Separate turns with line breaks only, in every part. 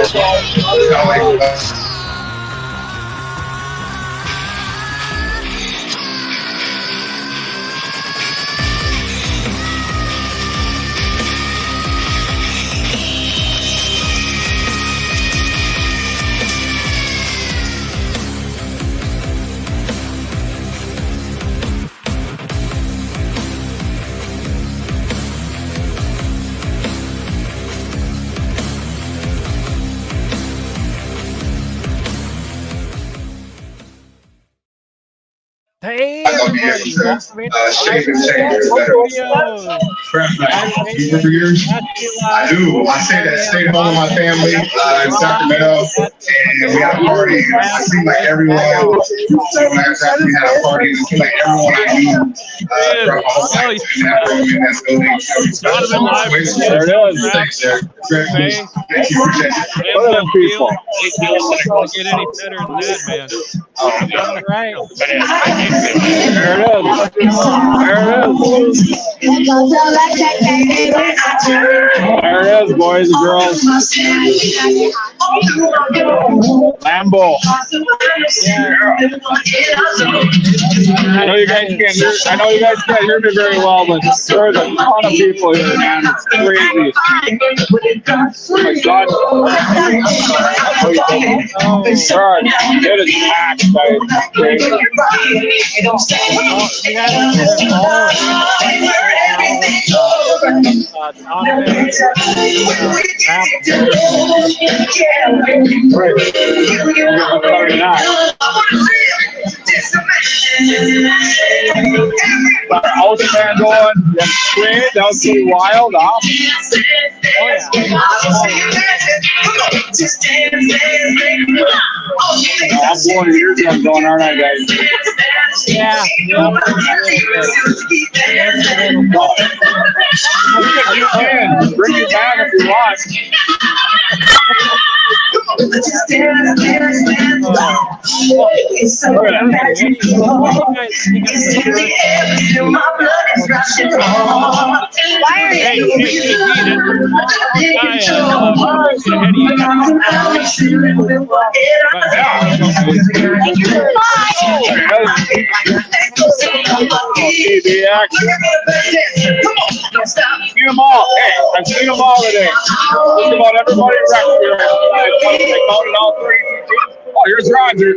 Hey everybody, welcome into Studios.
I do. I say that stayed home with my family in Sacramento, and we had a party. I seem like everyone. So when I we had a party, it seemed like everyone I knew throughout the whole night was in that room in that building. So
Donovan live.
there it is. Thank you.
Look at them people. Don't get any better than that, man.
All right.
There it is. There it is, boys and girls. Lambo. I know you guys can't hear me very well, but there's a ton of people here, man. It's crazy. Oh my God. Sorry. It is packed, guys. Crazy. House band going, then scream, that was pretty wild, huh? I'm blowing your eardrum going, aren't I, guys?
Yeah.
Bring you back if you want. Seen them all. Hey, I've seen them all today. Just about everybody wrecked here. I counted all 32 teams. Oh, here's Roger.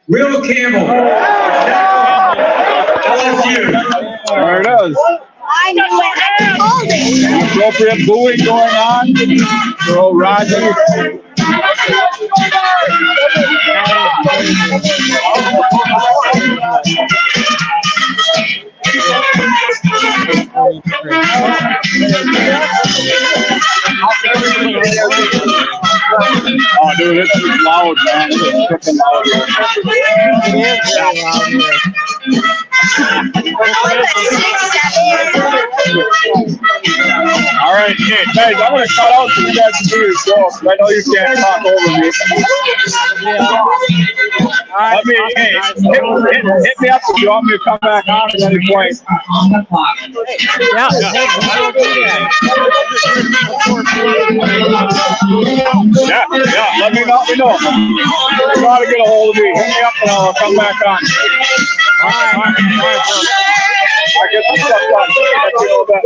Will Campbell. LSU.
There it is. Appropriate booing going on for old Roger. Oh, dude, this is loud, man. This is freaking loud.
It is very loud here.
All right, hey, guys, I'm going to cut out so you guys can do your show. I know you can't talk over me. Let me, hey, hit me up if you want me to come back on at any point.
Yeah.
Yeah, let me know. Try to get a hold of me. Hit me up and I'll come back on. All right, I get some stuff done. Catch you a little bit.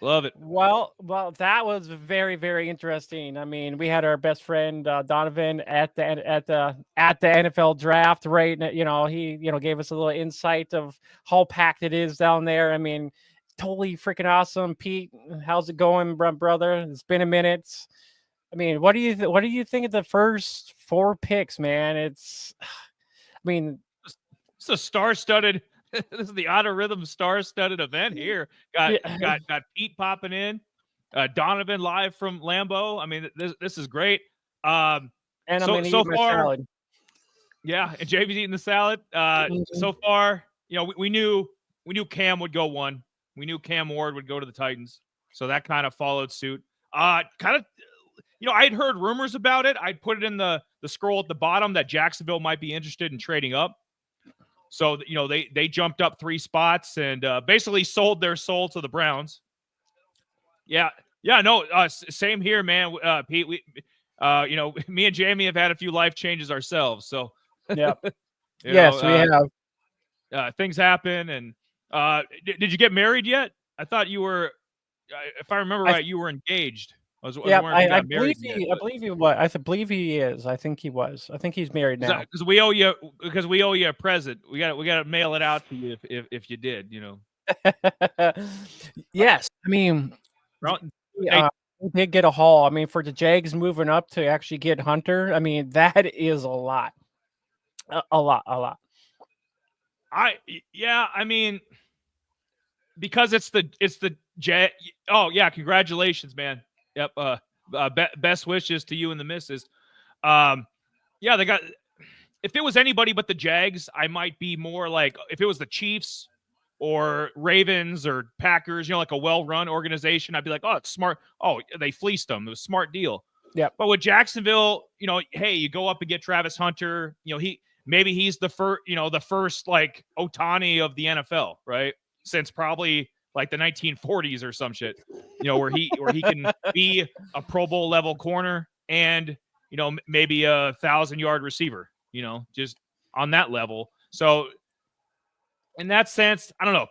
Love it.
Well, that was very, very interesting. I mean, we had our best friend Donovan at the NFL draft, right? You know, he gave us a little insight of how packed it is down there. I mean, totally freaking awesome. Pete, how's it going, brother? It's been a minute. I mean, what do you think of the first 4 picks, man? It's
a star-studded. This is the Auto Rhythm star-studded event here. Got Pete popping in, Donovan live from Lambeau. I mean, this is great.
And I'm gonna eat my salad.
Yeah, and JV's eating the salad. So far, we knew Cam would go 1. We knew Cam Ward would go to the Titans, so that kind of followed suit. I'd heard rumors about it. I'd put it in the scroll at the bottom that Jacksonville might be interested in trading up. So, they jumped up 3 spots and basically sold their soul to the Browns. Yeah. Yeah, no, same here, man. Pete, we, me and Jamie have had a few life changes ourselves. So,
yeah. Yes, we have.
Things happen. And did you get married yet? I thought you were, if I remember right, you were engaged. I
believe he was. I believe he is. I think he was. I think he's married now.
Because we owe you a present. We got to mail it out to you if you did.
Yes, I mean, they did get a haul. I mean, for the Jags moving up to actually get Hunter, I mean, that is a lot, a lot.
I mean, because it's the Jag. Oh yeah, congratulations, man. Yep. Best wishes to you and the missus. Yeah, they got. If it was anybody but the Jags, I might be more like if it was the Chiefs or Ravens or Packers, like a well-run organization, I'd be like, oh, it's smart. Oh, they fleeced them. It was a smart deal.
Yeah.
But with Jacksonville, hey, you go up and get Travis Hunter. He's the first like Ohtani of the NFL, right? Since probably like the 1940s or some shit, where he can be a Pro Bowl level corner and, maybe a 1,000-yard receiver, just on that level. So in that sense, I don't know.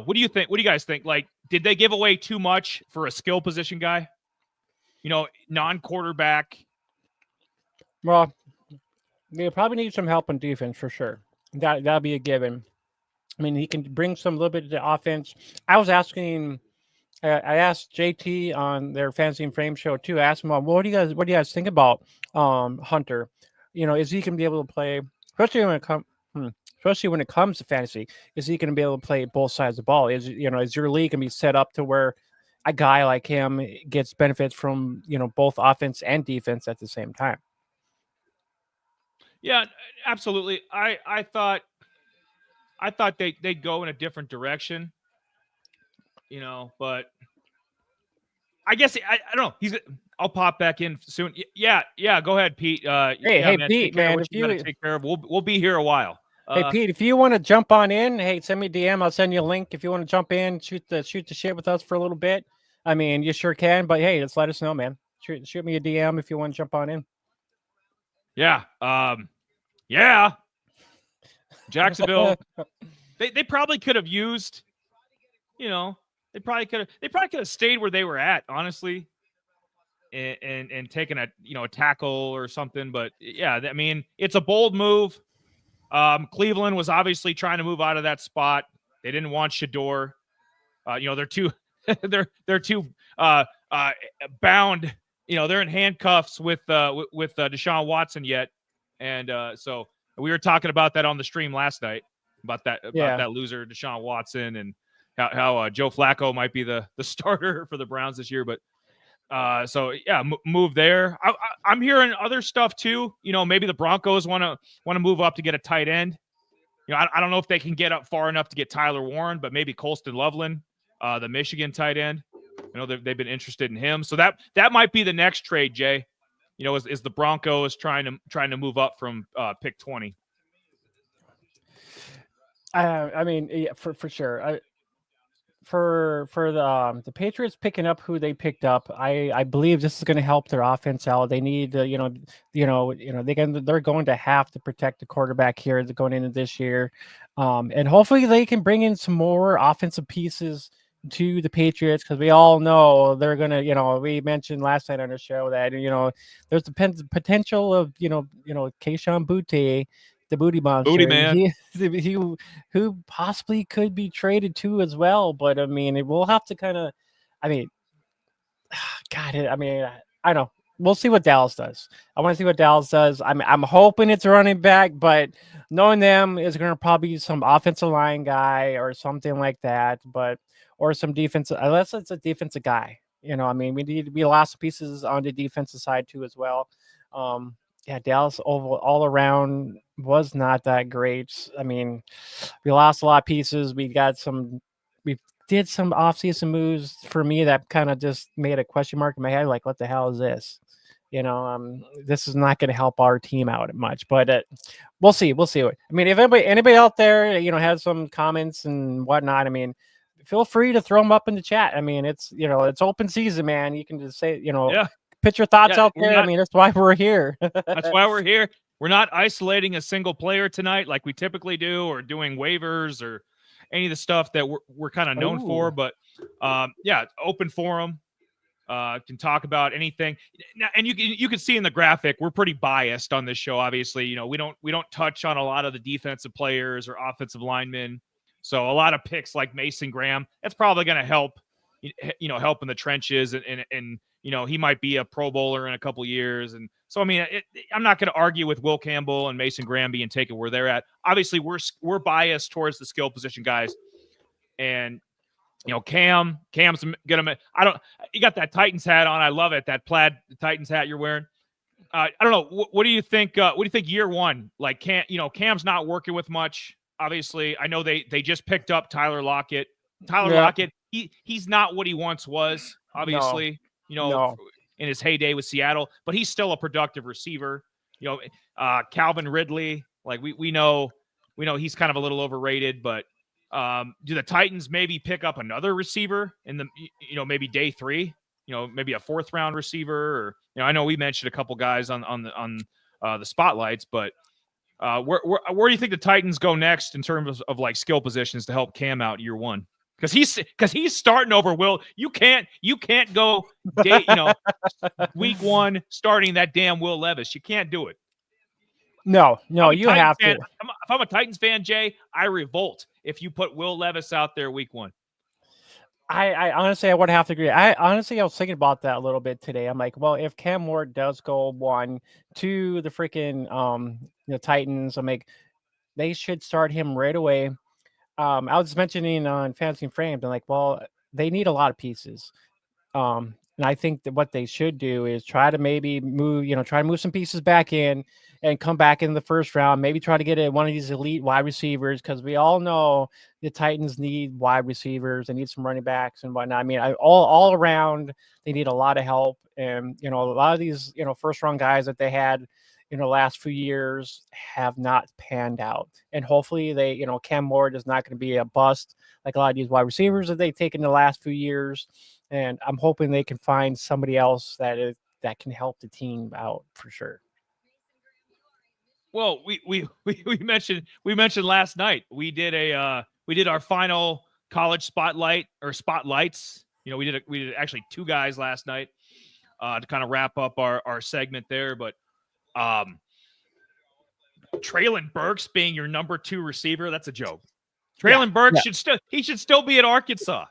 What do you think? What do you guys think? Like, did they give away too much for a skill position guy? Non-quarterback.
Well, they probably need some help on defense for sure. That'll be a given. I mean, he can bring some little bit of the offense. I asked JT on their Fantasy and Frame show too. I asked him, what do you guys think about Hunter? Is he gonna be able to play, especially when it comes to fantasy? Is he gonna be able to play both sides of the ball? Is your league gonna be set up to where a guy like him gets benefits from both offense and defense at the same time?
Yeah, absolutely. I thought they'd go in a different direction, but I guess I don't know. I'll pop back in soon. Yeah. Go ahead, Pete.
Hey,
man,
Pete, man,
if you gotta take care of, we'll be here a while.
Hey, Pete, if you want to jump on in, hey, send me a DM. I'll send you a link. If you want to jump in, shoot the shit with us for a little bit. I mean, you sure can. But hey, just let us know, man. Shoot me a DM if you want to jump on in.
Yeah. Yeah. Jacksonville. They probably could have used, they probably could have stayed where they were at, honestly, and taken a tackle or something. But yeah, I mean, it's a bold move. Cleveland was obviously trying to move out of that spot. They didn't want Shador. They're too bound. They're in handcuffs with Deshaun Watson yet, and so we were talking about that on the stream last night about that loser Deshaun Watson and how Joe Flacco might be the starter for the Browns this year. But so yeah, move there. I'm hearing other stuff too. Maybe the Broncos want to move up to get a tight end. I don't know if they can get up far enough to get Tyler Warren, but maybe Colston Loveland, the Michigan tight end. They've been interested in him. So that might be the next trade, Jay. Is the Broncos trying to move up from pick 20?
I mean, yeah, for sure. For the Patriots picking up who they picked up, I believe this is going to help their offense out. They need they're going to have to protect the quarterback here going into this year, and hopefully they can bring in some more offensive pieces to the Patriots, because we all know they're gonna, we mentioned last night on the show that there's the potential of Keyshawn Boutte, the booty monster,
booty man,
who possibly could be traded too as well. But I mean, we'll have to kind of, I mean, I know. We'll see what Dallas does. I want to see what Dallas does. I'm hoping it's a running back, but knowing them is going to probably be some offensive line guy or something like that, or some defensive, unless it's a defensive guy. We lost some pieces on the defensive side too as well. Dallas all around was not that great. I mean, we lost a lot of pieces. We did some offseason moves for me that kind of just made a question mark in my head, like, what the hell is this? this is not going to help our team out much. But we'll see. We'll see. I mean, if anybody out there, has some comments and whatnot, I mean, feel free to throw them up in the chat. I mean, it's open season, man. You can just say, put your thoughts out there. I mean, that's why we're here.
That's why we're here. We're not isolating a single player tonight like we typically do, or doing waivers or any of the stuff that we're kind of known for. But open forum. Can talk about anything. Now, and you can see in the graphic, we're pretty biased on this show. Obviously, we don't touch on a lot of the defensive players or offensive linemen. So a lot of picks like Mason Graham, that's probably going to help, help in the trenches, and he might be a Pro Bowler in a couple years. And so, I mean, I'm not going to argue with Will Campbell and Mason Graham being taken where they're at. Obviously, we're biased towards the skill position guys, and Cam's gonna. You got that Titans hat on. I love it. That plaid Titans hat you're wearing. I don't know. What do you think? What do you think year one? Like, Cam's not working with much. Obviously, I know they just picked up Tyler Lockett. Lockett, he's not what he once was. Obviously, in his heyday with Seattle, but he's still a productive receiver. Calvin Ridley, like we know he's kind of a little overrated, but do the Titans maybe pick up another receiver in the maybe day 3? Maybe a 4th round receiver, or I know we mentioned a couple guys on the spotlights, but where do you think the Titans go next in terms of like skill positions to help Cam out year one? Because he's starting over Will. You can't go week 1 starting that damn Will Levis. You can't do it.
No, you have to.
If I'm a Titans fan, Jay, I revolt if you put Will Levis out there week 1.
I honestly, I would have to agree. I was thinking about that a little bit today. I'm like, well, if Cam Ward does go 1 to the freaking Titans, I'm like, they should start him right away. I was mentioning on Fantasy Frames, and like, well, they need a lot of pieces. And I think that what they should do is try to maybe move some pieces back in and come back in the first round. Maybe try to get one of these elite wide receivers, because we all know the Titans need wide receivers. They need some running backs and whatnot. I mean, all around, they need a lot of help. And, a lot of these, first round guys that they had, last few years have not panned out. And hopefully they, Cam Ward is not going to be a bust like a lot of these wide receivers that they've taken the last few years. And I'm hoping they can find somebody else that can help the team out for sure.
Well, we mentioned last night. We did our final college spotlight or spotlights. We did actually 2 guys last night to kind of wrap up our segment there. But Traylon Burks being your number 2 receiver, that's a joke. Traylon Burks should still be at Arkansas.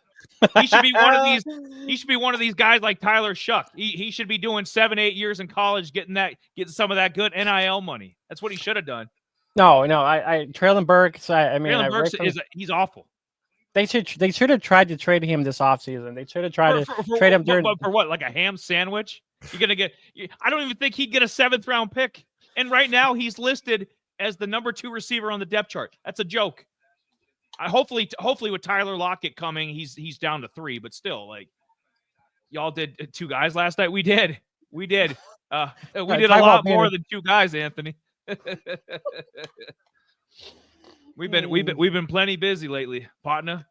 He should be one of these. He should be one of these guys like Tyler Shuck. He should be doing 7-8 years in college, getting some of that good NIL money. That's what he should have done.
No, I Traylon Burks.
Traylon Burks he's awful.
They should have tried to trade him this offseason. They should have tried to trade him
for what, like a ham sandwich? You're gonna get. I don't even think he'd get a 7th round pick. And right now he's listed as the number 2 receiver on the depth chart. That's a joke. Hopefully with Tyler Lockett coming, he's down to 3, but still, like, y'all did 2 guys last night. We did. We did a lot more than 2 guys, Anthony. we've been plenty busy lately, partner.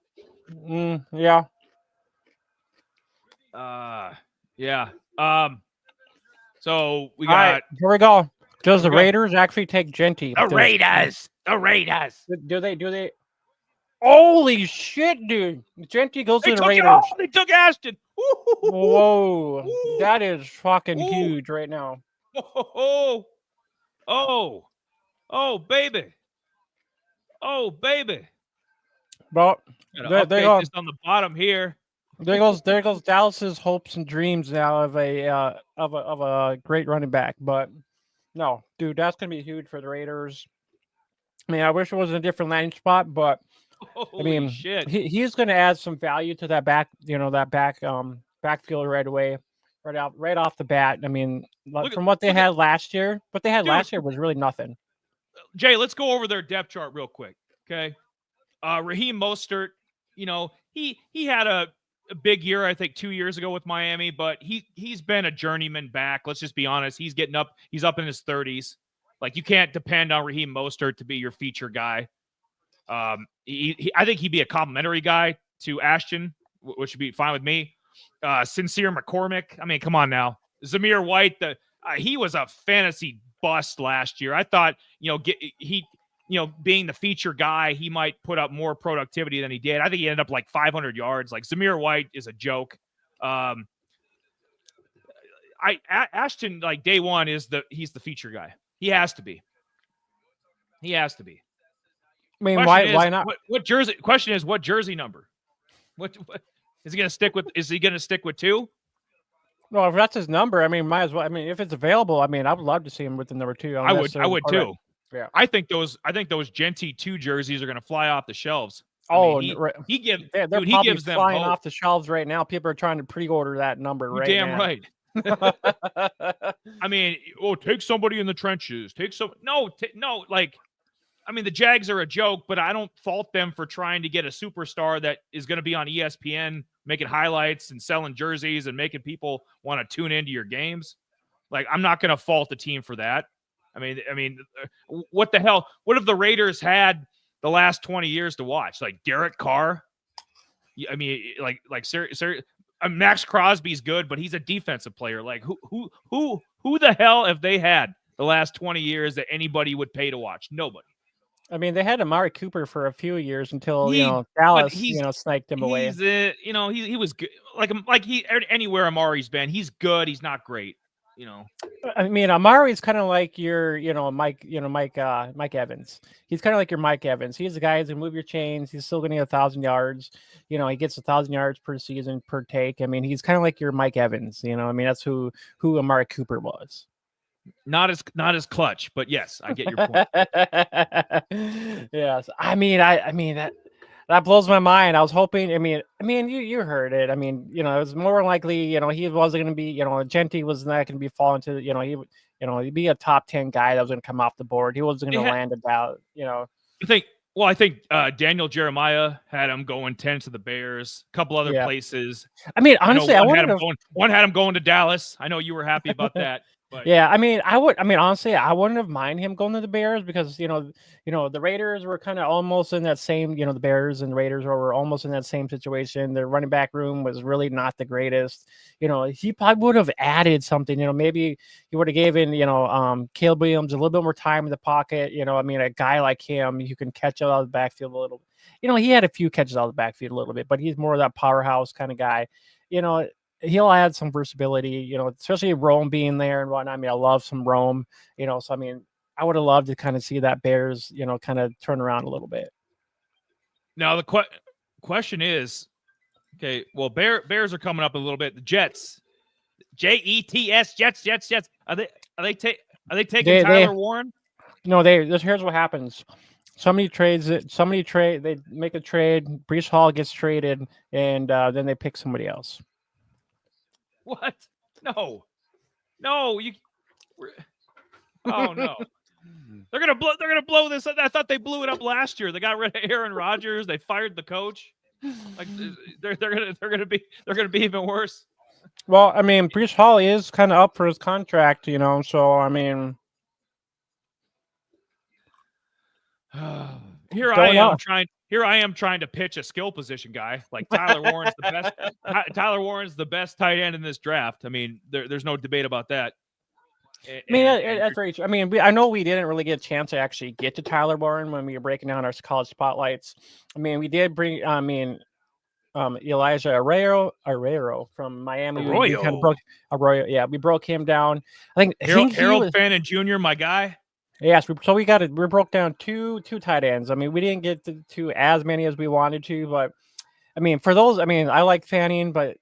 Yeah.
Yeah. So we got.
All right, here we go. Does the Raiders actually take Genty?
The Raiders.
Do they? Holy shit, dude! Genty goes to the Raiders.
They took Ashton.
Whoa, that is fucking huge right now.
Oh, baby.
But there goes
on the bottom here.
There goes Dallas's hopes and dreams now of a great running back. But no, dude, that's gonna be huge for the Raiders. I mean, I wish it was in a different landing spot, but
holy shit.
He's going to add some value to that backfield right away, right off the bat. I mean, from what they had last year, last year was really nothing.
Jay, let's go over their depth chart real quick, okay? Raheem Mostert, he had a a big year, I think 2 years ago with Miami, but he's been a journeyman back. Let's just be honest. He's up in his 30s. Like, you can't depend on Raheem Mostert to be your feature guy. I think he'd be a complimentary guy to Ashton, which would be fine with me. Sincere McCormick. I mean, come on now. Zamir White, he was a fantasy bust last year. I thought, being the feature guy, he might put up more productivity than he did. I think he ended up like 500 yards. Like, Zamir White is a joke. Ashton, like, day one he's the feature guy. He has to be.
I mean, why not?
What jersey? Question is, what jersey number? What is he going to stick with? Is he going to stick with 2?
Well, if that's his number, I mean, might as well. I mean, if it's available, I mean, I would love to see him with the number 2.
I would too.
Yeah.
I think those Genty 2 jerseys are going to fly off the shelves. He gives them
flying
hope.
Off the shelves right now. People are trying to pre-order that number right
now. Damn right. I mean, take somebody in the trenches. I mean, the Jags are a joke, but I don't fault them for trying to get a superstar that is going to be on ESPN, making highlights and selling jerseys and making people want to tune into your games. Like, I'm not going to fault the team for that. I mean, what the hell? What have the Raiders had the last 20 years to watch? Like Derek Carr? I mean, seriously, Max Crosby's good, but he's a defensive player. Like, who the hell have they had the last 20 years that anybody would pay to watch? Nobody.
I mean, they had Amari Cooper for a few years until Dallas sniped him away.
He was good. Like anywhere Amari's been, he's good. He's not great.
I mean, Amari's kind of like your, Mike Evans. He's kind of like your Mike Evans. He's the guy who's gonna move your chains. He's still gonna get 1,000 yards. He gets 1,000 yards per season per take. I mean, he's kind of like your Mike Evans. I mean, that's who Amari Cooper was.
Not as clutch, but yes, I get your point.
Yes, I mean that blows my mind. I was hoping. I mean, you heard it. I mean, it was more likely. He wasn't going to be. Genty was not going to be falling to. He'd be a top 10 guy that was going to come off the board. He wasn't going to land about.
I think Daniel Jeremiah had him going 10 to the Bears. A couple other places.
I mean, honestly,
one had him going to Dallas. I know you were happy about that. But
yeah, honestly, I wouldn't have mind him going to the Bears because the Raiders were kind of almost in that same, the Bears and the Raiders were almost in that same situation. Their running back room was really not the greatest. He probably would have added something. Maybe he would have given Caleb Williams a little bit more time in the pocket. A guy like him, you can catch out of the backfield a little. He had a few catches out of the backfield a little bit, but he's more of that powerhouse kind of guy. He'll add some versatility, especially Rome being there and whatnot. I mean, I love some Rome, so I mean, I would have loved to kind of see that Bears, kind of turn around a little bit.
Now the question is, okay, well, Bears are coming up a little bit. The Jets, Jets, Jets. Are they taking Tyler Warren?
No, here's what happens. Somebody trades it. They make a trade. Breece Hall gets traded, and then they pick somebody else.
What? No. Oh no. They're gonna blow this. I thought they blew it up last year. They got rid of Aaron Rodgers. They fired the coach. Like they're gonna be even worse.
Well, I mean, Breece Hall is kind of up for his contract, So I mean,
Here I am trying to pitch a skill position guy. Like Tyler Warren's the best. Tyler Warren's the best tight end in this draft. I mean, there's no debate about that.
That's very true. I mean, I know we didn't really get a chance to actually get to Tyler Warren when we were breaking down our college spotlights. I mean, we did bring. Elijah Arroyo from Miami.
Arroyo.
We kind of broke Arroyo. Yeah, we broke him down. I think
Harold Fannin Jr., my guy.
Yes, we broke down two tight ends. I mean, we didn't get to as many as we wanted to, but I mean, for those, I mean, I like Fanning, but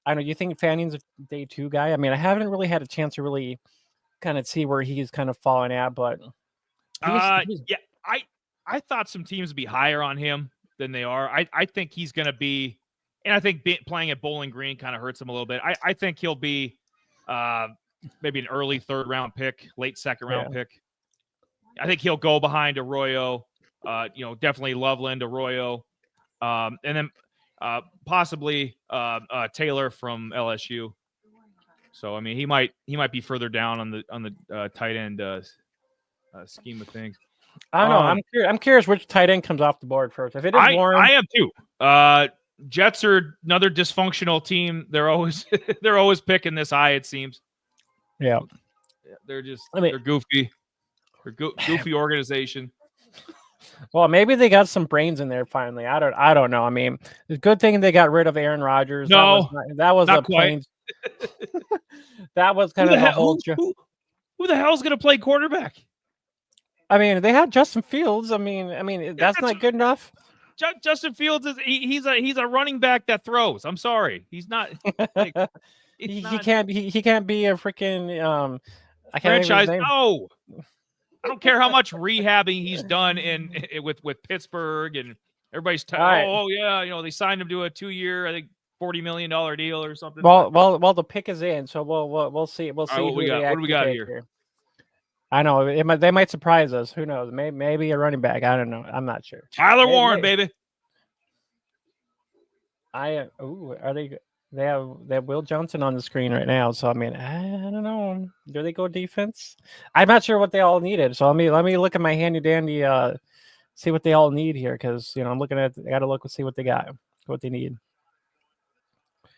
I don't know. You think Fanning's a day 2 guy? I mean, I haven't really had a chance to really kind of see where he's kind of falling at, but
yeah, I thought some teams would be higher on him than they are. I think he's going to be, and I think playing at Bowling Green kind of hurts him a little bit. I think he'll be maybe an early 3rd round pick, late 2nd round pick. I think he'll go behind Arroyo, definitely Loveland, Arroyo. And then, possibly Taylor from LSU. So I mean, he might be further down on the tight end scheme of things.
I don't know. I'm curious which tight end comes off the board first. If it is Warren,
I am too. Jets are another dysfunctional team. They're always picking this high. It seems.
Yeah,
they're they're goofy. They're goofy organization.
Well, maybe they got some brains in there finally. I don't know. I mean, it's a good thing they got rid of Aaron Rodgers.
No,
that was
not
a
quite.
That was kind of a whole.
Who the hell's going to play quarterback?
I mean, they had Justin Fields. I mean, that's not good enough.
Justin Fields he's a running back that throws. I'm sorry, he's not. Like,
he can't be a freaking I can't
franchise. No, I don't care how much rehabbing he's done with Pittsburgh and everybody's. Oh yeah, they signed him to a 2-year, I think $40 million deal or something.
Well, the pick is in, so we'll see. We'll see.
What do we got here?
I know they might surprise us. Who knows? Maybe a running back. I don't know. I'm not sure.
Tyler Warren, baby.
Are they? They have Will Johnson on the screen right now. So I mean, I don't know. Do they go defense? I'm not sure what they all needed. So let me look at my handy dandy. See what they all need here, because I'm looking at. I got to look and see what they got. What they need.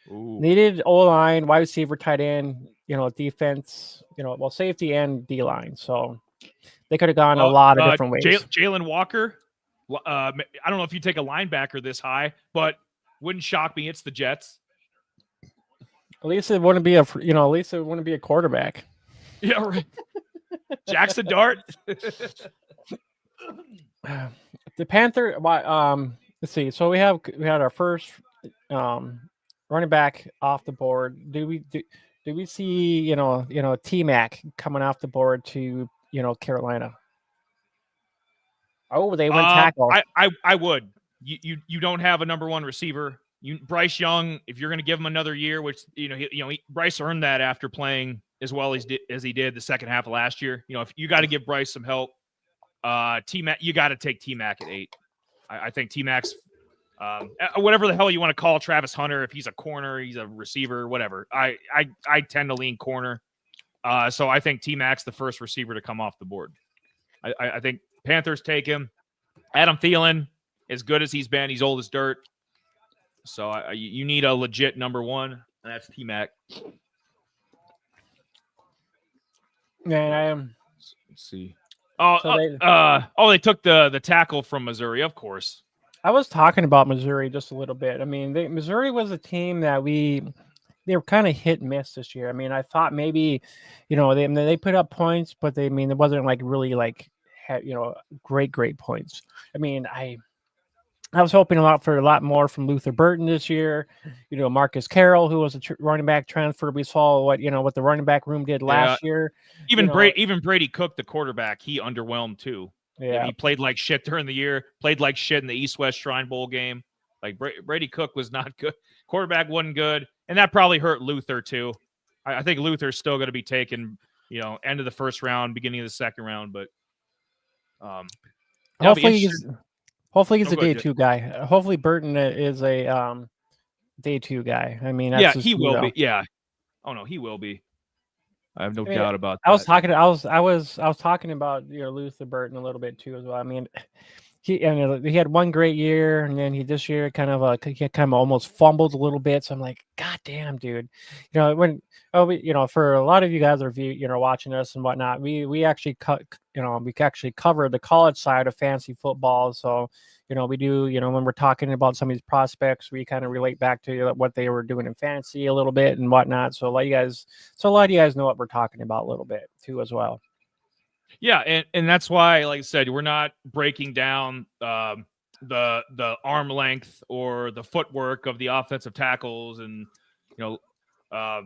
Ooh.
Needed O-line, wide receiver, tight end, defense, safety and D-line. So they could have gone a lot of different ways.
Jalen Walker, I don't know if you take a linebacker this high, but wouldn't shock me. It's the Jets.
At least it wouldn't be a quarterback.
Yeah, right. Jackson Dart.
The Panther. Let's see. So we had our first running back off the board. Do we see T-Mac coming off the board to Carolina? Oh, they went tackle.
I would. You don't have a number one receiver. Bryce Young, if you're going to give him another year, which Bryce earned that after playing as well as he did the second half of last year. If you got to give Bryce some help, T-Mac, you got to take T-Mac at 8. I think T-Mac's whatever the hell you want to call Travis Hunter. If he's a corner, he's a receiver, whatever. I tend to lean corner. So I think T-Mac's the first receiver to come off the board. I think Panthers take him. Adam Thielen, as good as he's been, he's old as dirt. So you need a legit number one, and that's T-Mac.
Man, I am.
Let's see. They took the tackle from Missouri, of course.
I was talking about Missouri just a little bit. I mean, Missouri was a team that they were kind of hit and miss this year. I mean, I thought maybe, they put up points, but it wasn't like really like, great points. I mean, I was hoping a lot more from Luther Burton this year. Marcus Carroll, who was a running back transfer. We saw what the running back room did last year.
Even Brady Cook, the quarterback, he underwhelmed too.
Yeah,
he played like shit during the year. Played like shit in the East-West Shrine Bowl game. Like Brady Cook was not good. Quarterback wasn't good, and that probably hurt Luther too. I think Luther's still going to be taken, end of the first round, beginning of the second round. But
hopefully he's a day 2 guy. Hopefully Burton is a day 2 guy. I mean, that's
he will be. Yeah. Oh no, he will be. I have no doubt about that.
I was talking about Luther Burton a little bit too as well. I mean, he had one great year, and then this year kind of almost fumbled a little bit. So I'm like, God damn, dude. For a lot of you guys that are watching us and whatnot, we actually cover the college side of fantasy football. So we do, when we're talking about some of these prospects, we kind of relate back to what they were doing in fantasy a little bit and whatnot. So a lot of you guys know what we're talking about a little bit too as well.
Yeah, and that's why, like I said, we're not breaking down the arm length or the footwork of the offensive tackles, and how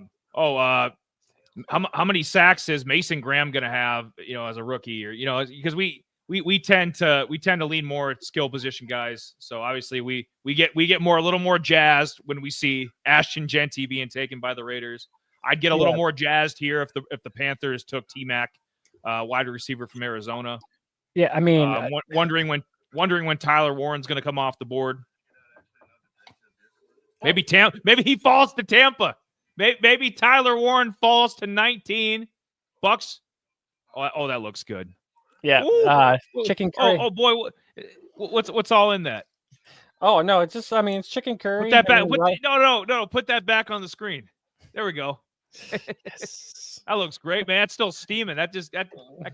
many sacks is Mason Graham going to have, as a rookie, or because we tend to lean more at skill position guys. So obviously we get a little more jazzed when we see Ashton Genty being taken by the Raiders. I'd get a little more jazzed here if the Panthers took T-Mac, wide receiver from Arizona.
Yeah, I mean,
wondering when Tyler Warren's going to come off the board. Maybe he falls to Tampa. Maybe Tyler Warren falls to 19 bucks. Oh, that looks good.
Yeah. Chicken curry.
Oh boy, what's all in that?
Oh no, it's just it's chicken curry.
Put that back. No. Put that back on the screen. There we go.
Yes.
That looks great, man. It's still steaming. That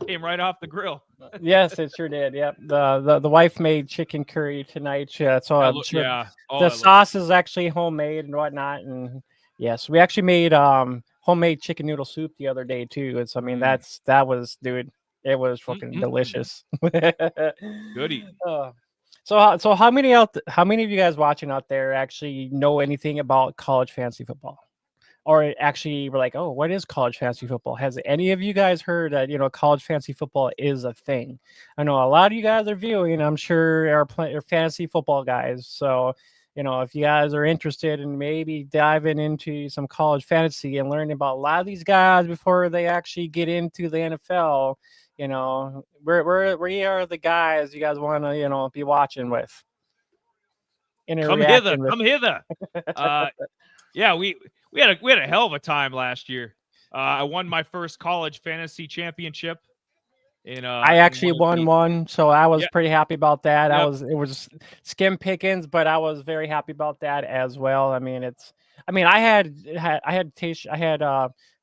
came right off the grill.
Yes, it sure did. Yep. The wife made chicken curry tonight. Yeah. So I'm sure the sauce is actually homemade and whatnot. And yes, we actually made homemade chicken noodle soup the other day too. It's that was, dude, it was fucking delicious.
Goody.
So how many of you guys watching out there actually know anything about college fantasy football? Or actually were like, oh, what is college fantasy football? Has any of you guys heard that, college fantasy football is a thing? I know a lot of you guys are viewing, I'm sure are fantasy football guys. So, if you guys are interested in maybe diving into some college fantasy and learning about a lot of these guys before they actually get into the NFL, we are the guys you guys want to, be watching with.
Come hither. Yeah, we had a hell of a time last year. I won my first college fantasy championship.
I actually won one, so I was pretty happy about that.
Yep.
It was skim pickings, but I was very happy about that as well. I had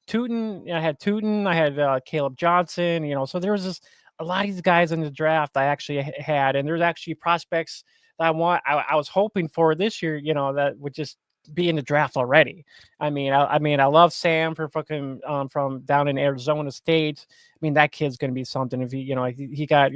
Tootin, I had Caleb Johnson, so there was just a lot of these guys in the draft I actually had, and there's actually prospects that I was hoping for this year, that would just be in the draft already. I love Sam from down in Arizona State. That kid's going to be something. If he got,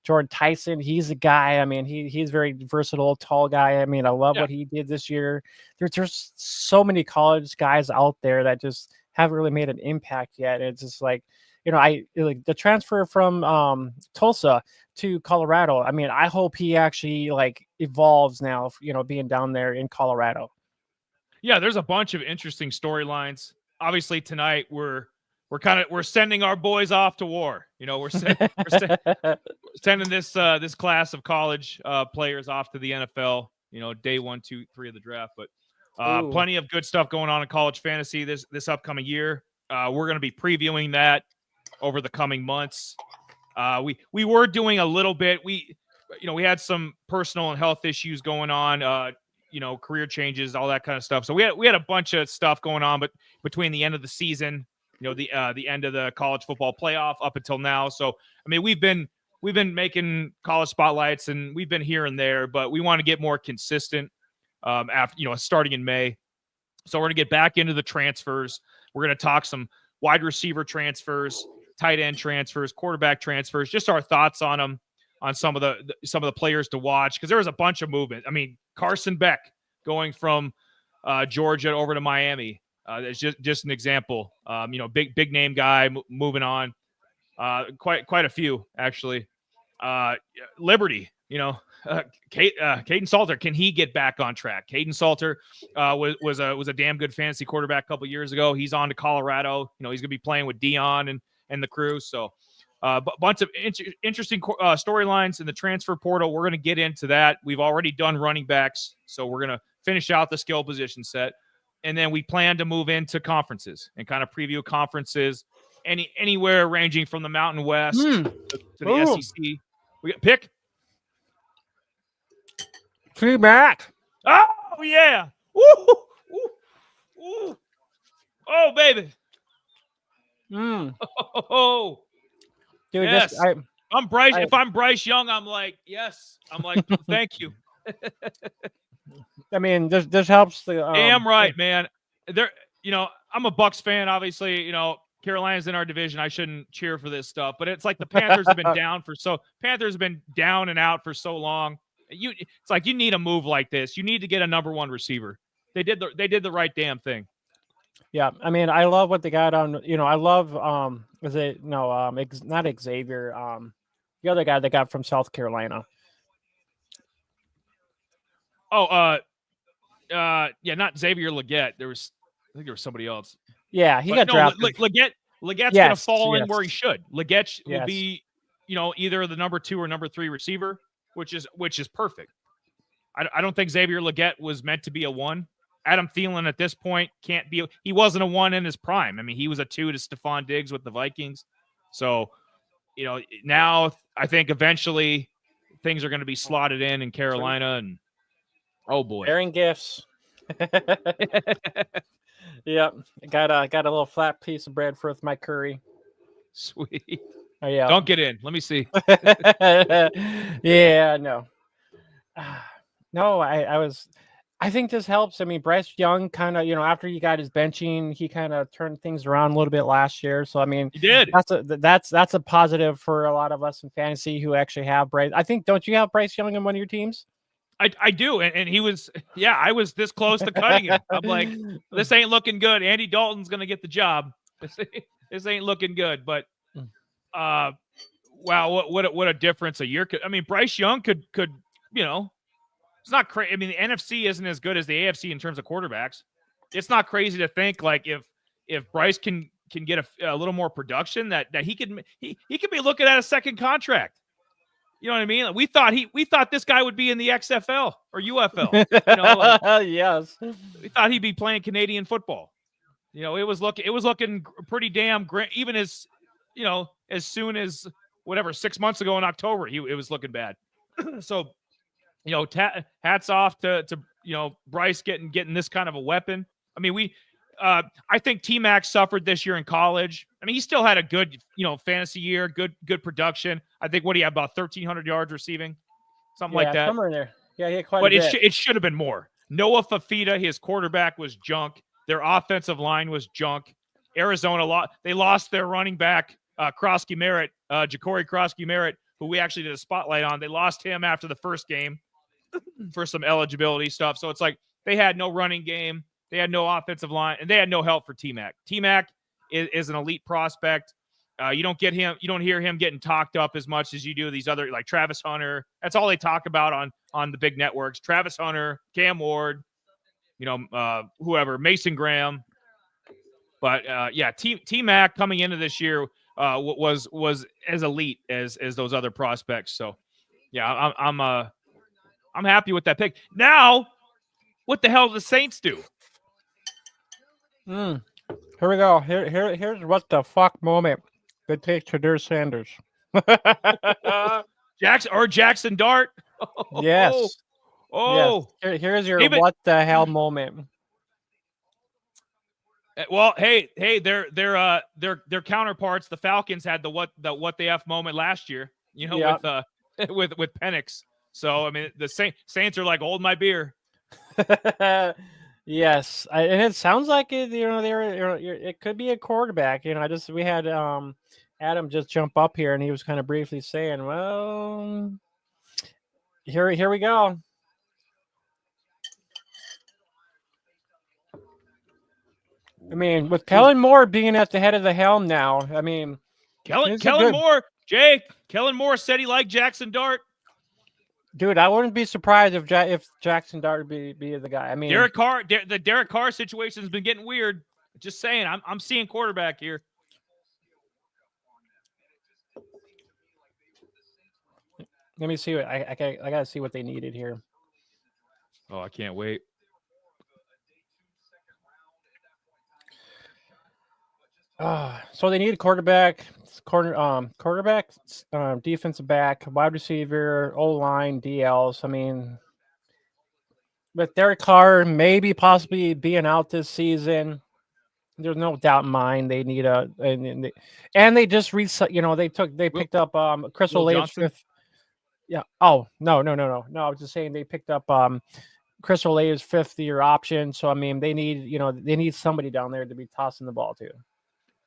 Jordan Tyson, he's a guy. He's very versatile, tall guy. I love what he did this year. There's so many college guys out there that just haven't really made an impact yet. It's just like, the transfer from Tulsa to Colorado. I hope he actually evolves now, being down there in Colorado.
Yeah, there's a bunch of interesting storylines. Obviously, tonight we're sending our boys off to war. We're sending this class of college players off to the NFL. Day 1, 2, 3 of the draft. But plenty of good stuff going on in college fantasy this upcoming year. We're going to be previewing that over the coming months. We were doing a little bit. We had some personal and health issues going on. Career changes, all that kind of stuff. So we had a bunch of stuff going on, but between the end of the season, the end of the college football playoff up until now. So, we've been making college spotlights and we've been here and there, but we want to get more consistent after, starting in May. So we're going to get back into the transfers. We're going to talk some wide receiver transfers, tight end transfers, quarterback transfers, just our thoughts on them, on some of the players to watch, because there was a bunch of movement. Carson Beck going from Georgia over to Miami. It's just an example. Big name guy moving on. Quite a few actually. Liberty. Caden Salter, can he get back on track? Caden Salter was a damn good fantasy quarterback a couple years ago. He's on to Colorado. He's gonna be playing with Dion and the crew. So. Bunch of interesting storylines in the transfer portal. We're going to get into that. We've already done running backs, so we're going to finish out the skill position set, and then we plan to move into conferences and kind of preview conferences, anywhere ranging from the Mountain West to the SEC. We got pick.
Free back.
Oh yeah. Woo! Ooh. Oh baby. Oh.
Dude,
yes. I'm Bryce. If I'm Bryce Young, I'm like, yes. I'm like, thank you.
This helps the.
Damn right, man. I'm a Bucs fan. Obviously, Carolina's in our division. I shouldn't cheer for this stuff, but it's like the Panthers have been Panthers have been down and out for so long. It's like you need a move like this. You need to get a number 1 receiver. They did the right damn thing.
Yeah, I love what they got on. I love not Xavier. The other guy they got from South Carolina.
Not Xavier Legette. I think there was somebody else.
Yeah, he got drafted.
Legette's gonna fall in where he should. Legette will be, either the number 2 or number 3 receiver, which is perfect. I don't think Xavier Legette was meant to be a 1. Adam Thielen at this point can't be. He wasn't a 1 in his prime. I mean, he was a 2 to Stephon Diggs with the Vikings. So, now I think eventually things are going to be slotted in Carolina, and oh boy,
bearing gifts. Yep, got a little flat piece of bread for my curry.
Sweet.
Oh yeah.
Don't get in. Let me see.
Yeah, no. No, I think this helps. I mean, Bryce Young kind of, after he got his benching, he kind of turned things around a little bit last year. So I mean,
He did.
That's a positive for a lot of us in fantasy who actually have Bryce. I think, don't you have Bryce Young in one of your teams?
I do, and he was, I was this close to cutting him. I'm like, this ain't looking good. Andy Dalton's gonna get the job. This ain't looking good. But wow, what a difference a year could. I mean, Bryce Young could it's not crazy. I mean, the NFC isn't as good as the AFC in terms of quarterbacks. It's not crazy to think like if Bryce can get a little more production that he could be looking at a second contract. You know what I mean? We thought this guy would be in the XFL or UFL.
Yes.
We thought he'd be playing Canadian football. It was looking pretty damn great. Even as soon as 6 months ago in October, it was looking bad. So, hats off to Bryce getting this kind of a weapon. I mean, I think T-Mac suffered this year in college. I mean, he still had a good, fantasy year, good production. I think, what do you have, about 1,300 yards receiving? Something like that.
Somewhere in there. Yeah, he had quite
but
a bit.
It should have been more. Noah Fafita, his quarterback, was junk. Their offensive line was junk. Arizona, they lost their running back, Krosky Merritt, Ja'Cory Krosky Merritt, who we actually did a spotlight on. They lost him after the first game for some eligibility stuff. So it's like they had no running game. They had no offensive line, and they had no help for T-Mac. T-Mac is an elite prospect. You don't hear him getting talked up as much as you do these other, like Travis Hunter. That's all they talk about on the big networks. Travis Hunter, Cam Ward, whoever, Mason Graham. But T-Mac coming into this year was as elite as those other prospects. So yeah, I'm happy with that pick. Now, what the hell do the Saints do?
Here we go. Here's what the fuck moment they take Shadur Sanders.
Jackson Dart.
Yes.
Oh.
Yes. Here's your what the hell moment.
Well, hey, their counterparts, the Falcons, had the what the F moment last year. With Penix. So I mean, the Saints are like, hold my beer.
Yes, and it sounds like it. It could be a quarterback. We had Adam just jump up here, and he was kind of briefly saying, "Well, here we go." I mean, with Kellen Moore being at the head of the helm now, I mean,
Kellen Moore said he liked Jackson Dart.
Dude, I wouldn't be surprised if Jackson Dart would be the guy. I mean,
the Derek Carr situation has been getting weird. Just saying, I'm seeing quarterback here.
Let me see what I gotta see what they needed here.
Oh, I can't wait.
So they need a quarterback, defensive back, wide receiver, O-line, DLs. I mean, with Derek Carr maybe possibly being out this season, there's no doubt in mind they need and they just picked up Chris Olave's fifth. Yeah. Oh, no. I was just saying they picked up Chris Olave's fifth-year option. So I mean, they need somebody down there to be tossing the ball to.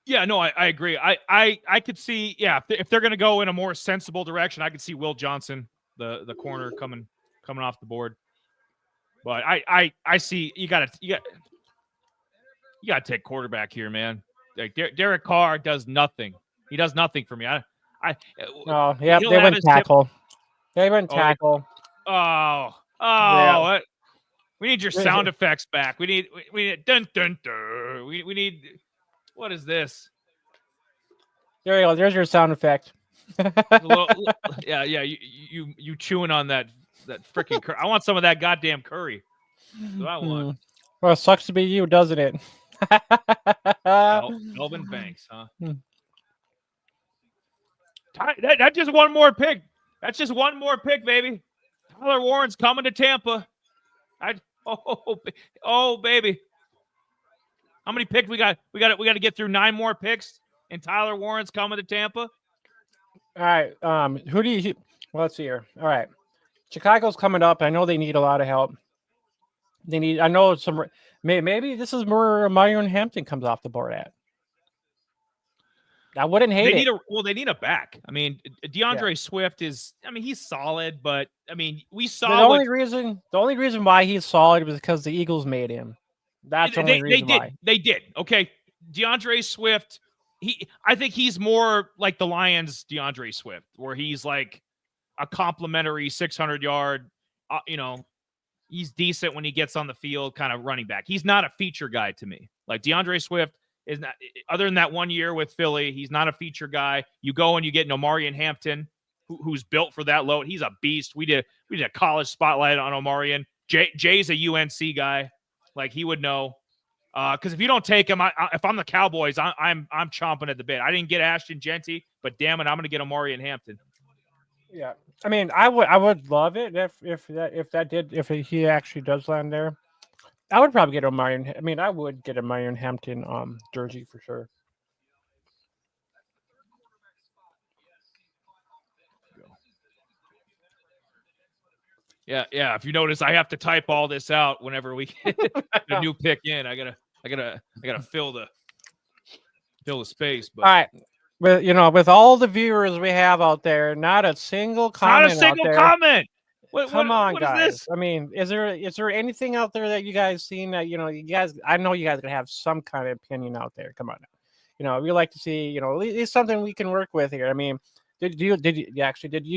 Yeah, no, I agree. I could see, if they're going to go in a more sensible direction, I could see Will Johnson, the corner, coming off the board. But I see you got to take quarterback here, man. Like Derek Carr does nothing. He does nothing for me.
They went tackle. They went tackle.
Yeah. We need your sound effects back. We need dun dun dun. We need. What is this?
There you go. There's your sound effect.
Yeah. You chewing on that freaking curry. I want some of that goddamn curry. That's what I want.
Well, it sucks to be you, doesn't it?
Melvin Banks, huh? That's just one more pick. That's just one more pick, baby. Tyler Warren's coming to Tampa. Oh, baby. How many picks we got? We got to get through 9 more picks, and Tyler Warren's coming to Tampa.
All right. Who do you? Well, let's see here. All right. Chicago's coming up. I know they need a lot of help. They need. I know some. Maybe this is where Marion Hampton comes off the board at. I wouldn't hate it.
They need a back. I mean, DeAndre Swift is. I mean, he's solid, but I mean, we saw
the only reason why he's solid was because the Eagles made him. That's the only reason why.
They did. Okay, DeAndre Swift. I think he's more like the Lions' DeAndre Swift, where he's like a complimentary 600-yard. He's decent when he gets on the field, kind of running back. He's not a feature guy to me. Like DeAndre Swift is not. Other than that 1 year with Philly, he's not a feature guy. You go and you get Omarion Hampton, who's built for that load. He's a beast. We did a college spotlight on Omarion. Jay's a UNC guy. Like he would know. Because if you don't take him, if I'm the Cowboys, I'm chomping at the bit. I didn't get Ashton Genty, but damn it, I'm going to get Omarion Hampton.
Yeah, I mean, I would love it if he actually does land there. I would probably get Omarion. I mean, I would get a Omarion Hampton jersey for sure.
Yeah. If you notice, I have to type all this out whenever we get a new pick in. I gotta fill the space. But
all right, with all the viewers we have out there, not a single comment.
Not a single comment.
Come on, guys.
Is this?
I mean, is there anything out there that you guys seen that you guys? I know you guys gonna have some kind of opinion out there. Come on, we like to see at least something we can work with here. I mean. Did you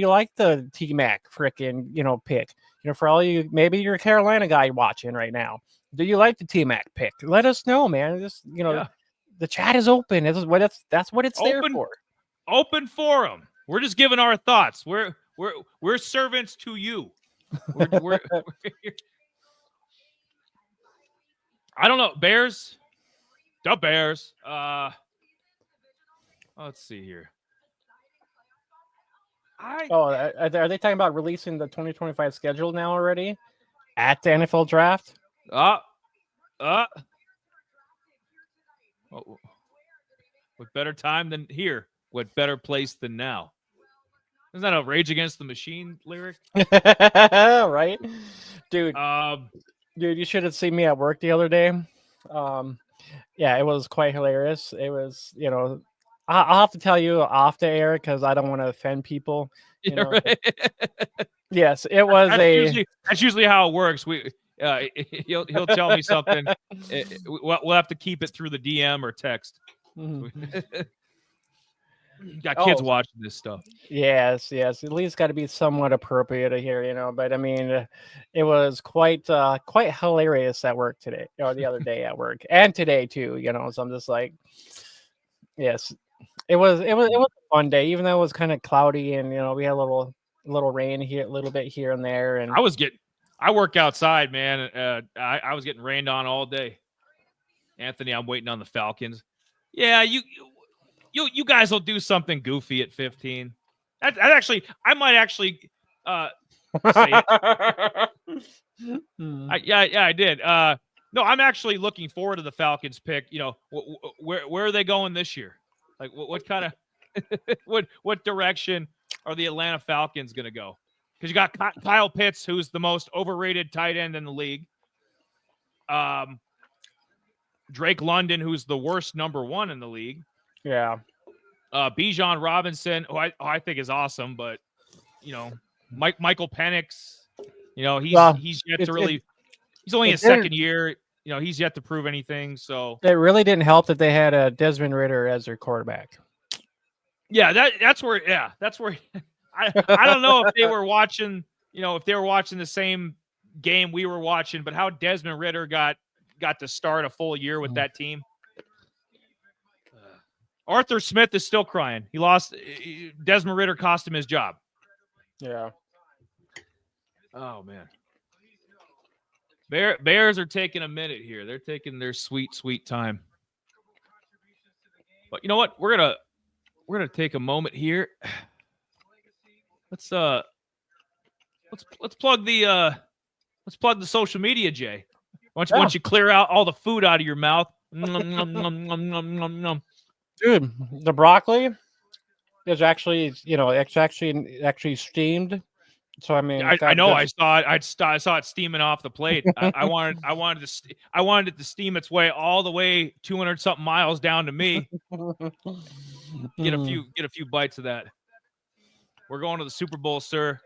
like the T-Mac frickin' pick? For all you, maybe you're a Carolina guy watching right now. Do you like the T-Mac pick? Let us know, man. The chat is open. That's what it's there for.
Open forum. We're just giving our thoughts. We're servants to you. We're I don't know. Bears. The Bears. Let's see here.
Are they talking about releasing the 2025 schedule now already at the NFL draft?
What better time than here? What better place than now? Isn't that a Rage Against the Machine lyric?
Right, dude. Dude, you should have seen me at work the other day. Yeah, it was quite hilarious. It was, I'll have to tell you off the air because I don't want to offend people.
Right.
Yes, it was
that's usually how it works. He'll tell me something. We'll have to keep it through the DM or text.
Mm-hmm.
Got kids watching this stuff.
Yes. At least got to be somewhat appropriate here, But I mean, it was quite hilarious at work today, or the other day at work, and today too. So I'm just like, yes. It was a fun day, even though it was kind of cloudy and we had a little rain here, a little bit here and there. And
I work outside, man. I was getting rained on all day. Anthony, I'm waiting on the Falcons. Yeah, you guys will do something goofy at 15. I might actually say it. I did. No, I'm actually looking forward to the Falcons pick. Where are they going this year? Like what kind of what direction are the Atlanta Falcons going to go? Because you got Kyle Pitts, who's the most overrated tight end in the league. Drake London, who's the worst number 1 in the league.
Yeah.
Bijan Robinson, who I think is awesome, but Michael Penix, he's yet to really. He's only in second year. He's yet to prove anything. So
it really didn't help that they had Desmond Ridder as their quarterback.
Yeah, that's where. I don't know if they were watching. If they were watching the same game we were watching, but how Desmond Ridder got to start a full year with that team. Arthur Smith is still crying. He lost. Desmond Ridder cost him his job.
Yeah.
Oh man. Bears are taking a minute here. They're taking their sweet, sweet time. But you know what? We're gonna take a moment here. Let's plug the social media, Jay. Once you clear out all the food out of your mouth.
Dude, the broccoli is actually, it's actually steamed. So I mean,
I know. I saw it. I saw it steaming off the plate. I wanted it to steam its way all the way 200 something miles down to me. Get a few bites of that. We're going to the Super Bowl, sir.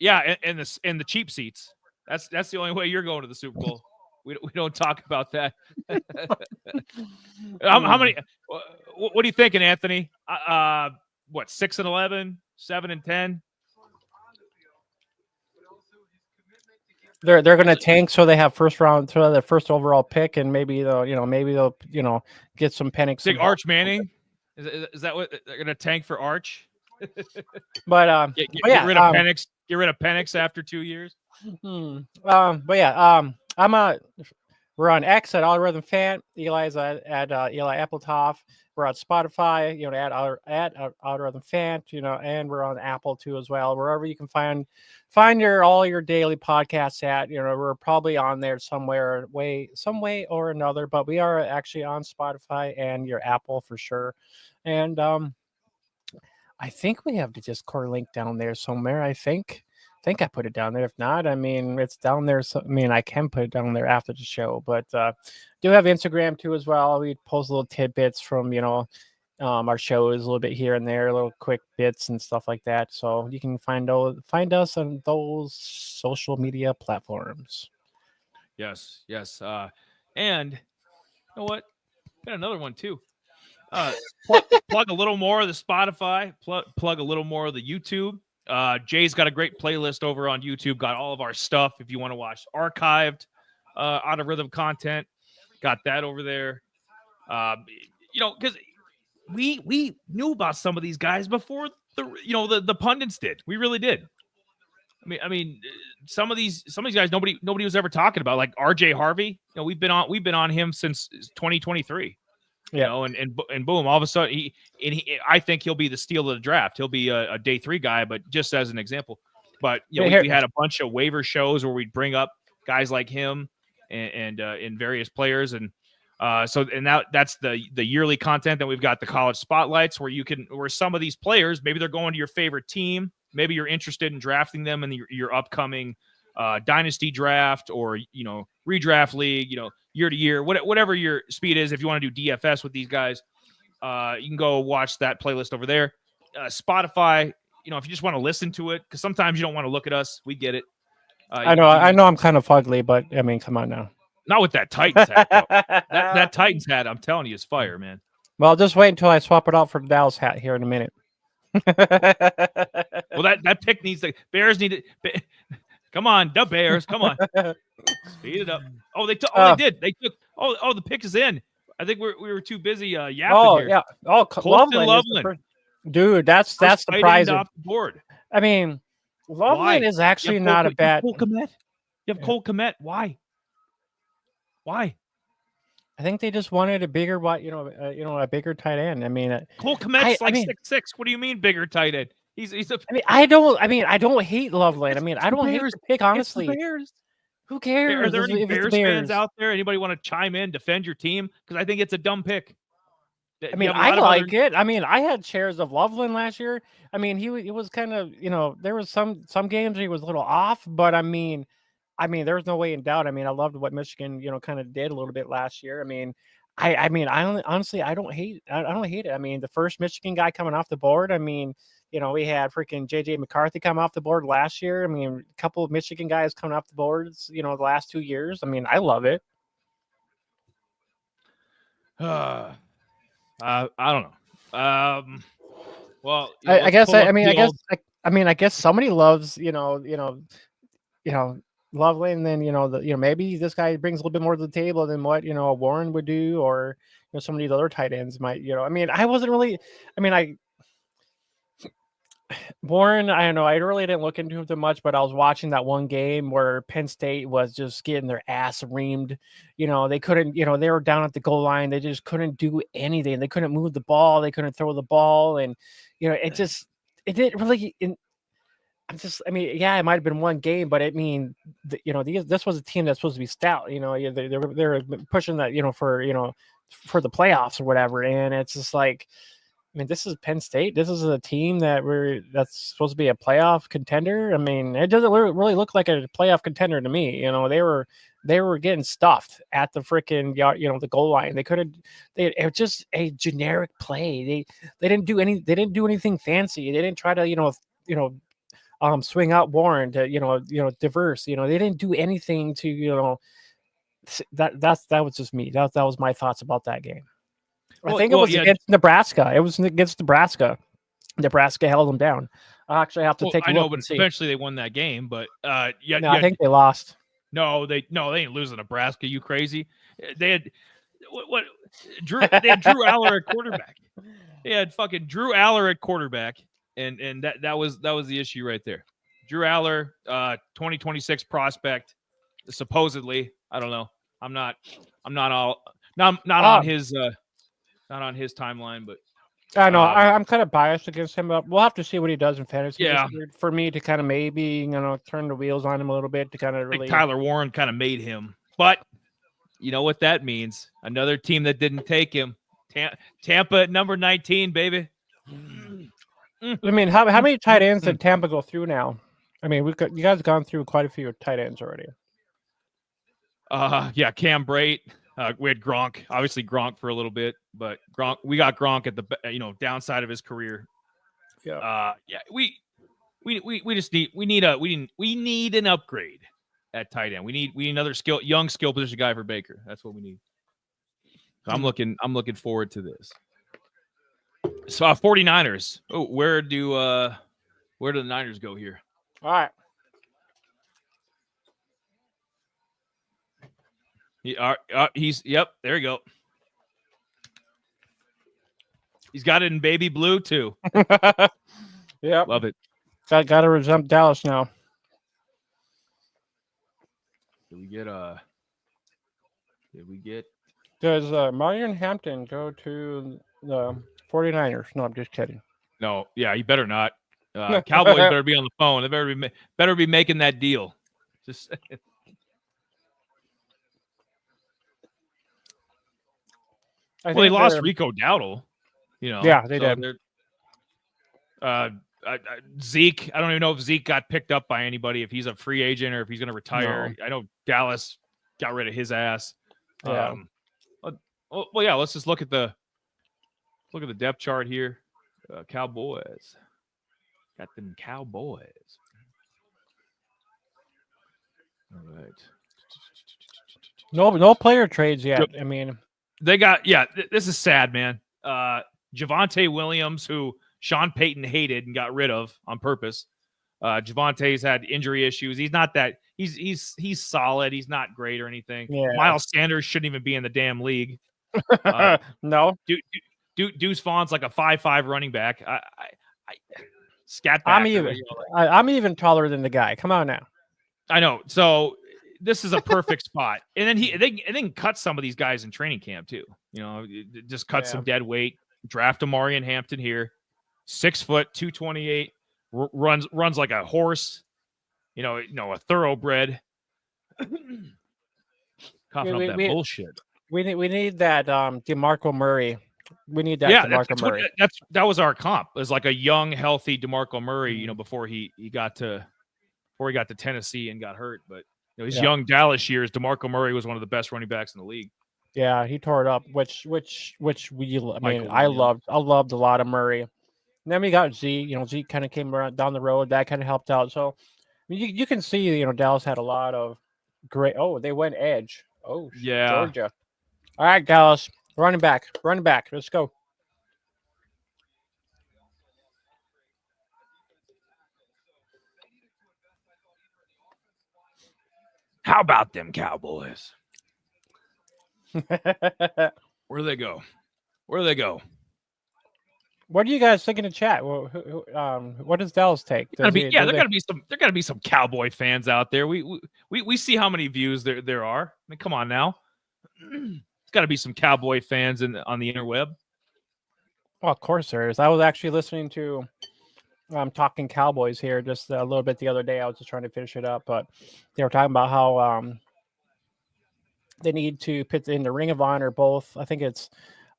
Yeah, and the cheap seats. That's the only way you're going to the Super Bowl. We don't talk about that. How many? What are you thinking, Anthony? 6-11, 7-10.
They're going to tank so they have first overall pick, and maybe they'll get some Penix.
Think Arch Manning? Is that what they're going to tank for Arch?
But
get rid of Penix. Get rid of Penix after 2 years.
We're on X at Algorithm Fan. Eli's at Eli Appletoff. We're on Spotify, at Algorithm Fan, and we're on Apple too as well. Wherever you can find all your daily podcasts at, we're probably on there some way or another. But we are actually on Spotify and your Apple for sure. And I think we have the Discord link down there somewhere. I think I put it down there. If not, I mean, it's down there. So, I mean, I can put it down there after the show, but do have Instagram too as well. We post little tidbits from, our shows a little bit here and there, little quick bits and stuff like that. So you can find us on those social media platforms.
Yes. And you know what? Got another one too. Plug a little more of the Spotify, plug a little more of the YouTube. Jay's got a great playlist over on YouTube. Got all of our stuff if you want to watch archived Out of Rhythm content. Got that over there. Because we knew about some of these guys before the pundits did. We really did. I mean, some of these guys nobody was ever talking about, like RJ Harvey. We've been on him since 2023.
Yeah.
And boom, all of a sudden I think he'll be the steal of the draft. He'll be a day 3 guy, but just as an example. But we had a bunch of waiver shows where we'd bring up guys like him and various players, and that's the yearly content. Then we've got the college spotlights where some of these players, maybe they're going to your favorite team, maybe you're interested in drafting them in your upcoming Dynasty draft or redraft league, year to year, whatever your speed is. If you want to do DFS with these guys, you can go watch that playlist over there. Spotify, if you just want to listen to it, because sometimes you don't want to look at us. We get it.
I know I'm kind of fugly, but I mean, come on now.
Not with that Titans hat. that Titans hat, I'm telling you, is fire, man.
Well, just wait until I swap it out for the Dallas hat here in a minute.
Well, that pick needs the Bears need it. Come on, the Bears. Come on. Speed it up. Oh, they did. They took. Oh, the pick is in. I think we were too busy yapping here.
Yeah. Oh,
Loveland.
Dude, that's surprising.
Off the board.
I mean, Loveland is actually not a bad.
Cole Kmet. You have Cole Kmet. Why?
I think they just wanted a bigger, a bigger tight end. I mean,
Cole Kmet's 6'6". What do you mean bigger tight end? He's a.
I don't hate Loveland. I mean, I don't hate the pick, honestly. Who cares?
Are there any Bears fans out there? Anybody want to chime in, defend your team? Because I think it's a dumb pick.
I mean, I like it. I mean, I had shares of Loveland last year. I mean, he was kind of, there was some games he was a little off, but I mean, there's no way in doubt. I mean, I loved what Michigan, kind of did a little bit last year. I mean, I honestly, I don't hate it. I mean, the first Michigan guy coming off the board. I mean, we had freaking JJ McCarthy come off the board last year. I mean, a couple of Michigan guys coming off the boards, the last 2 years. I mean, I love it.
I don't know. Well,
I guess somebody loves, Loveland, and then maybe this guy brings a little bit more to the table than what Warren would do, or some of these other tight ends might. I mean, I wasn't really. I mean, Warren, I don't know. I really didn't look into him too much, but I was watching that one game where Penn State was just getting their ass reamed. They couldn't, they were down at the goal line. They just couldn't do anything. They couldn't move the ball. They couldn't throw the ball. And, it didn't really, yeah, it might have been one game, but this was a team that's supposed to be stout. They're pushing that, for the playoffs or whatever. And it's just like, this is Penn State. This is a team that's supposed to be a playoff contender. It doesn't really look like a playoff contender to me. They were getting stuffed at the freaking the goal line. It was just a generic play. They didn't do anything fancy. They didn't try to swing out Warren to diverse. They didn't do anything to that was just me. That was my thoughts about that game. I think it was against Nebraska. It was against Nebraska. Nebraska held them down. I actually have to take a look.
I know, but eventually they won that game. But
I think they lost.
No, they ain't losing Nebraska. You crazy? They had Drew Aller at quarterback. They had fucking Drew Aller at quarterback, and that was the issue right there. Drew Aller, 2026 prospect, supposedly. I don't know. I'm not on his. Not on his timeline, but
I know I'm kind of biased against him. But we'll have to see what he does in fantasy.
Yeah,
for me to kind of maybe turn the wheels on him a little bit to kind of really.
Tyler Warren kind of made him, but you know what that means? Another team that didn't take him. Tampa at number 19, baby.
How many tight ends did Tampa go through now? You guys have gone through quite a few tight ends already.
Yeah, Cam Brate. We had Gronk, obviously Gronk for a little bit, but we got Gronk at the downside of his career.
Yeah.
We need an upgrade at tight end. We need another young skill position guy for Baker. That's what we need. So I'm looking forward to this. So 49ers. Oh, where do the Niners go here?
All right.
There you go. He's got it in baby blue too.
Yeah,
love it.
Got to resemble Dallas now.
Did we get?
Does Marion Hampton go to the 49ers? No, I'm just kidding.
No, yeah, he better not. Cowboys better be on the phone. They better be making that deal. Just. They lost Rico Dowdle.
Yeah, they did.
Zeke, I don't even know if Zeke got picked up by anybody, if he's a free agent or if he's going to retire. No. I know Dallas got rid of his ass.
Yeah.
Yeah. Let's just look at the depth chart here. Cowboys got them Cowboys. All right.
No player trades yet.
They got, this is sad, man. Javonte Williams, who Sean Payton hated and got rid of on purpose. Javonte's had injury issues. He's not that. He's solid. He's not great or anything.
Yeah.
Miles Sanders shouldn't even be in the damn league.
No.
Deuce Vaughn's like a 5'5" running back. Scat back.
I'm even taller than the guy. Come on now.
I know. So this is a perfect spot. And then they cut some of these guys in training camp too. Just cut some dead weight. Draft Marion Hampton here. 6 foot, 228, runs like a horse. A thoroughbred. Coughing up that bullshit.
We need that DeMarco Murray. We need that DeMarco Murray.
That was our comp. It was like a young, healthy DeMarco Murray. Before he got to Tennessee and got hurt, but. His young Dallas years, DeMarco Murray was one of the best running backs in the league.
Yeah, he tore it up, which I loved a lot of Murray. And then we got Z. Z kind of came around down the road. That kind of helped out. So you can see, Dallas had a lot of great. Oh, they went edge. Oh, yeah, Georgia. All right, Dallas, running back. Let's go.
How about them Cowboys? Where do they go?
What do you guys think in the chat? What does Dallas take?
There gotta be some Cowboy fans out there. We see how many views there are. I mean, come on now. There's got to be some Cowboy fans on the interweb.
Well, of course there is. I was actually listening to Talking Cowboys here just a little bit the other day. I was just trying to finish it up, but they were talking about how they need to put in the Ring of Honor both. I think it's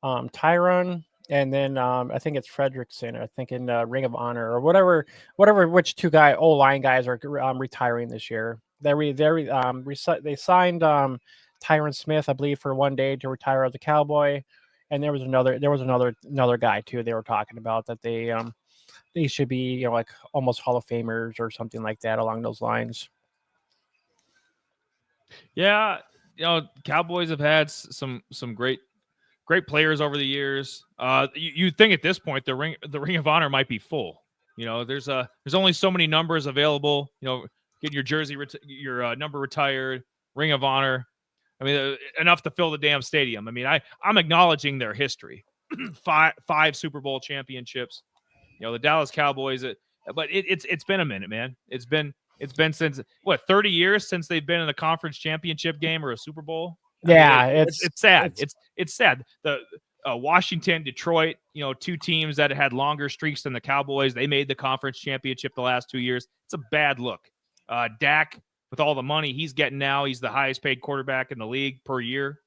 Tyron and then I think it's Fredrickson. I think in Ring of Honor or whatever. Which two O-line guys are retiring this year? They signed Tyron Smith, I believe, for 1 day to retire as a Cowboy. And there was another guy too. They were talking about that they should be, like almost Hall of Famers or something like that along those lines.
Yeah, Cowboys have had some great players over the years. You think at this point the Ring of Honor might be full. There's only so many numbers available. Get your jersey, your number retired, Ring of Honor. I mean, enough to fill the damn stadium. I mean, I'm acknowledging their history. five Super Bowl championships. The Dallas Cowboys. But it's been a minute, man. It's been since 30 years since they've been in a conference championship game or a Super Bowl.
Yeah,
it's sad. It's sad. The Washington, Detroit, two teams that had longer streaks than the Cowboys. They made the conference championship the last 2 years. It's a bad look. Dak, with all the money he's getting now, he's the highest paid quarterback in the league per year.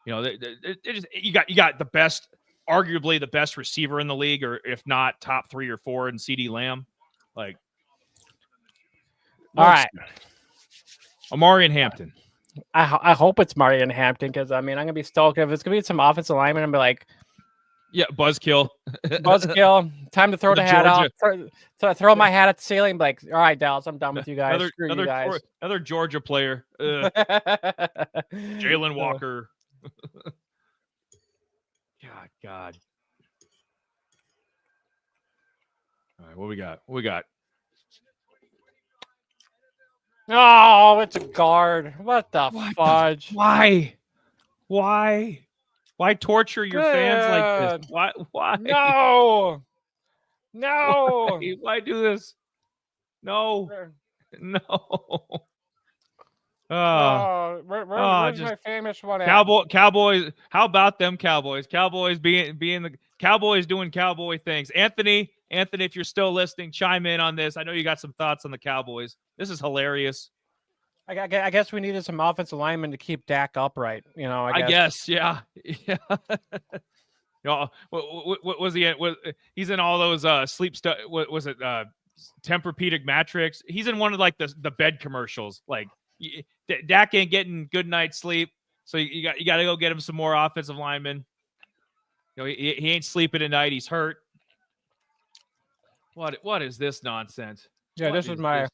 You got the best, arguably the best receiver in the league, or if not top 3 or 4 in CeeDee Lamb. Like,
all right,
Amari and Hampton.
I hope it's Mari and Hampton because I'm gonna be stoked if it's gonna be some offensive lineman. I'm be like,
yeah, buzzkill.
Time to throw the hat out. Throw my hat at the ceiling. Like, all right, Dallas, I'm done with you guys. You guys.
Another Georgia player. Jalen Walker. God. All right, what we got?
Oh, it's a guard. What the fudge?
Why torture your fans like this? Why?
No.
Why do this? No.
Where's my famous one at?
Cowboys. How about them Cowboys? Cowboys being the Cowboys doing Cowboy things. Anthony, if you're still listening, chime in on this. I know you got some thoughts on the Cowboys. This is hilarious.
I guess we needed some offensive linemen to keep Dak upright. I
guess yeah. What was he? He's in all those sleep stuff. What was it? Tempur-Pedic mattress. He's in one of like the bed commercials. Like Dak ain't getting good night's sleep, so you got to go get him some more offensive linemen. He ain't sleeping at night. He's hurt. What is this nonsense?
Yeah, this is my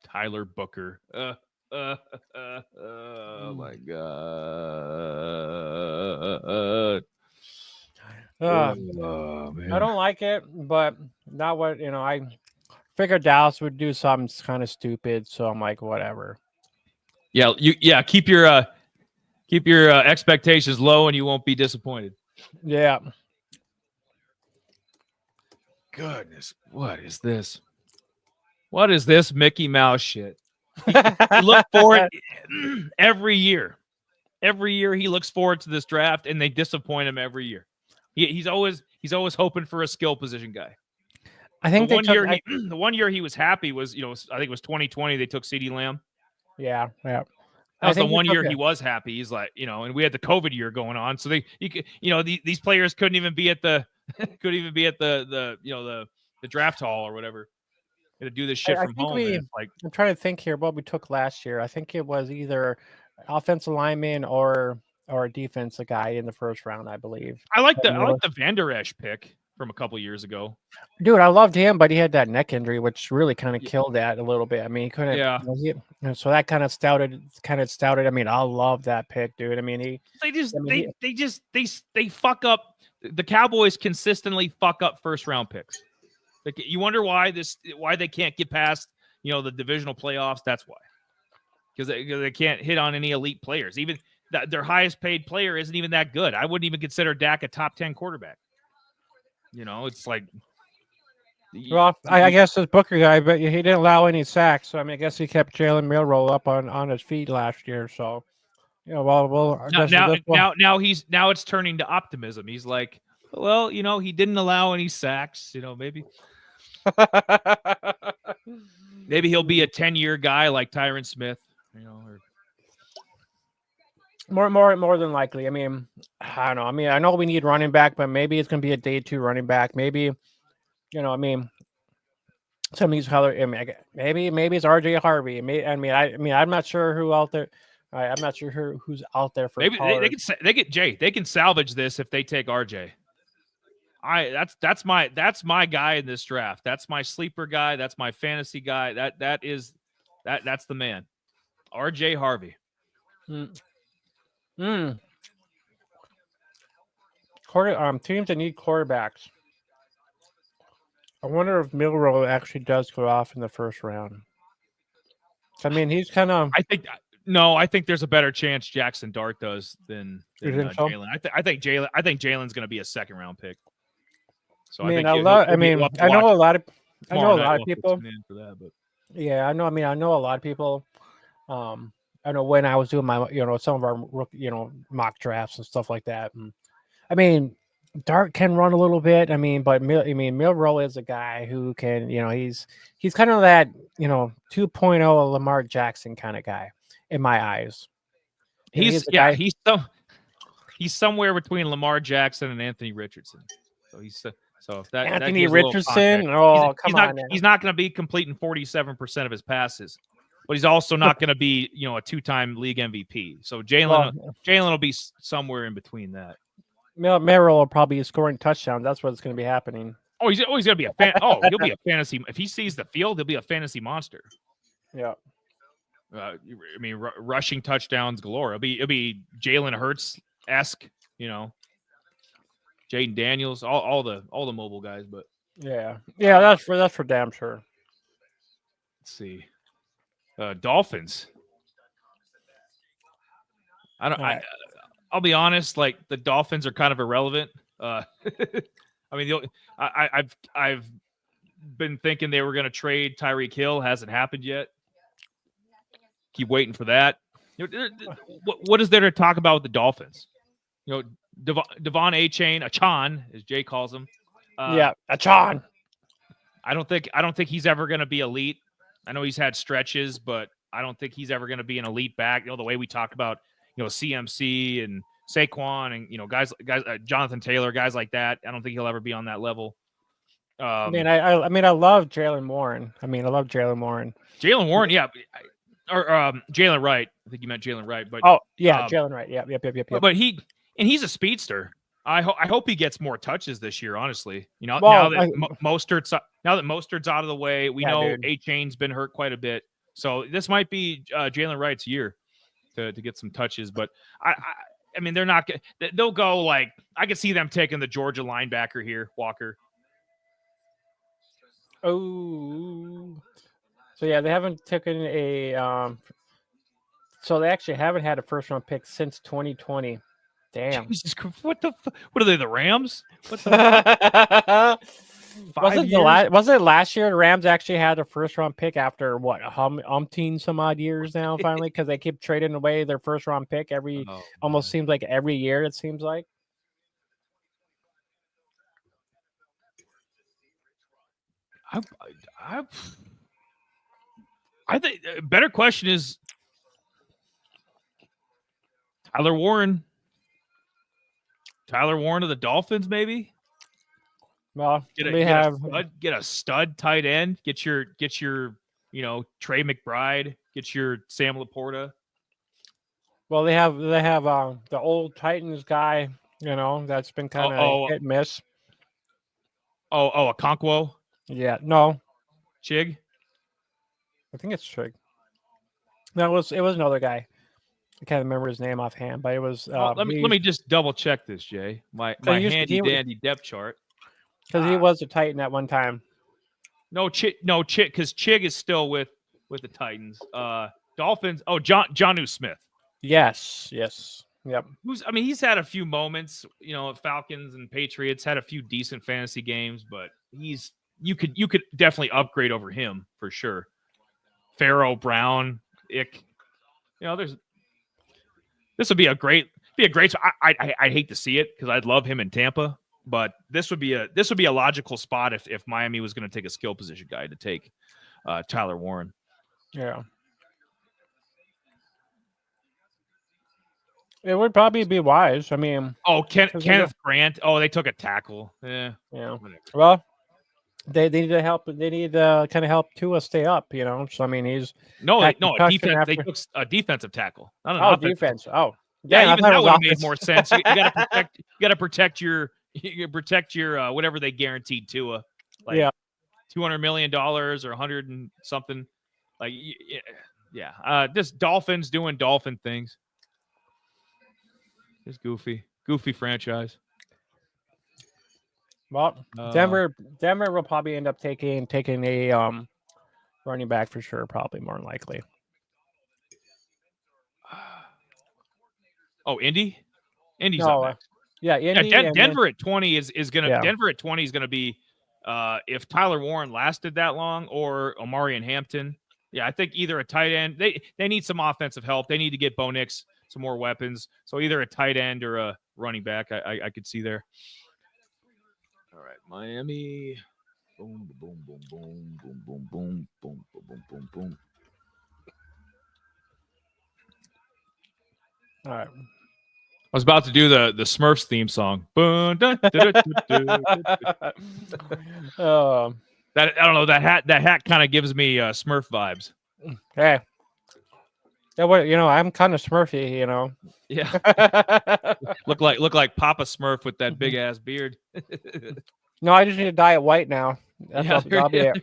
Tyler Booker. Oh my God. Man.
I don't like it, but not what I figured Dallas would do something kind of stupid, so I'm like, whatever.
Yeah, keep your expectations low, and you won't be disappointed.
Yeah.
Goodness, what is this? What is this Mickey Mouse shit? You look forward every year. Every year he looks forward to this draft, and they disappoint him every year. He's always hoping for a skill position guy.
I think
the 1 year he was happy was, I think it was 2020. They took CeeDee Lamb.
Yeah.
That was the 1 year he was happy. He's like, and we had the COVID year going on, so these players couldn't even be at the the draft hall or whatever. To do this shit from home.
I'm trying to think here what we took last year. I think it was either offensive lineman or a defensive guy in the first round, I believe.
I like the Van Der Esch pick from a couple years ago.
Dude, I loved him, but he had that neck injury, which really kind of killed that a little bit. I mean, he couldn't.
Yeah.
So that kind of stouted. I mean, I love that pick, dude. I mean,
they fuck up. The Cowboys consistently fuck up first round picks. You wonder why they can't get past the divisional playoffs. That's why, because they can't hit on any elite players. Even their highest paid player isn't even that good. I wouldn't even consider Dak a top 10 quarterback. It's like.
Well, I guess this Booker guy, but he didn't allow any sacks. So I mean, I guess he kept Jalen Milroe up on his feet last year. So,
now it's turning to optimism. He's like, well, he didn't allow any sacks. Maybe he'll be a 10-year guy like Tyron Smith.
More than likely. I mean, I don't know. I mean, I know we need running back, but maybe it's going to be a day 2 running back. Maybe, I mean, some of these other. I mean, maybe it's RJ Harvey. I'm not sure who out there. I'm not sure who's out there for.
Maybe they can salvage this if they take RJ. That's my guy in this draft. That's my sleeper guy. That's my fantasy guy. That's the man. RJ Harvey.
Teams that need quarterbacks. I wonder if Milroe actually does go off in the first round. I mean, he's kind of.
I think there's a better chance Jackson Dart does than Jalen. I think Jalen's going to be a second round pick. So I know a lot of people. Yeah, I know. I mean, I know a lot of people. I know when I was doing my, some of our, mock drafts and stuff like that. And, I mean, Dart can run a little bit. I mean, but Milroe is a guy who can, he's kind of that, 2.0 Lamar Jackson kind of guy in my eyes. He's somewhere between Lamar Jackson and Anthony Richardson. So if that
Anthony Richardson.
He's not going to be completing 47% of his passes. But he's also not going to be, a 2-time league MVP. So Jalen will be somewhere in between that.
Merrill will probably be scoring touchdowns. That's what's going to be happening.
Oh, he's going to be he'll be a fantasy. If he sees the field, he'll be a fantasy monster.
Yeah.
Rushing touchdowns galore. It'll be Jalen Hurts-esque, Jaden Daniels, all the mobile guys. But
yeah, that's for damn sure.
Let's see. Dolphins. I'll be honest. Like the Dolphins are kind of irrelevant. I've been thinking they were going to trade Tyreek Hill. Hasn't happened yet. Keep waiting for that. What is there to talk about with the Dolphins? Devon Achan, as Jay calls him.
Achan.
I don't think he's ever going to be elite. I know he's had stretches, but I don't think he's ever going to be an elite back. The way we talk about, CMC and Saquon and, guys, Jonathan Taylor, guys like that. I don't think he'll ever be on that level.
I love Jalen Warren.
Jalen Warren, yeah. Or Jalen Wright. I think you meant Jalen Wright. But
Jalen Wright. Yep.
But he's a speedster. I hope he gets more touches this year, honestly. Now that Mostert's out of the way, we know A-Chain's been hurt quite a bit. So this might be Jalen Wright's year to get some touches. But they're not – they'll go like – I could see them taking the Georgia linebacker here, Walker.
Oh. So, yeah, they haven't taken a so they actually haven't had a first-round pick since 2020. Damn.
Jesus Christ. What are they, the Rams? What
the wasn't it last year the Rams actually had a first-round pick after umpteen some odd years now finally because they keep trading away their first-round pick almost seems like every year it seems like.
I think a better question is Tyler Warren of the Dolphins, maybe.
Well,
get a stud tight end. Get your Trey McBride. Get your Sam Laporta.
Well, they have the old Titans guy. That's been kind of hit and miss.
Okonkwo.
Yeah, no.
Chig.
I think it's Chig. No, it was another guy. I can't remember his name offhand, but it was.
Let me just double check this, Jay. My handy dandy depth chart.
Because he was a Titan at one time.
Chig, because Chig is still with the Titans. Dolphins. Oh, Jonnu Smith.
Yes. Yep.
He's had a few moments, Falcons and Patriots, had a few decent fantasy games, but you could definitely upgrade over him for sure. Pharaoh, Brown, Ick. This would be a great. I'd hate to see it because I'd love him in Tampa, but this would be a logical spot if Miami was going to take a skill position guy to take Tyler Warren.
Yeah. It would probably be wise. I mean,
Kenneth Grant. Oh, they took a tackle. Yeah.
Whatever. Well, they need to help. They need to kind of help Tua stay up. So I mean, he's
defense. They took a defensive tackle.
Defense. Oh,
yeah. Even that would have made more sense. You got to protect your whatever they guaranteed Tua. Like $200 million or 100 and something. Like just Dolphins doing Dolphin things. Just goofy franchise.
Well, Denver will probably end up taking a running back for sure, probably more than likely.
Oh, Indy's
up next. Indy.
Denver at 20 is gonna Denver at 20 is gonna be if Tyler Warren lasted that long or Omari and Hampton. Yeah, I think either a tight end. They need some offensive help. They need to get Bo Nix some more weapons. So either a tight end or a running back, I could see there. All right, Miami. Boom, boom, boom, boom, boom, boom, boom, boom, boom, boom, boom.
All right.
I was about to do the Smurfs theme song. That I don't know. That hat kind of gives me Smurf vibes.
Hey. I'm kind of Smurfy,
Yeah. look like Papa Smurf with that big ass beard.
No, I just need to dye it white now. That'll be it.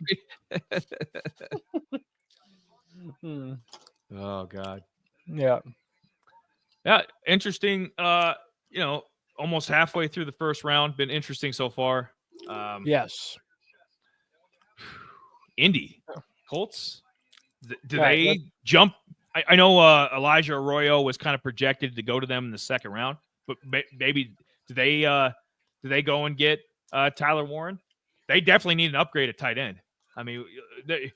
Oh God.
Yeah.
Yeah. Interesting. Almost halfway through the first round. Been interesting so far.
Yes.
Indy Colts. Do they jump? I know Elijah Arroyo was kind of projected to go to them in the second round, but maybe do they go and get Tyler Warren? They definitely need an upgrade at tight end. I mean, you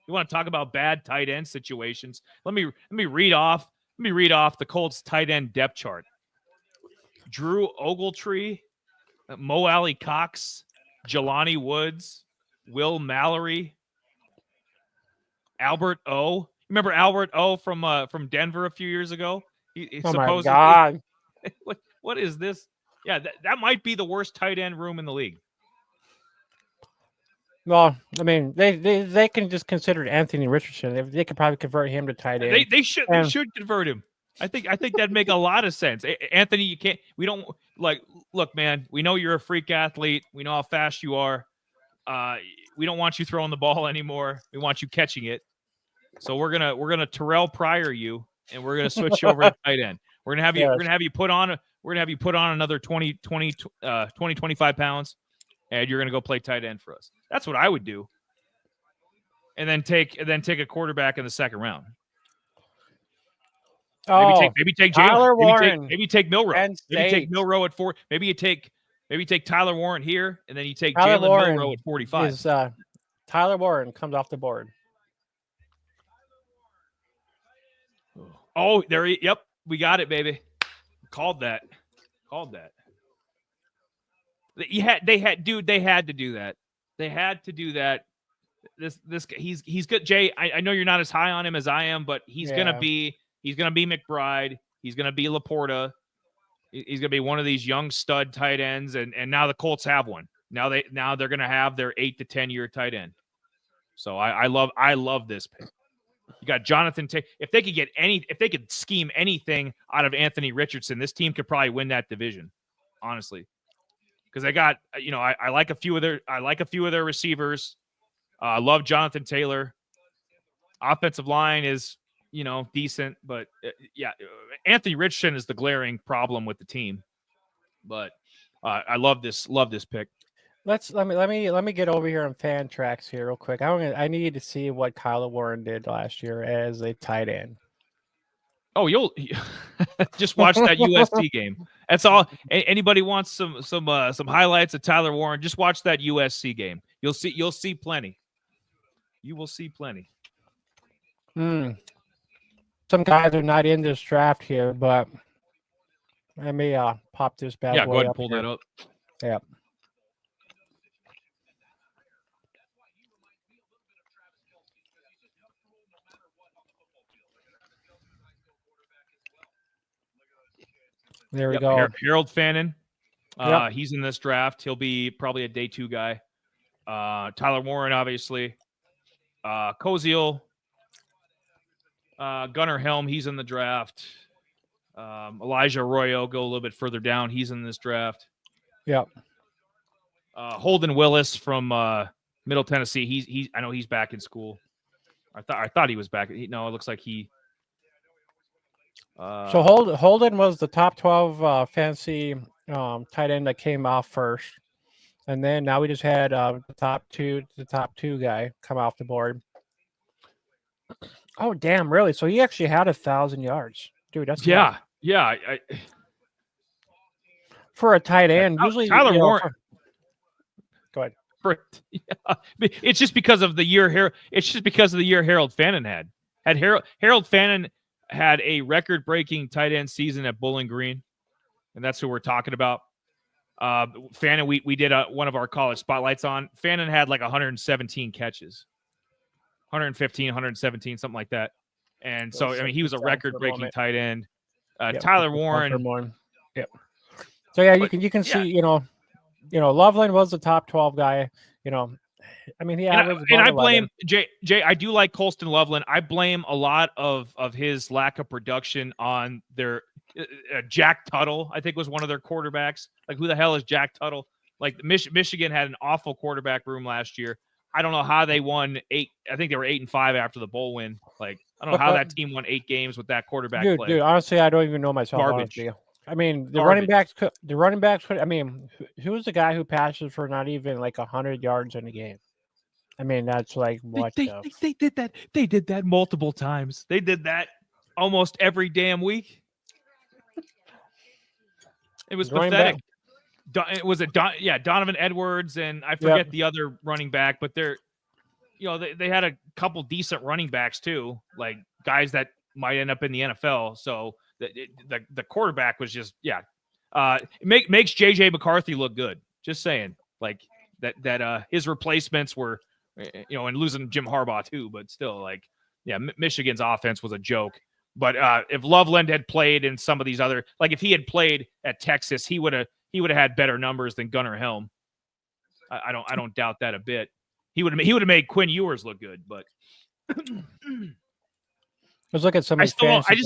want to talk about bad tight end situations? Let me read off the Colts tight end depth chart. Drew Ogletree, Mo Alley Cox, Jelani Woods, Will Mallory, Albert O. Remember Albert O from Denver a few years ago? He
my God.
What is this? Yeah, that might be the worst tight end room in the league.
Well, I mean, they can just consider Anthony Richardson. They could probably convert him to tight end.
They should convert him. I think that'd make a lot of sense. Anthony, you can't. We don't look, man. We know you're a freak athlete. We know how fast you are. We don't want you throwing the ball anymore. We want you catching it. So we're gonna Terrell Pryor you, and we're gonna switch you over to tight end. We're gonna have you put on another 25 pounds, and you're gonna go play tight end for us. That's what I would do. And then take a quarterback in the second round. Maybe take
Tyler
Jalen.
Warren.
Maybe take Milrow. Maybe take Milrow at 4. Maybe you take Tyler Warren here, and then you take Jalen Milrow at 45.
Tyler Warren comes off the board.
Oh, yep, we got it, baby. Called that. They had to do that. They had to do that. This he's good. Jay, I know you're not as high on him as I am, but he's gonna be McBride. He's gonna be Laporta. He's gonna be one of these young stud tight ends, and now the Colts have one. Now they're gonna have their 8 to 10 year tight end. So I love this pick. You got Jonathan Taylor. If they could scheme anything out of Anthony Richardson, this team could probably win that division, honestly. Because I got, I like a few of their receivers. I love Jonathan Taylor. Offensive line is, decent, but Anthony Richardson is the glaring problem with the team. But I love this pick.
Let me get over here on fan tracks here real quick. I need to see what Kyler Warren did last year as a tight end.
Oh, you'll just watch that USC game. That's all. Anybody wants some highlights of Tyler Warren? Just watch that USC game. You'll see plenty. You will see plenty.
Some guys are not in this draft here, but let me pop this bad boy
go ahead and
up
pull
here.
that up.
Yeah. There we go.
Harold Fannin.
Yep.
He's in this draft. He'll be probably a day 2 guy. Tyler Warren, obviously. Koziel. Gunnar Helm, he's in the draft. Elijah Arroyo, go a little bit further down. He's in this draft.
Yep.
Holden Willis from Middle Tennessee. I know he's back in school. I thought he was back. No, it looks like he.
So Holden was the top 12 fantasy tight end that came off first, and then now we just had the top two guy come off the board. Oh damn! Really? So he actually had 1,000 yards, dude. That's
yeah.
For a tight end, usually
Tyler Warren.
Go ahead.
It's just because of the year here. It's just because of the year Harold Fannin had. Harold Fannin had a record-breaking tight end season at Bowling Green, and that's who we're talking about. Fannin, we did one of our college spotlights on. Fannin had like 117 catches, 115, 117, something like that. And so, I mean, he was a record-breaking tight end. Tyler Warren.
Yep. So yeah, you can see, Loveland was the top 12 guy. I mean, he averaged.
And I blame Jay. I do like Colston Loveland. I blame a lot of his lack of production on their Jack Tuttle. I think was one of their quarterbacks. Like, who the hell is Jack Tuttle? Like, Michigan had an awful quarterback room last year. I don't know how they won 8. I think they were 8-5 after the bowl win. Like, I don't know how that team won 8 games with that quarterback play.
Dude, honestly, I don't even know myself.
Garbage.
I mean, the running backs could. I mean, who's the guy who passes for not even like 100 yards in a game? I mean, that's like what
they did that. They did that multiple times. They did that almost every damn week. It was pathetic. Donovan Edwards, and I forget the other running back, but they had a couple decent running backs too, like guys that might end up in the NFL. So the quarterback was just makes JJ McCarthy look good. Just saying, like that his replacements were, and losing Jim Harbaugh too, but still, like, Michigan's offense was a joke. But if Loveland had played in some of these other, like if he had played at Texas, he would have had better numbers than Gunnar Helm. I don't doubt that a bit. He would have made Quinn Ewers look good, but
let's look at some.
I just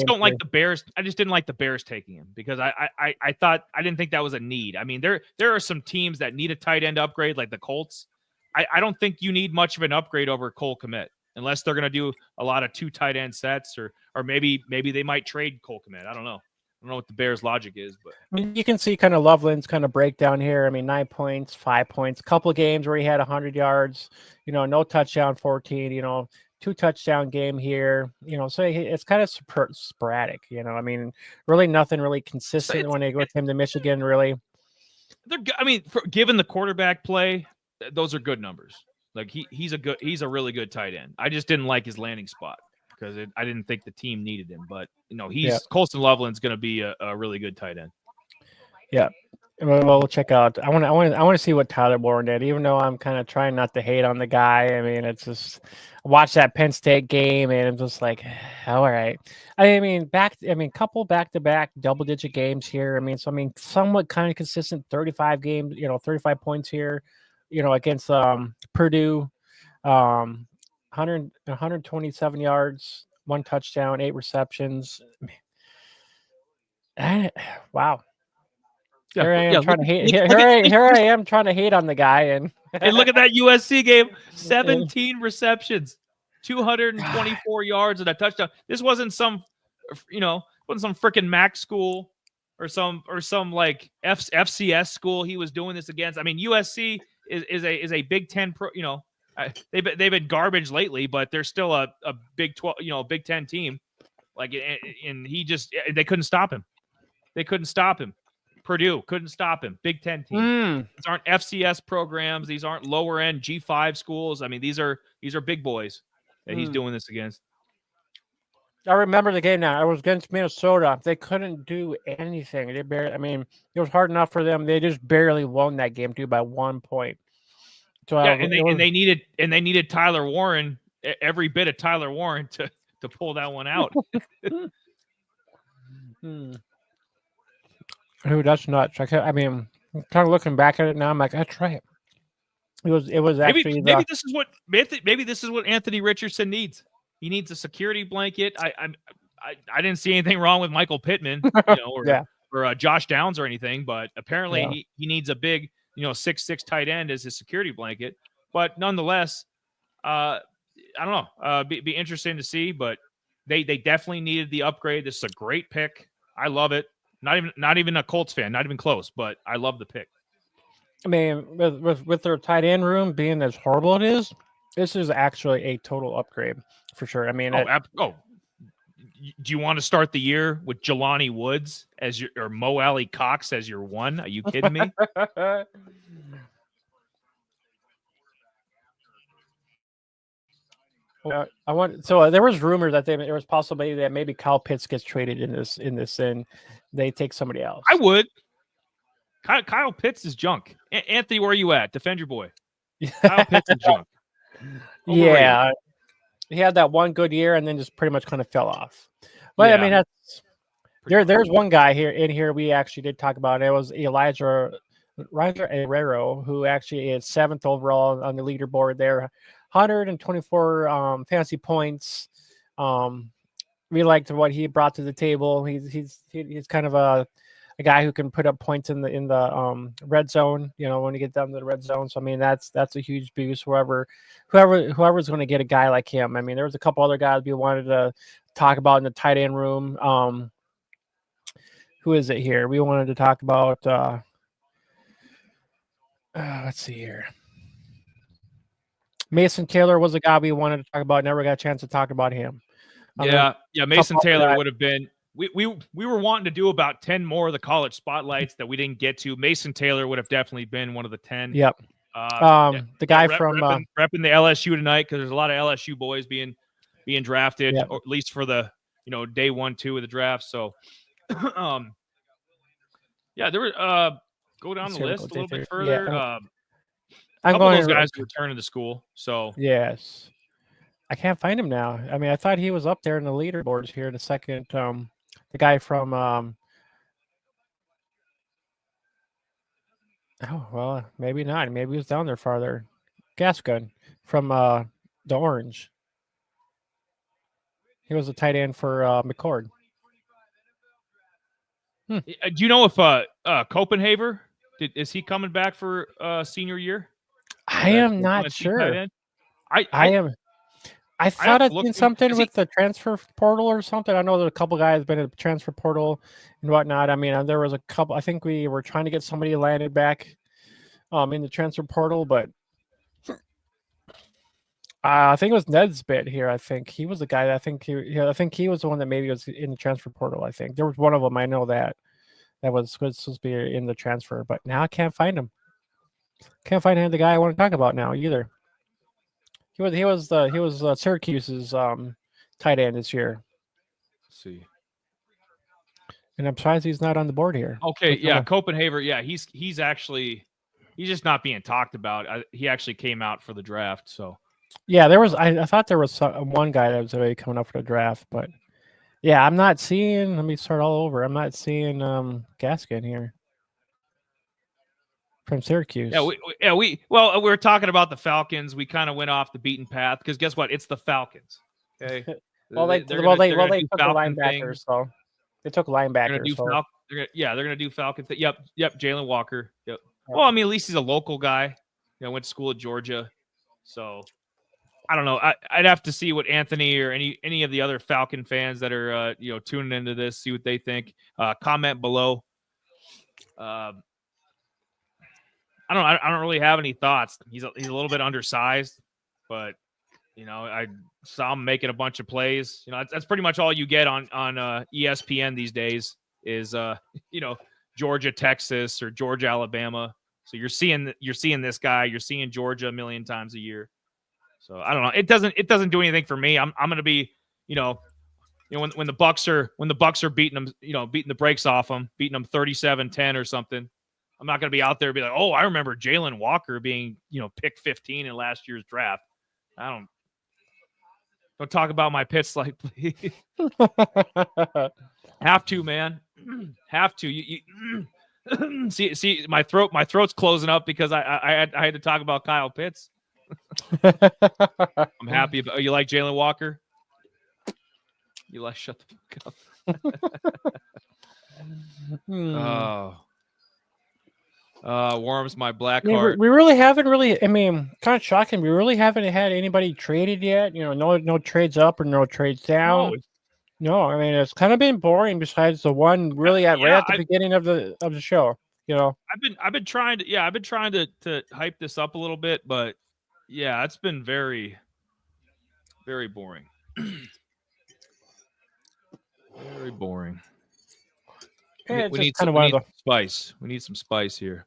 don't like the Bears. I just didn't like the Bears taking him because I didn't think that was a need. I mean, there are some teams that need a tight end upgrade, like the Colts. I don't think you need much of an upgrade over Cole Kmet unless they're going to do a lot of 2 tight end sets or maybe they might trade Cole Kmet. I don't know. I don't know what the Bears' logic is, but
I mean, you can see kind of Loveland's kind of breakdown here. I mean, 9 points, 5 points, a couple of games where he had 100 yards, no touchdown, 14, 2 touchdown game here, so it's kind of sporadic, I mean, really nothing really consistent when they go with him to Michigan, really.
Given the quarterback play, those are good numbers. Like he's a really good tight end. I just didn't like his landing spot because I didn't think the team needed him, but Colston Loveland's going to be a really good tight end.
Yeah. Well, we'll check out. I want to see what Tyler Warren did, even though I'm kind of trying not to hate on the guy. I mean, it's just watch that Penn State game and I'm just like, all right. Couple back-to-back double-digit games here. Somewhat kind of consistent 35 games, 35 points here, against Purdue, 127 yards, 1 touchdown, 8 receptions. Wow. Here I am trying to hate. Here I am trying to hate on the guy, and
look at that USC game: 17 receptions, 224 yards, and a touchdown. This wasn't some freaking MAC school or some like FCS school he was doing this against. I mean, USC is a Big Ten pro. They've been garbage lately, but they're still a Big 12, Big Ten team. Like, and they couldn't stop him. They couldn't stop him. Purdue couldn't stop him. Big Ten team. These aren't FCS programs. These aren't lower end G5 schools. I mean, these are big boys that he's doing this against.
I remember the game now. It was against Minnesota. They couldn't do anything. They barely. I mean, it was hard enough for them. They just barely won that game too by 1 point. So
yeah, and they needed Tyler Warren, every bit of Tyler Warren to pull that one out.
Dude, that's nuts. I mean, kind of looking back at it now, I'm like, that's right. It was actually
maybe this is what Anthony Richardson needs. He needs a security blanket. I didn't see anything wrong with Michael Pittman, or Josh Downs or anything, but apparently he needs a big 6'6" tight end as his security blanket. But nonetheless, I don't know. Be interesting to see, but they definitely needed the upgrade. This is a great pick. I love it. Not even a Colts fan, not even close, but I love the pick.
I mean, with their tight end room being as horrible it is, this is actually a total upgrade for sure. I mean,
do you want to start the year with Jelani Woods or Mo Alley Cox as your one? Are you kidding me?
So there was rumors that there was possibility that maybe Kyle Pitts gets traded in this, and they take somebody else.
I would. Kyle Pitts is junk. Anthony, where are you at? Defend your boy. Kyle Pitts is junk. Overrated.
Yeah, he had that one good year and then just pretty much kind of fell off. But yeah. I mean, there's one guy here we actually did talk about. It was Elijah Herrero, who actually is 7th overall on the leaderboard there. 124 fantasy points. We liked what he brought to the table. He's kind of a guy who can put up points in the red zone. When you get down to the red zone. So I mean, that's a huge boost. Whoever's going to get a guy like him. I mean, there was a couple other guys we wanted to talk about in the tight end room. Who is it here? We wanted to talk about. Let's see here. Mason Taylor was a guy we wanted to talk about. Never got a chance to talk about him.
Yeah. Mason Taylor would have been. We were wanting to do about 10 more of the college spotlights that we didn't get to. Mason Taylor would have definitely been one of the 10.
Yep. The guy
repping the LSU tonight, because there's a lot of LSU boys being drafted, or at least for the day 1, 2 of the draft. So, there were go down the list a little bit further.
Yeah.
A couple of those guys returning to school. So
yes, I can't find him now. I mean, I thought he was up there in the leaderboards here in a second. The guy from oh well, maybe not. Maybe he was down there farther. Gaskin from the Orange. He was a tight end for McCord.
Do you know if Copenhagen is he coming back for senior year?
I am not sure. I am. I thought I'd seen something with the transfer portal or something. I know that a couple guys been in the transfer portal and whatnot. I mean, there was a couple. I think we were trying to get somebody landed back in the transfer portal, but I think it was Nesbitt here. I think he was the guy. I think he was the one that maybe was in the transfer portal. I think there was one of them. I know that was supposed to be in the transfer, but now I can't find him. Can't find the guy I want to talk about now either. He was Syracuse's tight end this year.
Let's see.
And I'm surprised he's not on the board here.
Okay, Copenhagen. Yeah, he's just not being talked about. He actually came out for the draft. So
yeah, there was. I thought there was one guy that was already coming up for the draft, but yeah, I'm not seeing. Let me start all over. I'm not seeing Gaskin here from Syracuse.
We were talking about the Falcons. We kind of went off the beaten path because guess what? It's the Falcons. Okay.
They took linebackers. So they took linebackers.
They're gonna do Falcons. Yep. Jalen Walker. Yep. Well, I mean, at least he's a local guy. Went to school at Georgia. So I don't know. I'd have to see what Anthony or any of the other Falcon fans that are tuning into this, see what they think. Comment below. I don't really have any thoughts. He's a little bit undersized, but I saw him making a bunch of plays. That's pretty much all you get on ESPN these days is Georgia, Texas, or Georgia, Alabama. So you're seeing this guy. You're seeing Georgia a million times a year. So I don't know. It doesn't do anything for me. I'm going to be, when the Bucks are beating them, beating the brakes off them, beating them 37-10 or something. I'm not going to be out there and be like, oh, I remember Jalen Walker being, pick 15 in last year's draft. Don't talk about my pits like, please. Have to, man. Have to. You see, my throat's closing up because I had to talk about Kyle Pitts. I'm happy about. You like Jalen Walker? You like shut the fuck up. Warms my black heart.
We really haven't really. I mean, kind of shocking. We really haven't had anybody traded yet. No trades up or no trades down. No, I mean it's kind of been boring. Besides the one really right at the beginning of the show.
I've been trying to hype this up a little bit, but yeah, it's been very, very boring. Very boring.
Yeah,
we need some spice. We need some spice here.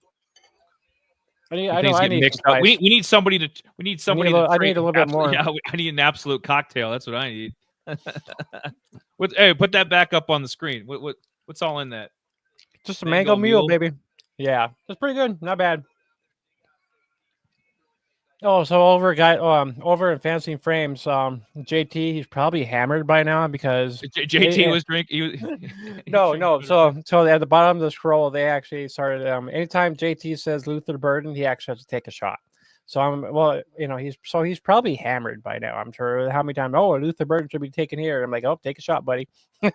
I need
some we need somebody to.
I need a little bit more.
Yeah, I need an absolute cocktail. That's what I need. Hey, put that back up on the screen. What's all in that?
Just a mango mule, baby. Yeah, that's pretty good. Not bad. Oh, so over in Fancy Frames, JT, he's probably hammered by now because
JT was drinking.
No. So at the bottom of the scroll, they actually started. Anytime JT says Luther Burden, he actually has to take a shot. So he's probably hammered by now. I'm sure how many times. Oh, Luther Burden should be taken here. I'm like, oh, take a shot, buddy.
Is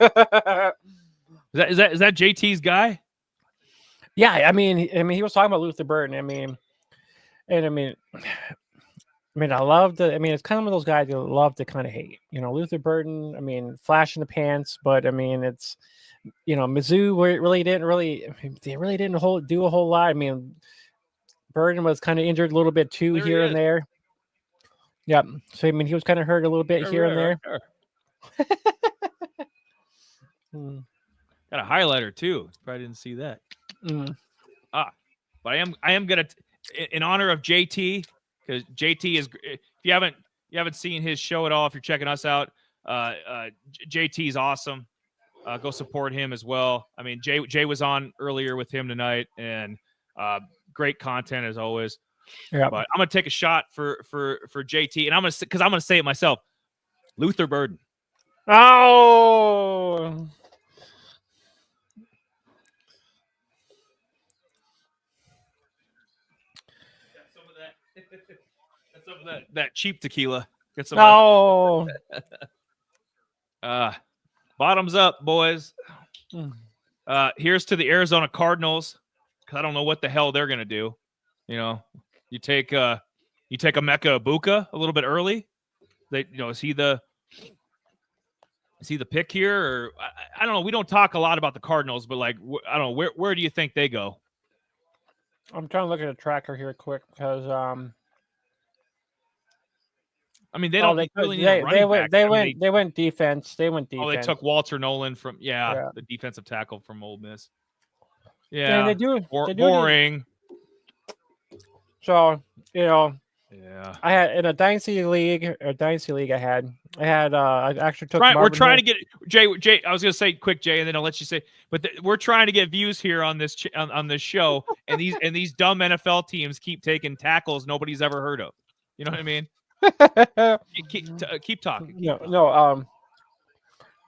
that JT's guy?
Yeah, I mean, he was talking about Luther Burden. I love the. It's kind of one of those guys that love to kind of hate. Luther Burden. Flash in the pants, but it's, Mizzou where it really didn't do a whole lot. Burden was kind of injured a little bit too here and there. Yeah, so he was kind of hurt a little bit here and there.
Got a highlighter too. Probably didn't see that. But I am gonna. In honor of JT, because JT is, if you haven't seen his show at all, if you're checking us out, JT is awesome. Go support him as well. Jay was on earlier with him tonight, and great content as always. Yeah, but I'm gonna take a shot for JT, and I'm gonna say it myself. Luther Burden.
Oh.
Some of that cheap tequila. Get some. Bottoms up, boys. Here's to the Arizona Cardinals. I don't know what the hell they're gonna do. You take a Emeka Ibuka a little bit early. Is he the pick here, or I don't know. We don't talk a lot about the Cardinals, but I don't know where do you think they go?
I'm trying to look at a tracker here quick because
they don't.
They went defense. They went defense.
Oh, they took Walter Nolan from the defensive tackle from Ole Miss. Yeah,
and they do
boring.
So
yeah,
I had in a dynasty league. I actually took.
We're trying to get Jay. I was gonna say quick, Jay, and then I'll let you say. But we're trying to get views here on this on this show, and these dumb NFL teams keep taking tackles nobody's ever heard of. You know what I mean? Keep talking.
What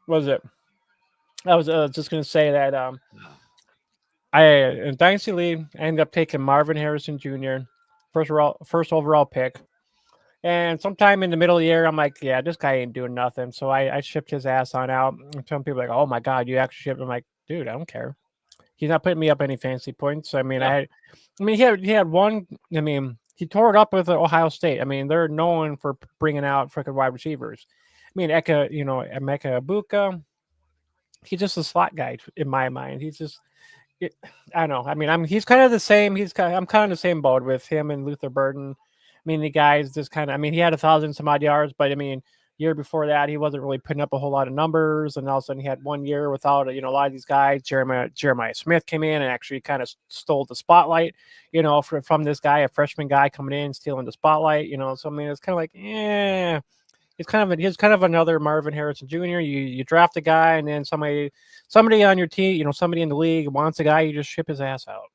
was it? I was just gonna say that in Dynasty League I ended up taking Marvin Harrison Jr. first overall pick, and sometime in the middle of the year I'm like, yeah, this guy ain't doing nothing. So I shipped his ass on out. And some people are like, oh my god, you actually shipped him. I'm like, dude, I don't care. He's not putting me up any fancy points. He had one. He tore it up with Ohio State. They're known for bringing out freaking wide receivers. Emeka Ibuka, he's just a slot guy in my mind. He's just, I don't know. He's kind of the same. I'm kind of the same boat with him and Luther Burden. mean, the guy's just kind of. I mean, he had 1,000 some odd yards, but I mean, year before that, he wasn't really putting up a whole lot of numbers, and all of a sudden, he had 1 year without a lot of these guys. Jeremiah Smith came in and actually kind of stole the spotlight, from this guy, a freshman guy coming in stealing the spotlight. So I mean, it's kind of like, he's kind of another Marvin Harrison Jr. You draft a guy, and then somebody on your team, somebody in the league wants a guy, you just ship his ass out.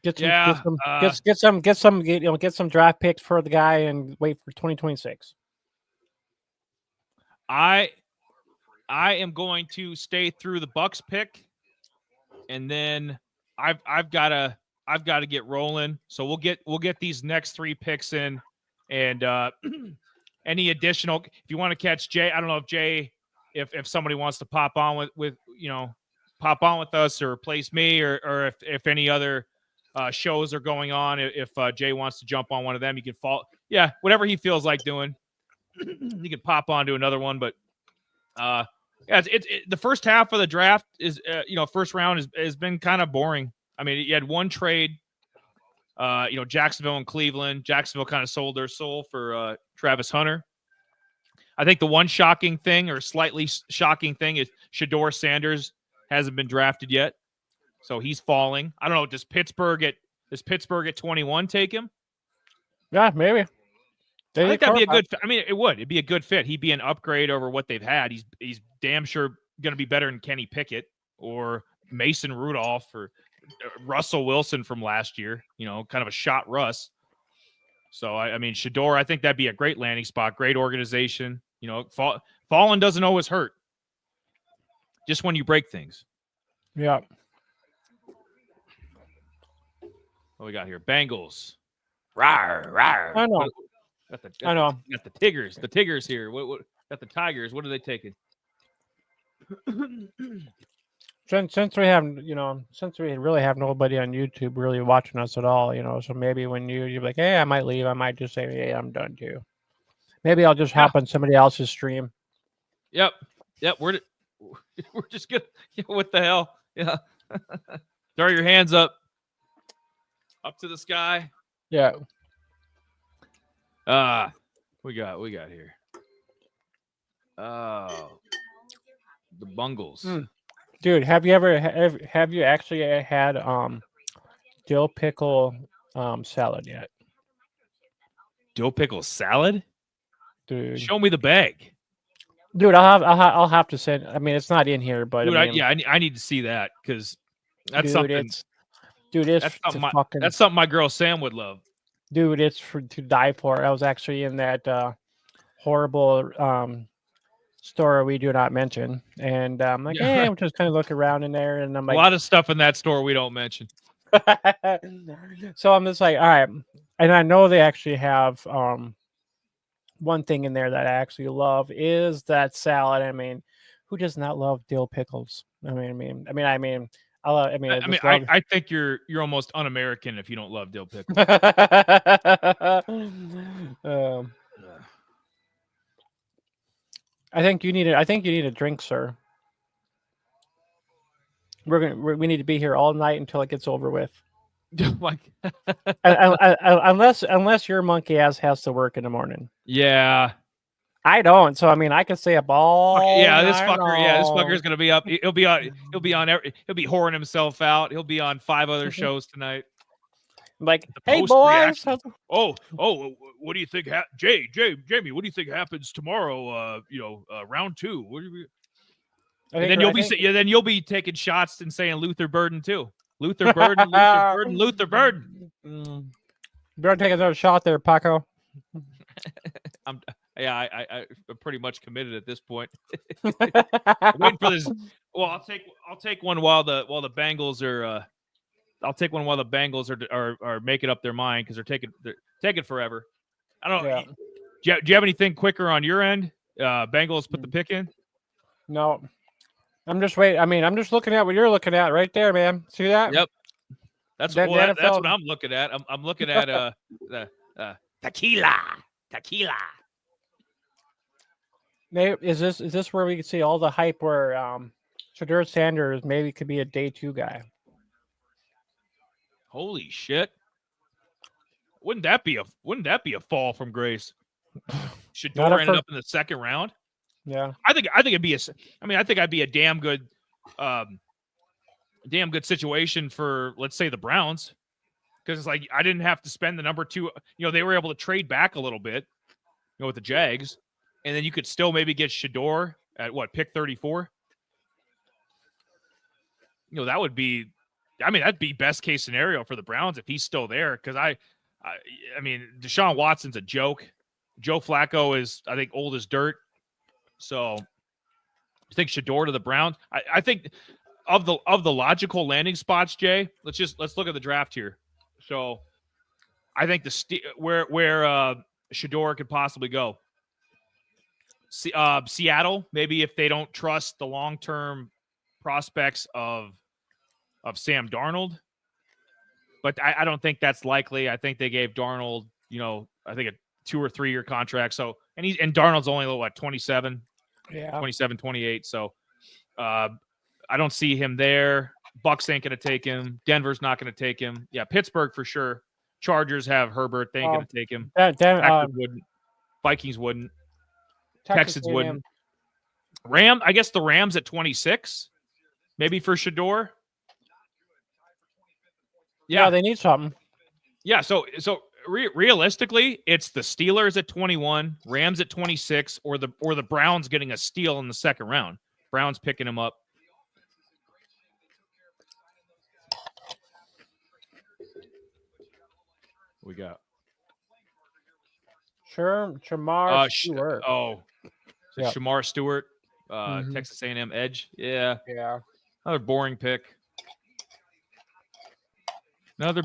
Get some draft picks for the guy and wait for 2026.
I am going to stay through the Bucks pick, and then I've got to get rolling. So we'll get these next 3 picks in, and any additional. If you want to catch Jay, I don't know if Jay, if somebody wants to pop on with us or replace me, or if any other shows are going on. If Jay wants to jump on one of them, you can follow. Yeah, whatever he feels like doing. You can pop on to another one, but the first half of the draft is first round has been kind of boring. I mean, you had one trade, Jacksonville and Cleveland. Jacksonville kind of sold their soul for Travis Hunter. I think the one shocking thing, or slightly shocking thing, is Shedeur Sanders hasn't been drafted yet, so he's falling. I don't know. Does Pittsburgh at 21 take him?
Yeah, maybe.
I think that'd be a good. I mean, it would. It'd be a good fit. He'd be an upgrade over what they've had. He's damn sure going to be better than Kenny Pickett or Mason Rudolph or Russell Wilson from last year. Kind of a shot Russ. So I mean, Shedeur, I think that'd be a great landing spot. Great organization. Falling doesn't always hurt. Just when you break things.
Yeah.
What we got here? Bengals. Rawr, rawr.
I know. I know.
Got the Tigers. The Tigers here. What got the Tigers? What are they taking?
Since we really have nobody on YouTube really watching us at all, so maybe when you're like, hey, I might leave, I might just say, hey, I'm done too. Maybe I'll just hop on somebody else's stream.
Yep. We're just good. What the hell? Yeah. Throw your hands up to the sky.
Yeah.
We got here. Oh, the Bungles.
Dude, have you actually had dill pickle salad yet?
Dill pickle salad?
Dude,
show me the bag.
Dude, I'll have to send. I mean, it's not in here, but
dude, I need to see that, because that's something. That's something my girl Sam would love.
Dude, it's to die for. I was actually in that horrible store we do not mention, and I'm like, hey, I'm just kind of looking around in there, and I'm like,
a lot of stuff in that store we don't mention.
So I'm just like, all right, and I know they actually have one thing in there that I actually love is that salad. I mean, who does not love dill pickles? I
think you're almost un-American if you don't love dill pickles.
I think you need a drink, sir. We need to be here all night until it gets over with. Unless your monkey ass has to work in the morning.
Yeah.
I don't. So I mean, I could stay up all.
This fucker's gonna be up. He'll be whoring himself out. He'll be on 5 other shows tonight.
Like, hey boys.
Oh, what do you think? Jamie, what do you think happens tomorrow? Round 2. What do you? Then you'll be taking shots and saying Luther Burden too. Luther Burden.
You better take another shot there, Paco.
I'm pretty much committed at this point. Waiting for this. Well, I'll take one while the Bengals are. I'll take one while the Bengals are making up their mind, because they're taking forever. I don't know. Yeah. Do you have anything quicker on your end? Bengals put the pick in.
No, I'm just waiting. I mean, I'm just looking at what you're looking at right there, man. See that?
Yep. That's what I'm looking at. I'm looking at the tequila.
Maybe is this where we can see all the hype where Shedeur Sanders maybe could be a day 2 guy?
Holy shit! Wouldn't that be a fall from grace? Shador ended up in the second round.
Yeah,
I think it'd be I'd be a damn good situation for, let's say, the Browns, because it's like I didn't have to spend the number 2. They were able to trade back a little bit, with the Jags, and then you could still maybe get Shador at pick 34. That would be, that'd be best case scenario for the Browns if he's still there. Because I mean, Deshaun Watson's a joke. Joe Flacco is, I think, old as dirt. So I think Shador to the Browns. I think of the logical landing spots, Jay. Let's look at the draft here. So I think where Shador could possibly go. Seattle, maybe, if they don't trust the long-term prospects of Sam Darnold. But I don't think that's likely. I think they gave Darnold, I think a 2 or 3 year contract. So and Darnold's only 27, 27, 28. So I don't see him there. Bucks ain't gonna take him. Denver's not gonna take him. Yeah, Pittsburgh for sure. Chargers have Herbert. They ain't gonna take him. Wouldn't. Vikings wouldn't. Texans wouldn't. I guess the Rams at 26, maybe for Shador.
Yeah, they need something.
Yeah, so realistically, it's the Steelers at 21, Rams at 26, or the Browns getting a steal in the second round. Browns picking him up. What we got?
Shamar Stewart.
Shamar Stewart, Texas A&M edge. Yeah. Another boring pick. Not
a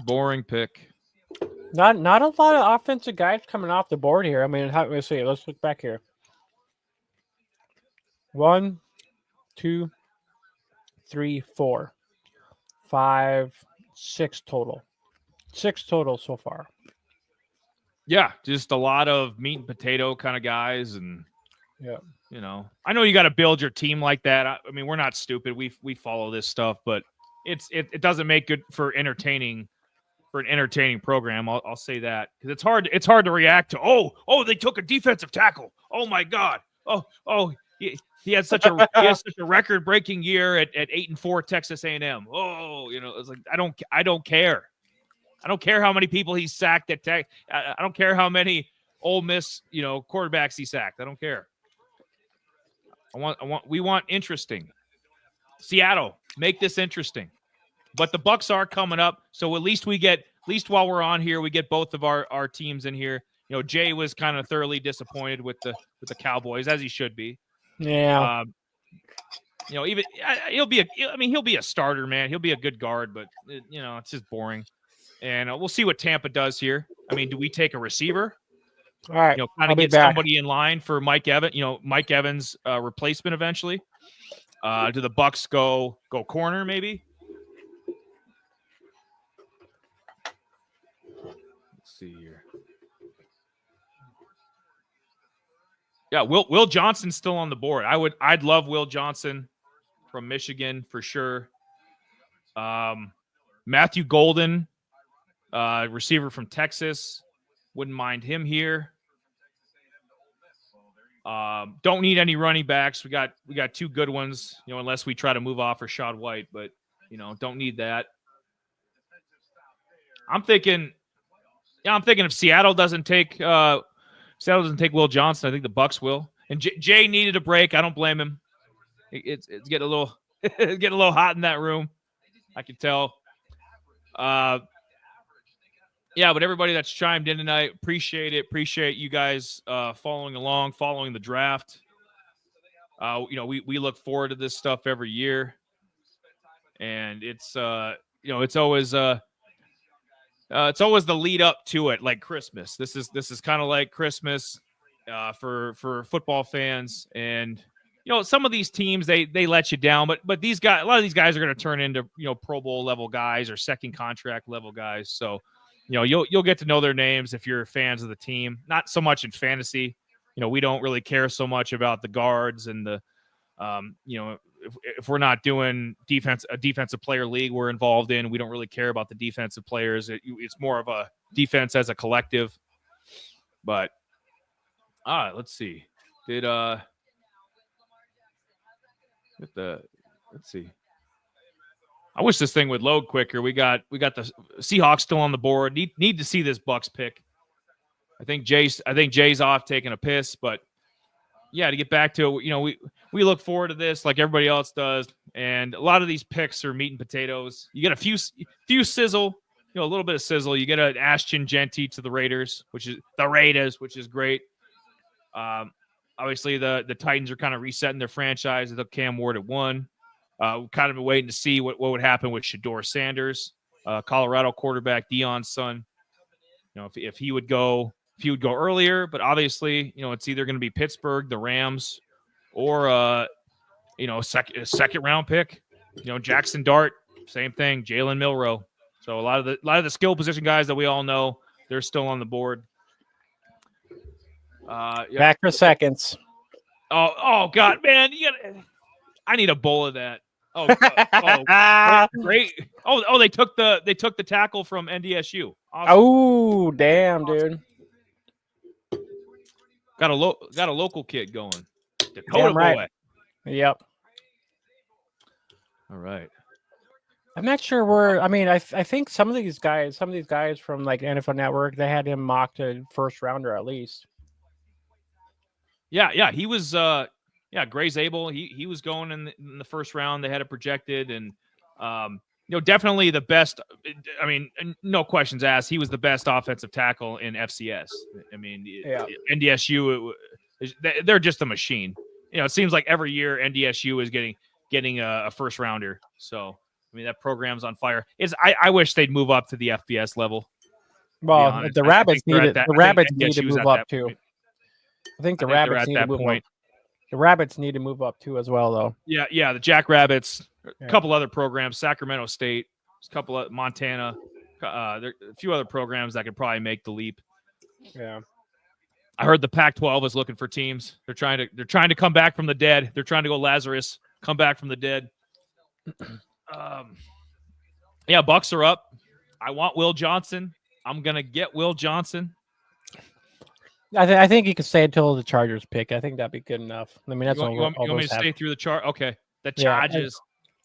lot of offensive guys coming off the board here. I mean, let's see. Let's look back here. 1, 2, 3, 4, 5, 6 total. 6 total so far.
Yeah, just a lot of meat and potato kind of guys, and I know you got to build your team like that. I mean, we're not stupid. We follow this stuff, but it doesn't make good for an entertaining program. I'll say that, because it's hard to react to. Oh, they took a defensive tackle. Oh my God. He had such a record breaking year at 8-4 Texas A&M. It's like I don't care. I don't care how many people he sacked at Tech. I don't care how many Ole Miss quarterbacks he sacked. I don't care. We want interesting. Seattle, make this interesting. But the Bucks are coming up, so at least while we're on here, we get both of our teams in here. Jay was kind of thoroughly disappointed with the Cowboys, as he should be.
Yeah.
Even he'll be a starter, man. He'll be a good guard, but it's just boring. And we'll see what Tampa does here. I mean, do we take a receiver?
All right.
Kind of get somebody in line for Mike Evans. Mike Evans' replacement eventually. Do the Bucks go corner maybe? Let's see here. Yeah, Will Johnson's still on the board. I'd love Will Johnson from Michigan for sure. Matthew Golden, receiver from Texas, wouldn't mind him here. Don't need any running backs. We got 2 good ones, unless we try to move off Rashad White, but don't need that. I'm thinking if Seattle doesn't take Will Johnson, I think the Bucks will. And Jay needed a break. I don't blame him. It's getting a little getting a little hot in that room. I can tell. Yeah, but everybody that's chimed in tonight, appreciate it. Appreciate you guys following along, following the draft. We look forward to this stuff every year, and it's always the lead up to it, like Christmas. This is kind of like Christmas for football fans, and some of these teams they let you down, but a lot of these guys are going to turn into Pro Bowl level guys or second contract level guys. So you'll get to know their names if you're fans of the team. Not so much in fantasy. We don't really care so much about the guards and the if we're not doing a defensive player league we're involved in, we don't really care about the defensive players. It's more of a defense as a collective. But let's see. Let's see. I wish this thing would load quicker. We got the Seahawks still on the board. Need to see this Bucks pick. I think Jay's off taking a piss, but yeah, to get back to it, we look forward to this like everybody else does, and a lot of these picks are meat and potatoes. You get a few sizzle, a little bit of sizzle. You get an Ashton Genty to the Raiders, which is great. Obviously the Titans are kind of resetting their franchise. They took Cam Ward at 1. Kind of been waiting to see what would happen with Shedeur Sanders, Colorado quarterback Deion's son. If he would go earlier, but obviously, it's either going to be Pittsburgh, the Rams, or a second round pick. Jackson Dart, same thing. Jalen Milroe. So a lot of the skill position guys that we all know, they're still on the board.
Back for seconds.
Oh God, man! I need a bowl of that. Great. Oh, they took the tackle from NDSU. Awesome.
Oh, damn, dude.
Got a local kid going. Dakota
Damn right.
boy.
Yep.
All right.
I'm not sure where. I mean, I think some of these guys from like NFL Network, they had him mocked to first rounder at least.
Yeah, he was. Gray Zabel. He was going in the first round. They had it projected, and definitely the best. I mean, no questions asked. He was the best offensive tackle in FCS. I mean, NDSU. They're just a machine. It seems like every year NDSU is getting a first rounder. So I mean, that program's on fire. I wish they'd move up to the FBS level.
Well, the Rabbits need to move up too. I think the Rabbits need to move up. The Rabbits need to move up too as well, though.
Yeah. The Jackrabbits, a couple other programs, Sacramento State, a couple of Montana, there are a few other programs that could probably make the leap.
Yeah.
I heard the Pac-12 is looking for teams. They're trying to come back from the dead. They're trying to go Lazarus, come back from the dead. Bucks are up. I want Will Johnson. I'm gonna get Will Johnson.
I think you can stay until the Chargers pick. I think that'd be good enough. I mean, that's
you want me to stay through the chart. Okay, the Chargers.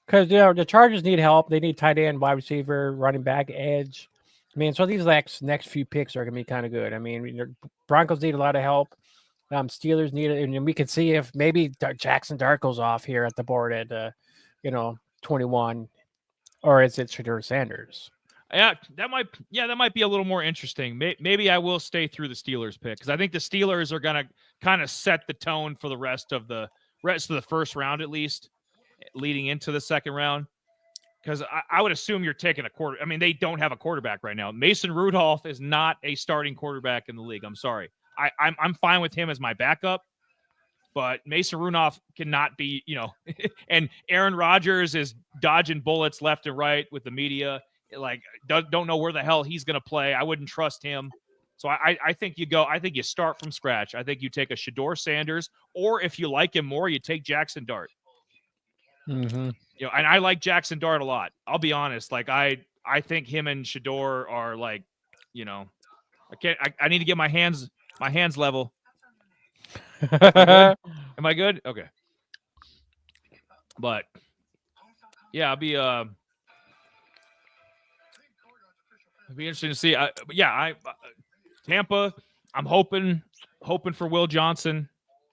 Because the Chargers need help. They need tight end, wide receiver, running back, edge. I mean, so these next few picks are gonna be kind of good. I mean, Broncos need a lot of help. Steelers need it, and we can see if maybe Jackson Dart goes off here at the board at 21, or is it Shedeur Sanders?
Yeah, that might be a little more interesting. Maybe I will stay through the Steelers pick because I think the Steelers are gonna kind of set the tone for the rest of the first round, at least leading into the second round. Because I would assume you're taking a quarter. I mean, they don't have a quarterback right now. Mason Rudolph is not a starting quarterback in the league. I'm sorry. I'm fine with him as my backup, but Mason Rudolph cannot be, and Aaron Rodgers is dodging bullets left and right with the media. Like, don't know where the hell he's going to play. I wouldn't trust him. So I think you start from scratch. I think you take a Shedeur Sanders, or if you like him more, you take Jackson Dart.
Mm-hmm.
And I like Jackson Dart a lot. I'll be honest. Like, I think him and Shedeur are like, I need to get my hands level. Am I good? Okay. But yeah, It'd be interesting to see. Tampa. I'm hoping for Will Johnson.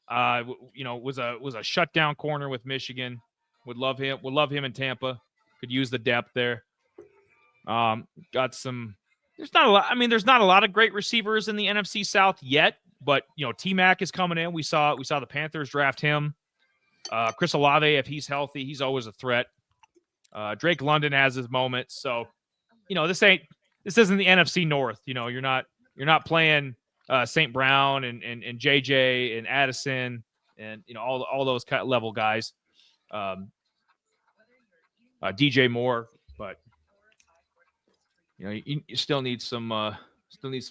Was a shutdown corner with Michigan. Would love him in Tampa. Could use the depth there. Got some. There's not a lot. I mean, there's not a lot of great receivers in the NFC South yet. But T-Mac is coming in. We saw the Panthers draft him. Chris Olave, if he's healthy, he's always a threat. Drake London has his moments. So, this isn't the NFC North. You're not playing St. Brown and JJ and Addison and all those kind of level guys. DJ Moore, but you still need some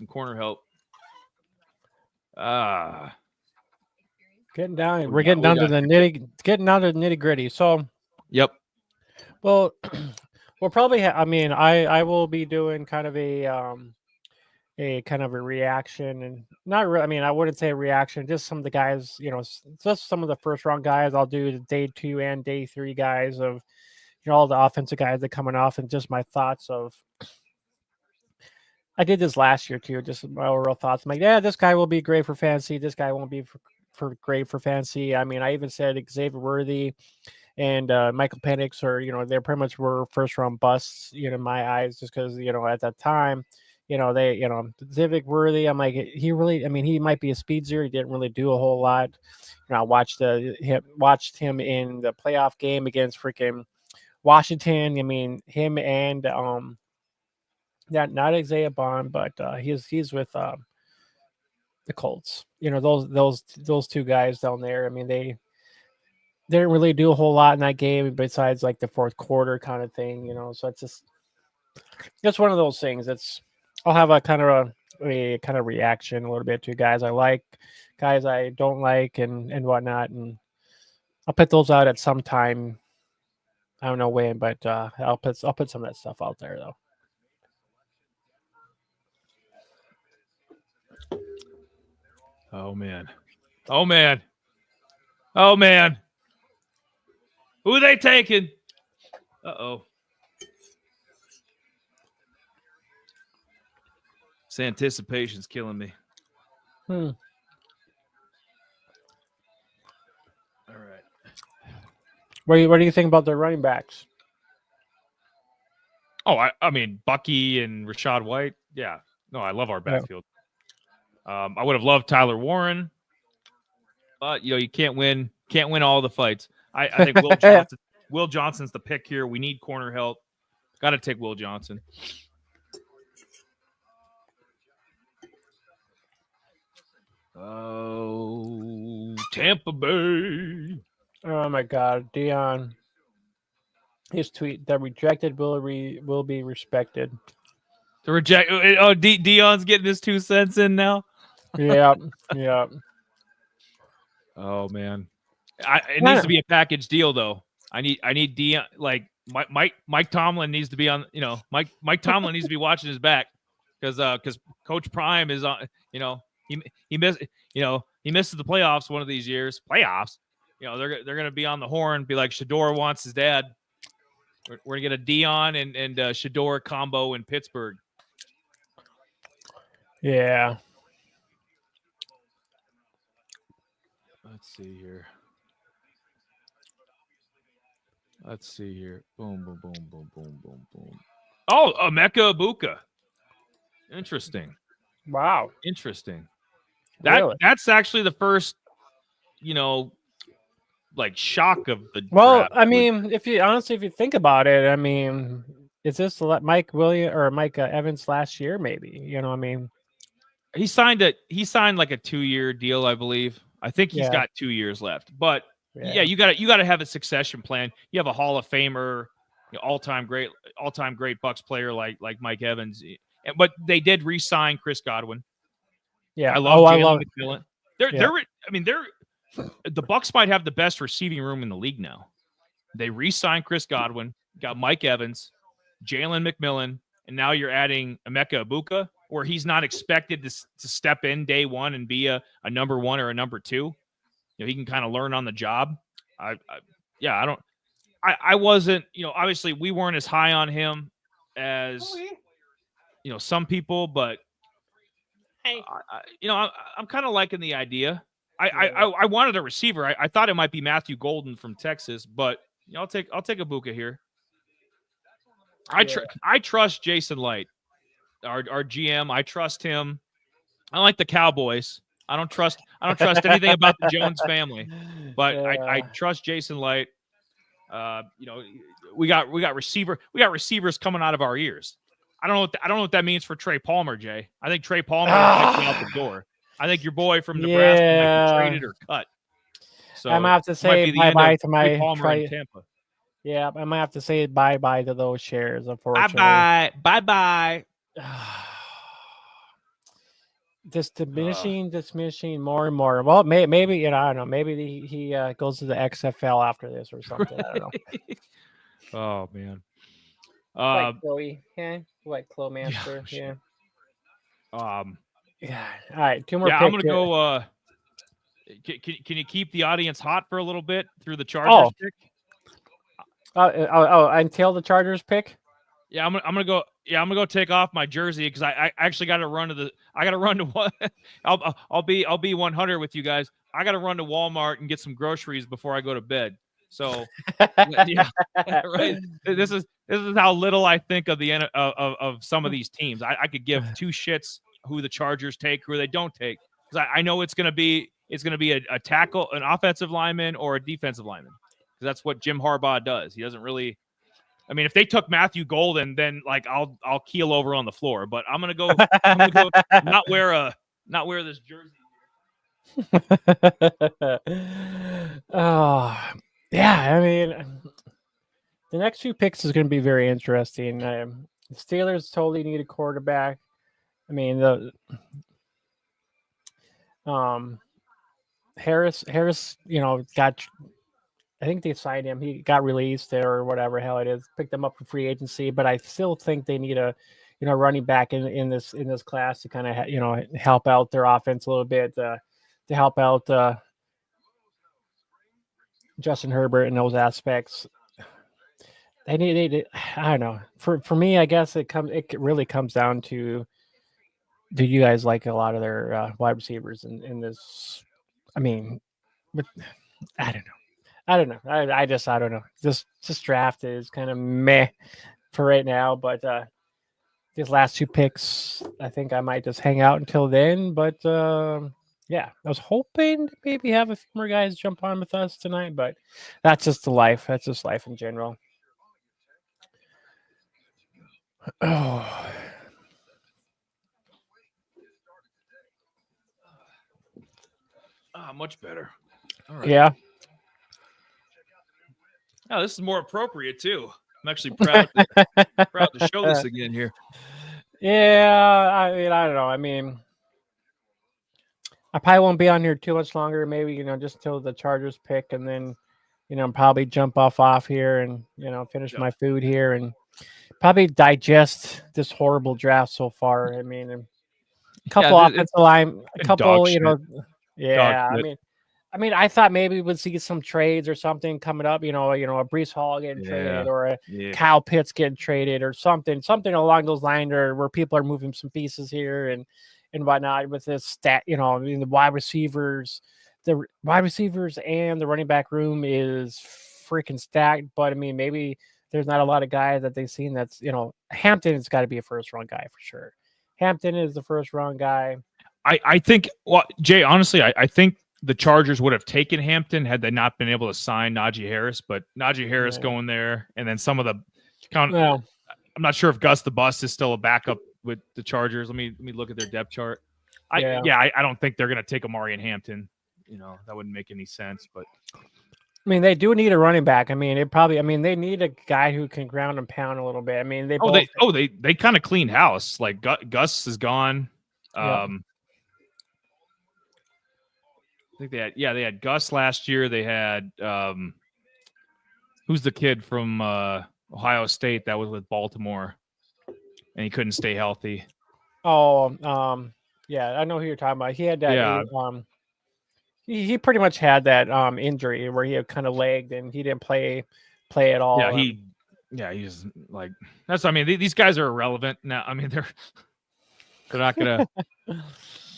corner help.
Getting down. We're getting down to the nitty gritty. So,
yep.
Well, we'll probably. I mean, I will be doing kind of a kind of a reaction, and not really. I mean, I wouldn't say a reaction. Just some of the guys. Just some of the first round guys. I'll do the day 2 and day 3 guys of all the offensive guys that are coming off, and just my thoughts of. I did this last year too. Just my overall thoughts. I'm like, yeah, this guy will be great for fantasy. This guy won't be for great for fantasy. I mean, I even said Xavier Worthy and Michael Penix are, they pretty much were first round busts, in my eyes, just because, at that time, Xavier Worthy, I'm like, he might be a speed zero. He didn't really do a whole lot. I watched him in the playoff game against freaking Washington. I mean, him and not Isaiah Bond, but he's with the Colts. Those two guys down there. I mean, they didn't really do a whole lot in that game besides like the fourth quarter kind of thing. So it's just one of those things. I'll have a kind of reaction a little bit to guys I like, guys I don't like, and whatnot, and I'll put those out at some time. I don't know when, but I'll put some of that stuff out there though.
Oh man. Oh man. Oh man. Who are they taking? Uh-oh. This anticipation's killing me.
All
right.
What do you think about the running backs?
Oh, I mean, Bucky and Rashad White. Yeah. No, I love our backfield. I would have loved Tyler Warren, but you can't win all the fights. I think Will Johnson's the pick here. We need corner help. Got to take Will Johnson. Oh, Tampa Bay.
Oh my God, Dion. His tweet: "The rejected will be respected."
The reject. Oh, Dion's getting his 2 cents in now.
Yeah.
Oh man, it needs to be a package deal though. I need Dion, like Mike Tomlin needs to be on. Mike Tomlin needs to be watching his back because Coach Prime is on. He misses the playoffs one of these years. Playoffs. They're gonna be on the horn. Be like Shador wants his dad. We're gonna get a Dion and Shador combo in Pittsburgh.
Yeah.
Let's see here. Boom, boom, boom, boom, boom, boom, boom. Oh, Emeka Egbuka. Interesting.
Wow.
Interesting.
Really?
That's actually the first, like shock of the
draft.
I
mean, if you think about it, I mean, is this Mike Evans last year? Maybe. I mean,
he signed like a 2-year deal, I believe. I think he's got 2 years left, but you got to have a succession plan. You have a Hall of Famer, all-time great Bucs player like Mike Evans, but they did re-sign Chris Godwin.
Yeah,
I love Jalen McMillan. The Bucs might have the best receiving room in the league now. They re-signed Chris Godwin, got Mike Evans, Jalen McMillan, and now you're adding Emeka Egbuka, where he's not expected to step in day one and be a number 1 or a number 2. He can kind of learn on the job. I wasn't, obviously we weren't as high on him as, some people, but I'm kind of liking the idea. I wanted a receiver. I thought it might be Matthew Golden from Texas, but I'll take Egbuka here. I trust Jason Light, our GM. I trust him. I like the Cowboys. I don't trust anything about the Jones family, but I trust Jason Light. We got receivers coming out of our ears. I don't know what that means for Trey Palmer, Jay. I think Trey Palmer might be out the door. I think your boy from Nebraska might be traded or cut. So
I might have to say bye-bye to my
Palmer in Tampa.
Yeah, I might have to say bye-bye to those shares, unfortunately.
Bye-bye.
just diminishing more and more. Well, maybe I don't know. Maybe he goes to the XFL after this or something. I don't know.
Oh man.
Like Chloe, like Clomaster, yeah. Yeah. All right, 2 more.
Yeah,
picks
I'm gonna
here.
go. Can you keep the audience hot for a little bit through the Chargers pick?
Until the Chargers pick.
Yeah, I'm gonna go. Yeah, I'm gonna go take off my jersey because I actually got to run to the. I got to run to what? I'll be 100 with you guys. I got to run to Walmart and get some groceries before I go to bed. So yeah, right. This is how little I think of the of some of these teams. I could give 2 shits who the Chargers take, who they don't take, because I know it's gonna be a tackle, an offensive lineman, or a defensive lineman. Because that's what Jim Harbaugh does. He doesn't really. I mean, if they took Matthew Golden, then like I'll keel over on the floor. But I'm gonna go not wear this jersey.
Oh yeah, I mean, the next 2 picks is going to be very interesting. The Steelers totally need a quarterback. I mean, Harris, got. I think they signed him. He got released or whatever hell it is. Picked him up for free agency, but I still think they need a, running back in this class to kind of help out their offense a little bit, to help out Justin Herbert in those aspects. They need. I don't know. For me, I guess it really comes down to, do you guys like a lot of their wide receivers in this? I mean, I don't know. I don't know. I don't know. This draft is kind of meh for right now, but these last 2 picks, I think I might just hang out until then. But yeah, I was hoping to maybe have a few more guys jump on with us tonight, but that's just the life. That's just life in general. Oh.
Much better. All right.
Yeah.
Oh, this is more appropriate too. I'm actually proud to show this again here.
Yeah, I mean, I don't know. I mean, I probably won't be on here too much longer. Maybe, just until the Chargers pick, and then, probably jump off here and, finish my food here and probably digest this horrible draft so far. I mean, a couple offensive line, a couple, yeah. I mean, I thought maybe we'd see some trades or something coming up, a Breece Hall getting traded, or a Kyle Pitts getting traded, or something along those lines, or where people are moving some pieces here and whatnot with this stat, the wide receivers and the running back room is freaking stacked. But I mean, maybe there's not a lot of guys that they've seen that's, Hampton has got to be a first round guy for sure. Hampton is the first round guy.
I think, well, Jay, honestly, I think the Chargers would have taken Hampton had they not been able to sign Najee Harris, but Najee Harris going there, and then some of the I'm not sure if Gus the Bus is still a backup with the Chargers. Let me look at their depth chart. I don't think they're going to take Amari and Hampton. That wouldn't make any sense. But
I mean, they do need a running back. I mean, they need a guy who can ground and pound a little bit. I mean,
they kind of cleaned house. Like Gus is gone. I think they had Gus last year. They had who's the kid from Ohio State that was with Baltimore and he couldn't stay healthy.
Oh, yeah, I know who you're talking about. He had that. Yeah. He pretty much had that injury where he had kind of lagged and he didn't play at all.
Yeah, he's like that's. I mean, these guys are irrelevant now. I mean, they're not gonna.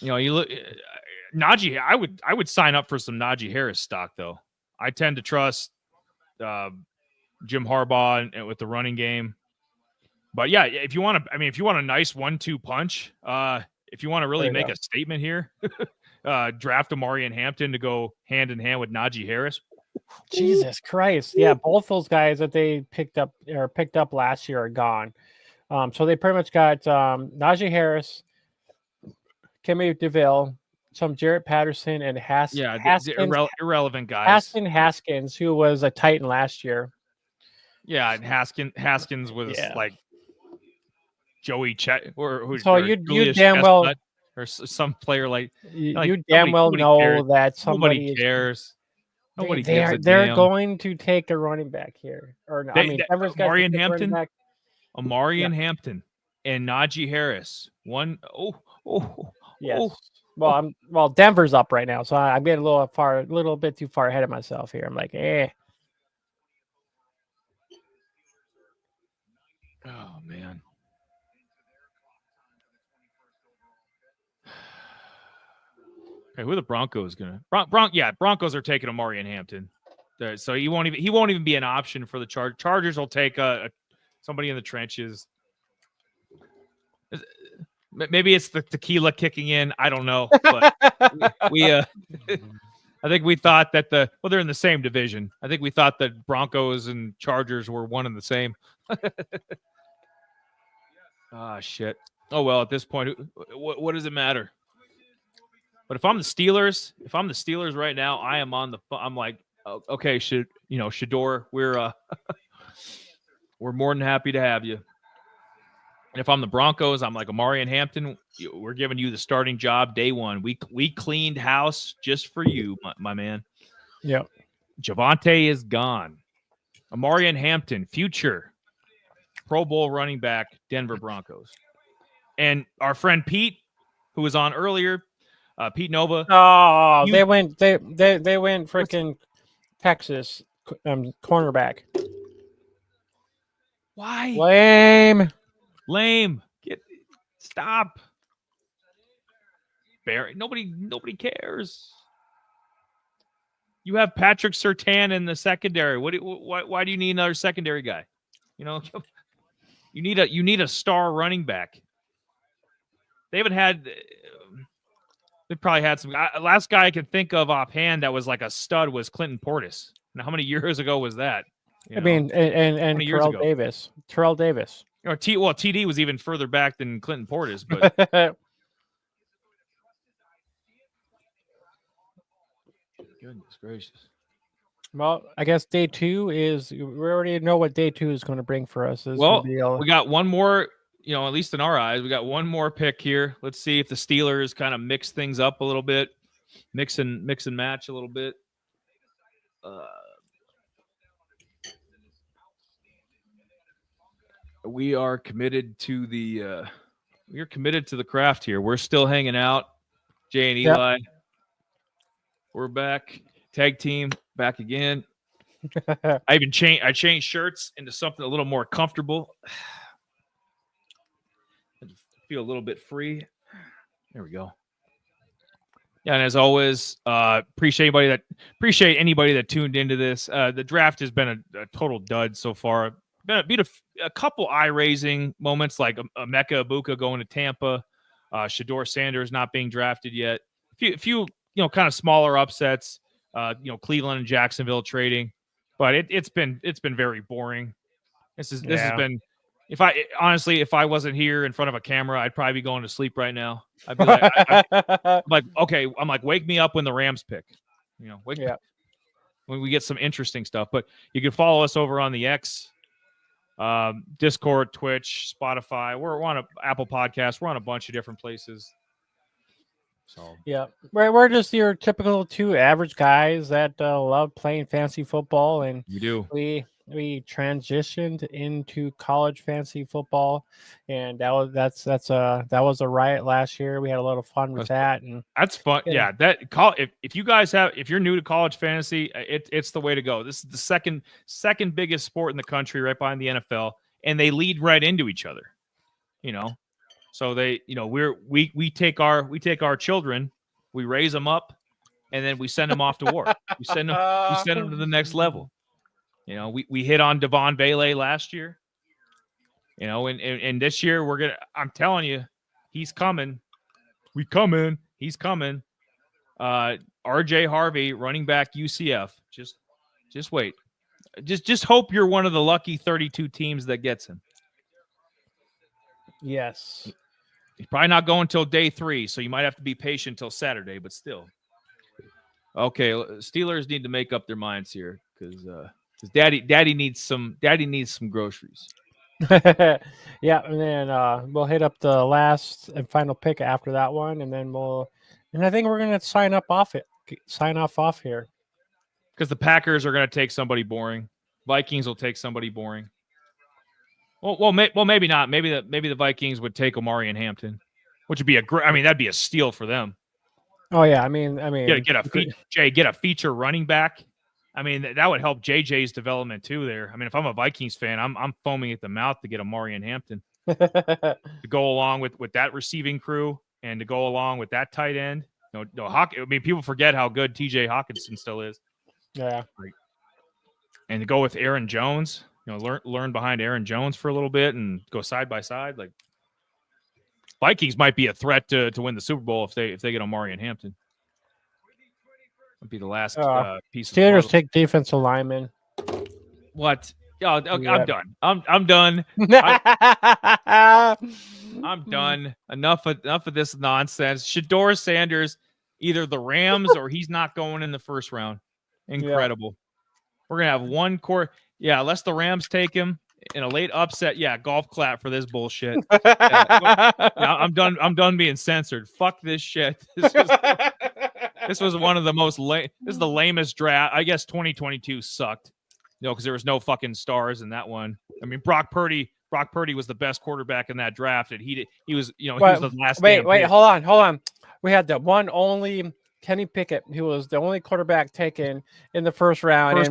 You look. Najee, I would sign up for some Najee Harris stock though. I tend to trust Jim Harbaugh and with the running game. But yeah, if you want a nice 1-2 punch, if you want to really make a statement here, draft Amari and Hampton to go hand in hand with Najee Harris.
Jesus Christ. Yeah, both those guys that they picked up last year are gone. So they pretty much got Najee Harris, Kimmy DeVille, some Jarrett Patterson, and Haskins.
Yeah, irrelevant guys.
Haskins, who was a Titan last year.
Yeah, and Haskins was like Joey Chet or who's
so you damn well.
or some player like
you damn well know
cares.
that somebody
Nobody cares. Nobody
they
gives
are,
a
they're
damn.
going to take a running back here. Or Denver's got
Amari
to take a running back.
Amari and Hampton and Najee Harris.
Yes. Well, Denver's up right now, so I'm getting a little bit too far ahead of myself here. I'm like,
Oh man. Okay, who are the Broncos gonna? Broncos are taking Amari and Hampton, so he won't even be an option for the Chargers will take somebody in the trenches. Maybe it's the tequila kicking in. I don't know, but we I think we thought that they're in the same division. I think we thought that Broncos and Chargers were one and the same. Shit. Oh well, at this point, what does it matter? But if I'm the Steelers right now, I'm like, okay, Shador, we're more than happy to have you. And if I'm the Broncos, I'm like, Amari and Hampton, we're giving you the starting job day one. We cleaned house just for you, my man.
Yeah.
Javonte is gone. Amari and Hampton, future Pro Bowl running back, Denver Broncos. And our friend Pete, who was on earlier, Pete Nova.
Oh, they went freaking Texas cornerback.
Why? Lame. Stop. Barry. Nobody cares. You have Patrick Surtain in the secondary. Why do you need another secondary guy? You need a star running back. They've probably had some. Last guy I can think of offhand that was like a stud was Clinton Portis. Now, how many years ago was that?
And Terrell Davis.
Or TD was even further back than Clinton Portis, but goodness gracious.
Well, I guess day 2 we already know what day 2 is going to bring for us.
We got one more, at least in our eyes, we got one more pick here. Let's see if the Steelers kind of mix things up a little bit, mix and match a little bit. We are committed to the craft here. We're still hanging out. Jay and Eli. Yep. We're back. Tag team back again. I changed shirts into something a little more comfortable. I feel a little bit free. There we go. Yeah, and as always, appreciate anybody that tuned into this. The draft has been a total dud so far. Been a couple eye-raising moments, like Emeka Ibuka going to Tampa, Shador Sanders not being drafted yet. A few kind of smaller upsets. Cleveland and Jacksonville trading, but it's been very boring. This has been. If I wasn't here in front of a camera, I'd probably be going to sleep right now. I'd be like, I'm like, wake me up when the Rams pick. Wake me up when we get some interesting stuff. But you can follow us over on the X. Discord, Twitch, Spotify. We're on Apple Podcasts. We're on a bunch of different places. So
yeah, we're just your typical 2 average guys that love playing fantasy football, and we transitioned into college fantasy football, and that was a riot last year. We had a lot of fun with that, and
that's fun. Yeah, if you're new to college fantasy, it's the way to go. This is the second biggest sport in the country, right behind the NFL, and they lead right into each other. So they, we take our children, we raise them up, and then we send them off to war. We send them to the next level. We hit on Devon Bailey last year. And this year I'm telling you, he's coming. He's coming. RJ Harvey, running back UCF. Just wait. Just hope you're one of the lucky 32 teams that gets him.
Yes.
He's probably not going until day 3, so you might have to be patient till Saturday, but still. Okay, Steelers need to make up their minds here because daddy needs some groceries.
Yeah, and then we'll hit up the last and final pick after that one, and then I think we're gonna sign off here.
Because the Packers are going to take somebody boring. Vikings will take somebody boring. Well, maybe not. Maybe the Vikings would take Omari and Hampton, which would be that'd be a steal for them.
Oh yeah, I mean,
get a feature running back. I mean, that would help JJ's development too. There, I mean, if I'm a Vikings fan, I'm foaming at the mouth to get Omari and Hampton to go along with that receiving crew and to go along with that tight end. I mean, people forget how good TJ Hawkinson still is.
Yeah,
and to go with Aaron Jones, learn behind Aaron Jones for a little bit and go side by side. Like Vikings might be a threat to win the Super Bowl if they get Omari and Hampton. Would be the last piece.
Steelers take defensive lineman.
What? Yeah, I'm done. I'm done. I'm done. Enough of this nonsense. Shedeur Sanders, either the Rams or he's not going in the first round. Incredible. Yeah. We're gonna have one core. Yeah, unless the Rams take him in a late upset. Yeah, golf clap for this bullshit. I'm done. I'm done being censored. Fuck this shit. This was one of the most lame. This is the lamest draft. I guess 2022 sucked. Because there was no fucking stars in that one. I mean, Brock Purdy was the best quarterback in that draft, and he was he was the last.
Wait, hold on. We had the one only Kenny Pickett, who was the only quarterback taken in the first round, we've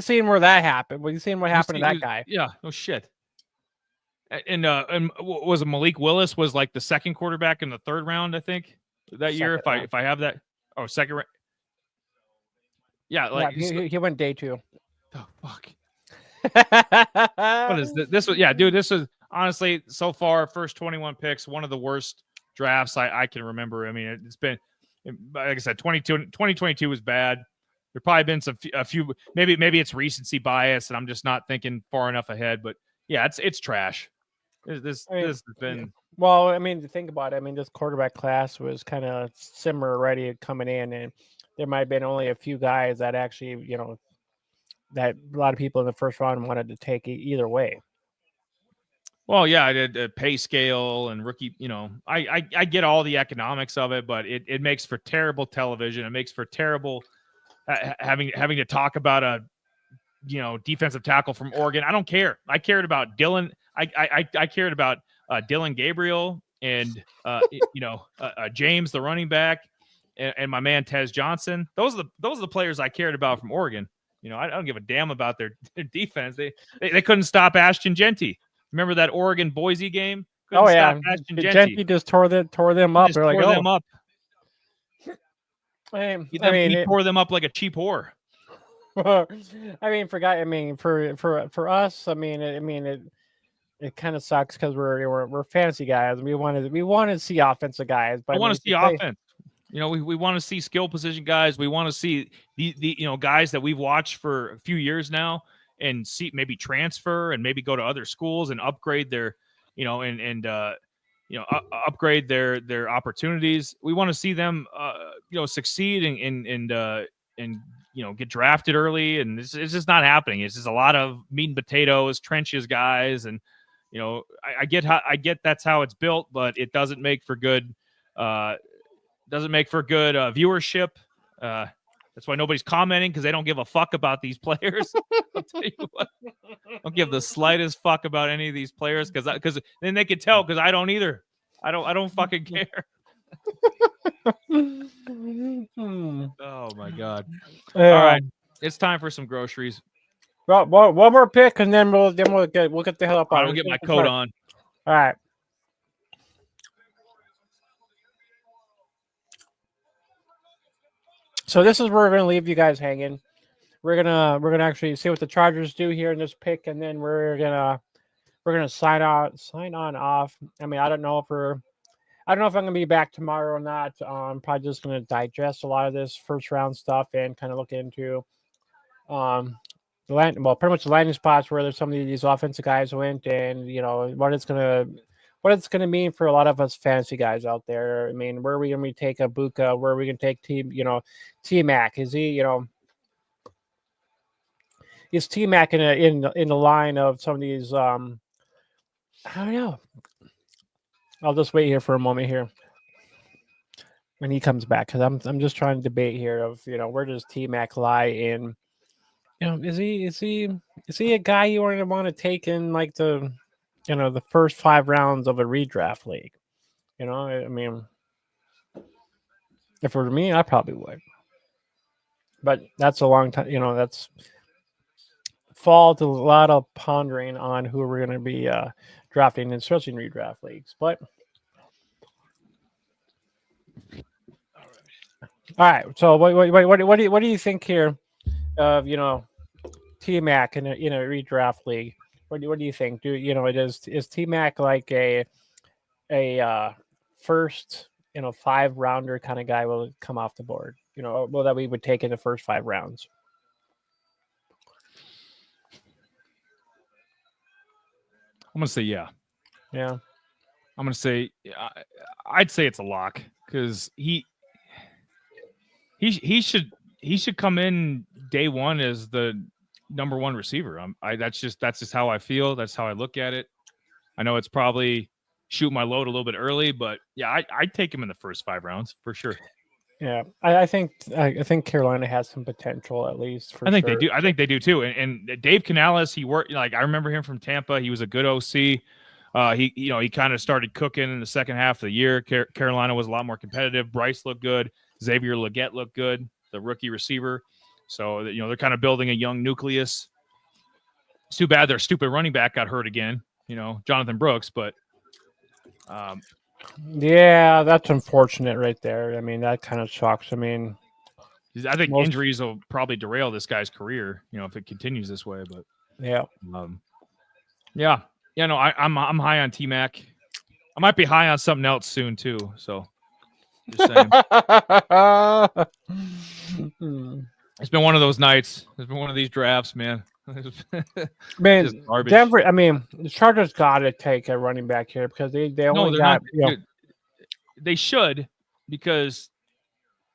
seen where that happened. We've seen what happened to that guy.
Yeah, no shit. And was it Malik Willis was like the second quarterback in the third round, I think, that year. If I have that, second round. Yeah, like
he went day 2.
Oh fuck! What is this? This was This was honestly so far first 21 picks, one of the worst drafts I can remember. I mean, it's been, like I said, 2022 was bad. There probably been a few. Maybe it's recency bias, and I'm just not thinking far enough ahead. But yeah, it's trash. This has been.
Well, I mean, to think about it, I mean, this quarterback class was kind of similar already coming in, and there might have been only a few guys that actually, that a lot of people in the first round wanted to take either way.
Well, yeah, I did a pay scale and rookie. I get all the economics of it, but it makes for terrible television. It makes for terrible having to talk about a defensive tackle from Oregon. I don't care. I cared about Dylan. I cared about Dylan Gabriel and James, the running back, and my man Tez Johnson. Those are the players I cared about from Oregon. I don't give a damn about their defense. They couldn't stop Ashton Genty. Remember that Oregon Boise game? Couldn't stop Ashton
Genty just tore them up. They're like,
them up.
He
tore them up like a cheap whore.
I mean, for us, it kind of sucks because we're fantasy guys. We want to see offensive guys, but
I want to see offense. We want to see skill position guys. We want to see the guys that we've watched for a few years now and see maybe transfer and maybe go to other schools and upgrade their, upgrade their opportunities. We want to see them, succeed and get drafted early. And it's just not happening. It's just a lot of meat and potatoes, trenches guys. And, I get that's how it's built, but it doesn't make for good, viewership. That's why nobody's commenting, because they don't give a fuck about these players. I'll tell you what, I don't give the slightest fuck about any of these players, because then they can tell, because I don't either. I don't fucking care. Oh my god! All right, it's time for some groceries.
Well, one more pick, and then we'll get the hell up on.
I'll get my coat on.
All right. So this is where we're gonna leave you guys hanging. We're gonna actually see what the Chargers do here in this pick, and then we're gonna sign on off. I mean, I don't know if I'm gonna be back tomorrow or not. I'm probably just gonna digest a lot of this first round stuff and kind of look into pretty much the landing spots where there's some of these offensive guys went, and what it's gonna mean for a lot of us fantasy guys out there. I mean, where are we gonna take Ibuka? Where are we gonna take T-Mac? Is he is T-Mac in the line of some of these I don't know. I'll just wait here for a moment here when he comes back because I'm just trying to debate here of where does T Mac lie in is he a guy you want to take in like the the first 5 rounds of a redraft league? I mean, if it were me, I probably would. But that's a long time. That's fall to a lot of pondering on who we're going to be drafting, especially in redraft leagues. But all right. So what do you think here of T Mac in a redraft league? What do you think? Is T Mac like a first 5-rounder kind of guy will come off the board? Well, that we would take in the first 5 rounds.
I'm gonna say yeah.
Yeah.
I'm gonna say I'd say it's a lock because he should come in day one as the number 1 receiver. That's just how I feel. That's how I look at it. I know it's probably shooting my load a little bit early, but yeah, I'd take him in the first 5 rounds for sure.
Yeah, I think Carolina has some potential at least.
I think they do. I think they do too. And Dave Canales, he worked I remember him from Tampa. He was a good OC. He kind of started cooking in the second half of the year. Carolina was a lot more competitive. Bryce looked good. Xavier Legette looked good, the rookie receiver. So they're kind of building a young nucleus. It's too bad their stupid running back got hurt again. Jonathan Brooks, but
yeah, that's unfortunate right there. I mean, that kind of shocks. I mean,
I think injuries will probably derail this guy's career, if it continues this way. But
yeah,
no, I'm high on T-Mac. I might be high on something else soon too. So, just saying. It's been one of those nights. It's been one of these drafts, man.
Man, Denver. I mean, the Chargers got to take a running back here because they only got.
They should because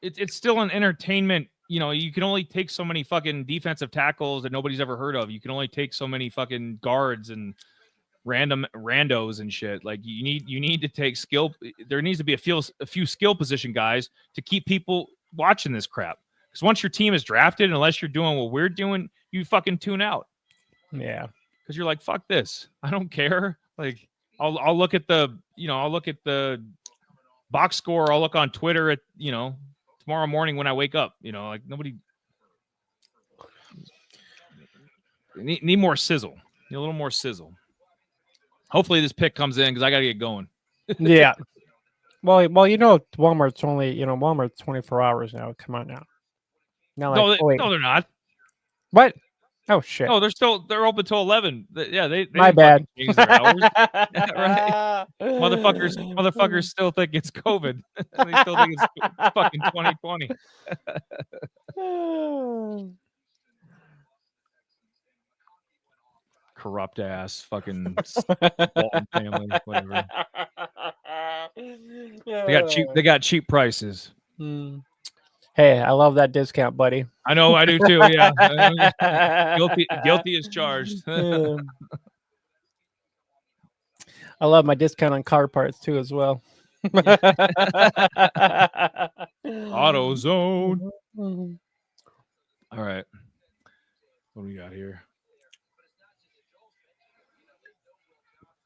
it's still an entertainment. You can only take so many fucking defensive tackles that nobody's ever heard of. You can only take so many fucking guards and random randos and shit. Like you need to take skill. There needs to be a few skill position guys to keep people watching this crap. Because once your team is drafted, unless you're doing what we're doing, you fucking tune out.
Yeah.
Because you're like, fuck this. I don't care. Like I'll look at the box score. I'll look on Twitter at tomorrow morning when I wake up. Like nobody need more sizzle. Need a little more sizzle. Hopefully this pick comes in because I got to get going.
Yeah. Well, Walmart's only Walmart's 24 hours now. Come on now.
No, they're not.
What? Oh shit!
No, they're open till 11. Yeah, they
my bad.
Change their hours. Right? Motherfuckers still think it's COVID. They still think it's fucking 2020. Corrupt ass fucking Walton family, whatever. They got cheap prices.
Hey, I love that discount, buddy.
I know, I do too. Yeah, guilty as charged.
I love my discount on car parts too, as well.
AutoZone. All right, what do we got here?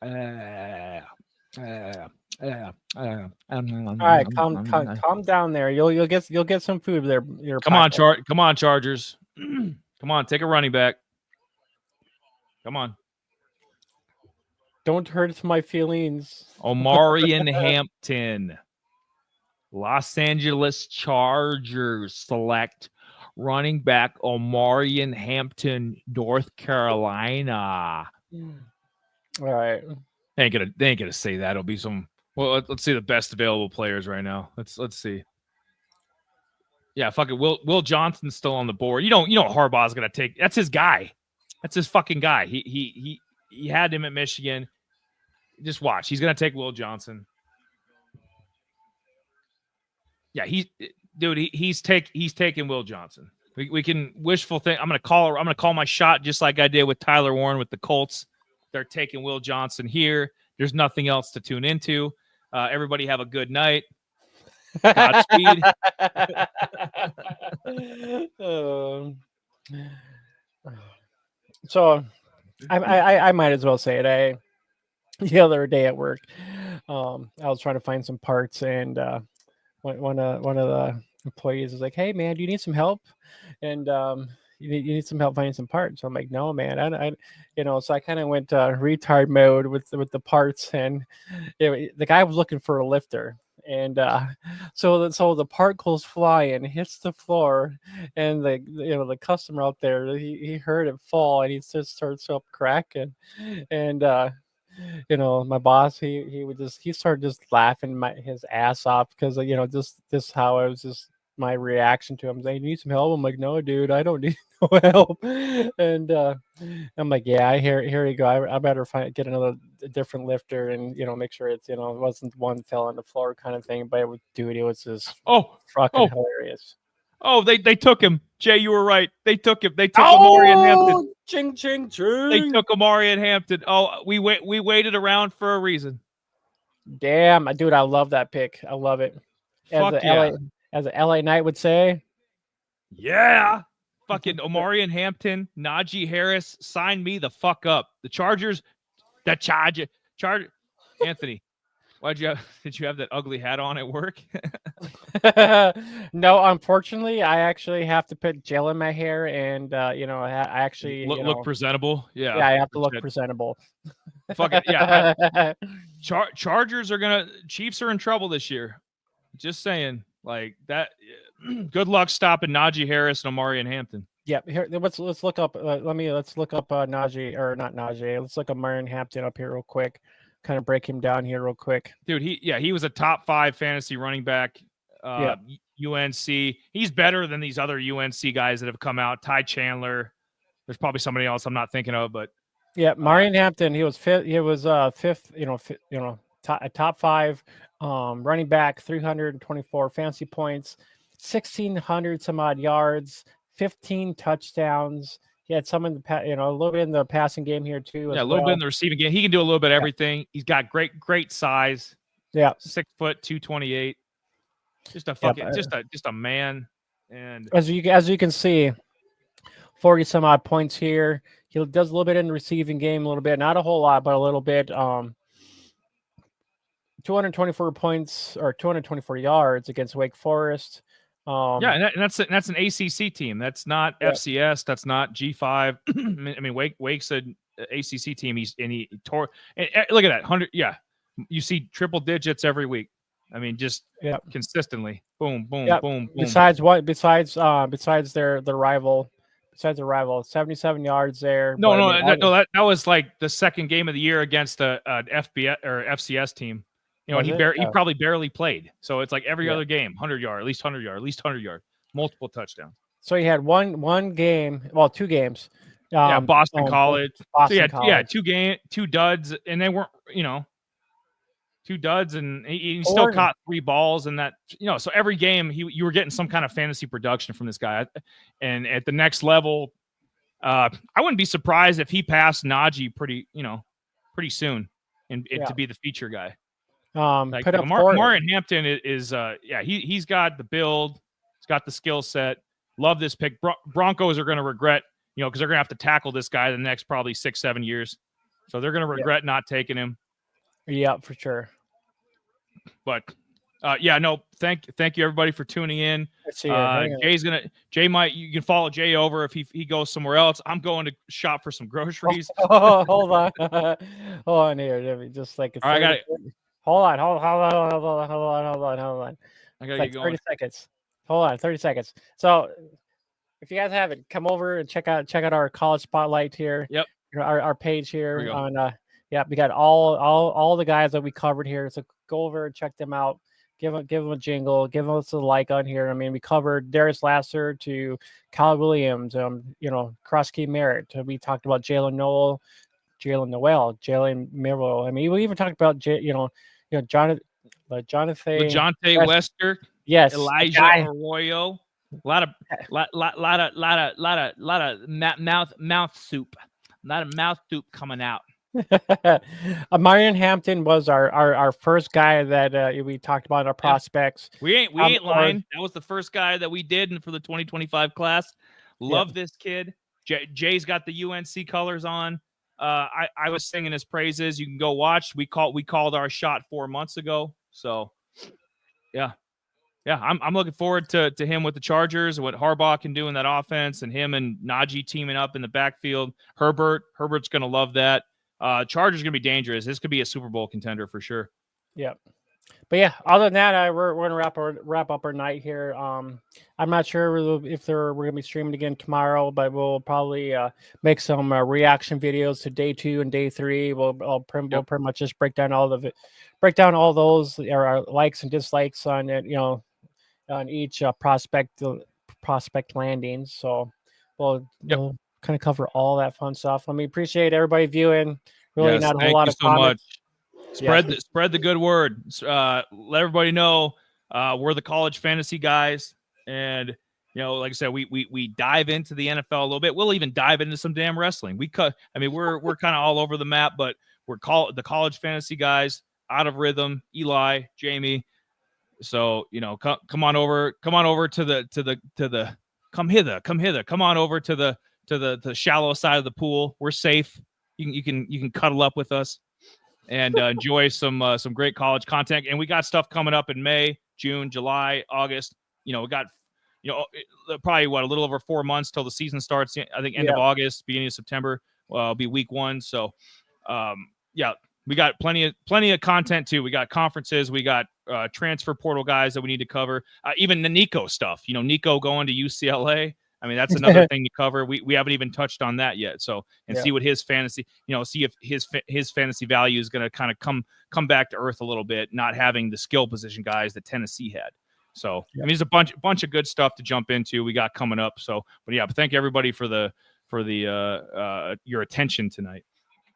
All right, calm down there. You'll get some food there.
Come on, Chargers. Come on, take a running back. Come on.
Don't hurt my feelings.
Omarion Hampton. Los Angeles Chargers select running back Omarion Hampton, North Carolina.
All right.
They ain't gonna say that. It'll be some. Well, let's see the best available players right now. Let's see. Yeah, fuck it. Will Johnson's still on the board. You know Harbaugh's gonna take. That's his guy. That's his fucking guy. He had him at Michigan. Just watch. He's gonna take Will Johnson. Yeah, he's taking Will Johnson. We can wishful think. I'm gonna call my shot just like I did with Tyler Warren with the Colts. They're taking Will Johnson here. There's nothing else to tune into. Everybody have a good night. Godspeed.
So I might as well say it. The other day at work, I was trying to find some parts, and one of the employees was like, "Hey man, do you need some help?" And you need some help finding some parts. So I'm like, "No man, so I kind of went retard mode with the parts, and the guy was looking for a lifter. And so the part goes flying, hits the floor, and the customer out there, he heard it fall, and he just starts up cracking, and my boss, he started just laughing his ass off, because just how I was, just my reaction to him saying, "You need some help?" I'm like, "No dude, I don't need no help." And I'm like, "Yeah, here you go. I better get another different lifter, and make sure it's it wasn't one fell on the floor kind of thing." But it was just fucking hilarious.
Oh, they took him. Jay, you were right. They took him. They took Amari and Hampton.
Ching, ching, ching.
They took Amari and Hampton. Oh, we waited around for a reason.
Damn, dude, I love that pick. I love it. As a LA Knight would say.
Yeah. Fucking Amari and Hampton, Najee Harris, sign me the fuck up. The Chargers, Charger. Anthony, did you have that ugly hat on at work?
No, unfortunately, I actually have to put gel in my hair, and I actually
look presentable. Yeah,
I have to look presentable.
Fuck it, yeah. Chargers Chiefs are in trouble this year. Just saying, like that. Good luck stopping Najee Harris and Amari and Hampton.
Yeah, here let's look up. Let's look up Najee, or not Najee. Let's look up Amari and Hampton up here real quick. Kind of break him down here real quick.
Dude, he was a top 5 fantasy running back. UNC. He's better than these other UNC guys that have come out. Ty Chandler. There's probably somebody else I'm not thinking of, but
yeah, Marion Hampton. He was fifth. He was fifth. Top 5 running back. 324 fantasy points. 1,600 some odd yards. 15 touchdowns. He had some in the a little bit in the passing game here too.
Yeah, a little bit in the receiving game. He can do a little bit of everything. He's got great size.
Yeah,
6 foot, 228. Just a fucking, just a man. And
as you can see, 40 some odd points here. He does a little bit in the receiving game, a little bit, not a whole lot, but a little bit. 224 points or 224 yards against Wake Forest.
And that's an ACC team. That's not FCS. That's not G5. I mean, Wake's an ACC team. He tore. And look at that 100. Yeah, you see triple digits every week. I mean, just consistently. Boom, boom, boom, boom.
Besides their rival. Besides the rival, 77 yards there.
That was like the second game of the year against an FBS or FCS team. And he probably barely played. So it's like every other game, 100 yard, at least 100 yard, at least 100 yard, multiple touchdowns.
So he had one game, well, 2 games.
Boston College.
College.
2 duds, and they weren't, 2 duds, and he still caught 3 balls, and that, so every game you were getting some kind of fantasy production from this guy. And at the next level, I wouldn't be surprised if he passed Najee pretty soon and to be the feature guy. Amari and Hampton is he's got the build, he's got the skill set. Love this pick. Broncos are going to regret, because they're going to have to tackle this guy the next probably 6-7 years, so they're going to regret not taking him.
Yeah, for sure.
But thank you everybody for tuning in. Jay you can follow Jay over if he goes somewhere else. I'm going to shop for some groceries.
Hold on here, just like
I got it.
Hold on.
I gotta get going.
30 seconds. Hold on, 30 seconds. So, if you guys haven't, come over and check out our college spotlight here.
Yep.
Our page here on. We got all the guys that we covered here. So go over and check them out. Give them a jingle. Give us a like on here. I mean, we covered Darius Lasser to Kyle Williams. Krosky Merritt. We talked about Jalen Noel, Jalen Merrill. I mean, we even talked about Jonathan
Wester.
Yes,
Elijah Arroyo. A lot of mouth soup. A lot of mouth soup coming out.
Marion Hampton was our first guy that we talked about in our prospects.
We ain't lying. That was the first guy that we did for the 2025 class. Love this kid. Jay's got the UNC colors on. I was singing his praises. You can go watch. We called our shot 4 months ago. So yeah. I'm looking forward to him with the Chargers, what Harbaugh can do in that offense, and him and Najee teaming up in the backfield. Herbert's gonna love that. Chargers gonna be dangerous. This could be a Super Bowl contender for sure.
Yep. But yeah, other than that, we're gonna wrap up our night here. I'm not sure if we're gonna be streaming again tomorrow, but we'll probably make some reaction videos to day 2 and day 3. We'll pretty much just break down all those our likes and dislikes on it, on each prospect landings. So we'll kind of cover all that fun stuff. I mean, appreciate everybody viewing. Really, not a whole lot of comments.
Spread the good word. Let everybody know we're the college fantasy guys, and like I said, we dive into the NFL a little bit. We'll even dive into some damn wrestling. We're kind of all over the map, but we're the college fantasy guys. Out of Rhythm, Eli, Jamie. So come on over to the come hither. Come on over to the shallow side of the pool. We're safe. You can cuddle up with us and enjoy some great college content. And we got stuff coming up in May, June, July, August. We got probably a little over 4 months till the season starts. I think end of August, beginning of September will be week 1. So we got plenty of content too. We got conferences, we got transfer portal guys that we need to cover. Even the Nico stuff. Nico going to UCLA. I mean, that's another thing to cover. We haven't even touched on that yet. So, see what his fantasy, see if his fantasy value is going to kind of come back to earth a little bit, not having the skill position guys that Tennessee had. So, I mean, there's a bunch of good stuff to jump into. We got coming up. So, but thank everybody for your attention tonight.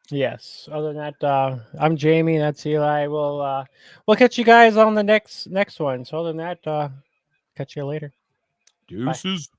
Yes. Other than that, I'm Jamie. That's Eli. We'll catch you guys on the next one. So other than that, catch you later.
Deuces. Bye.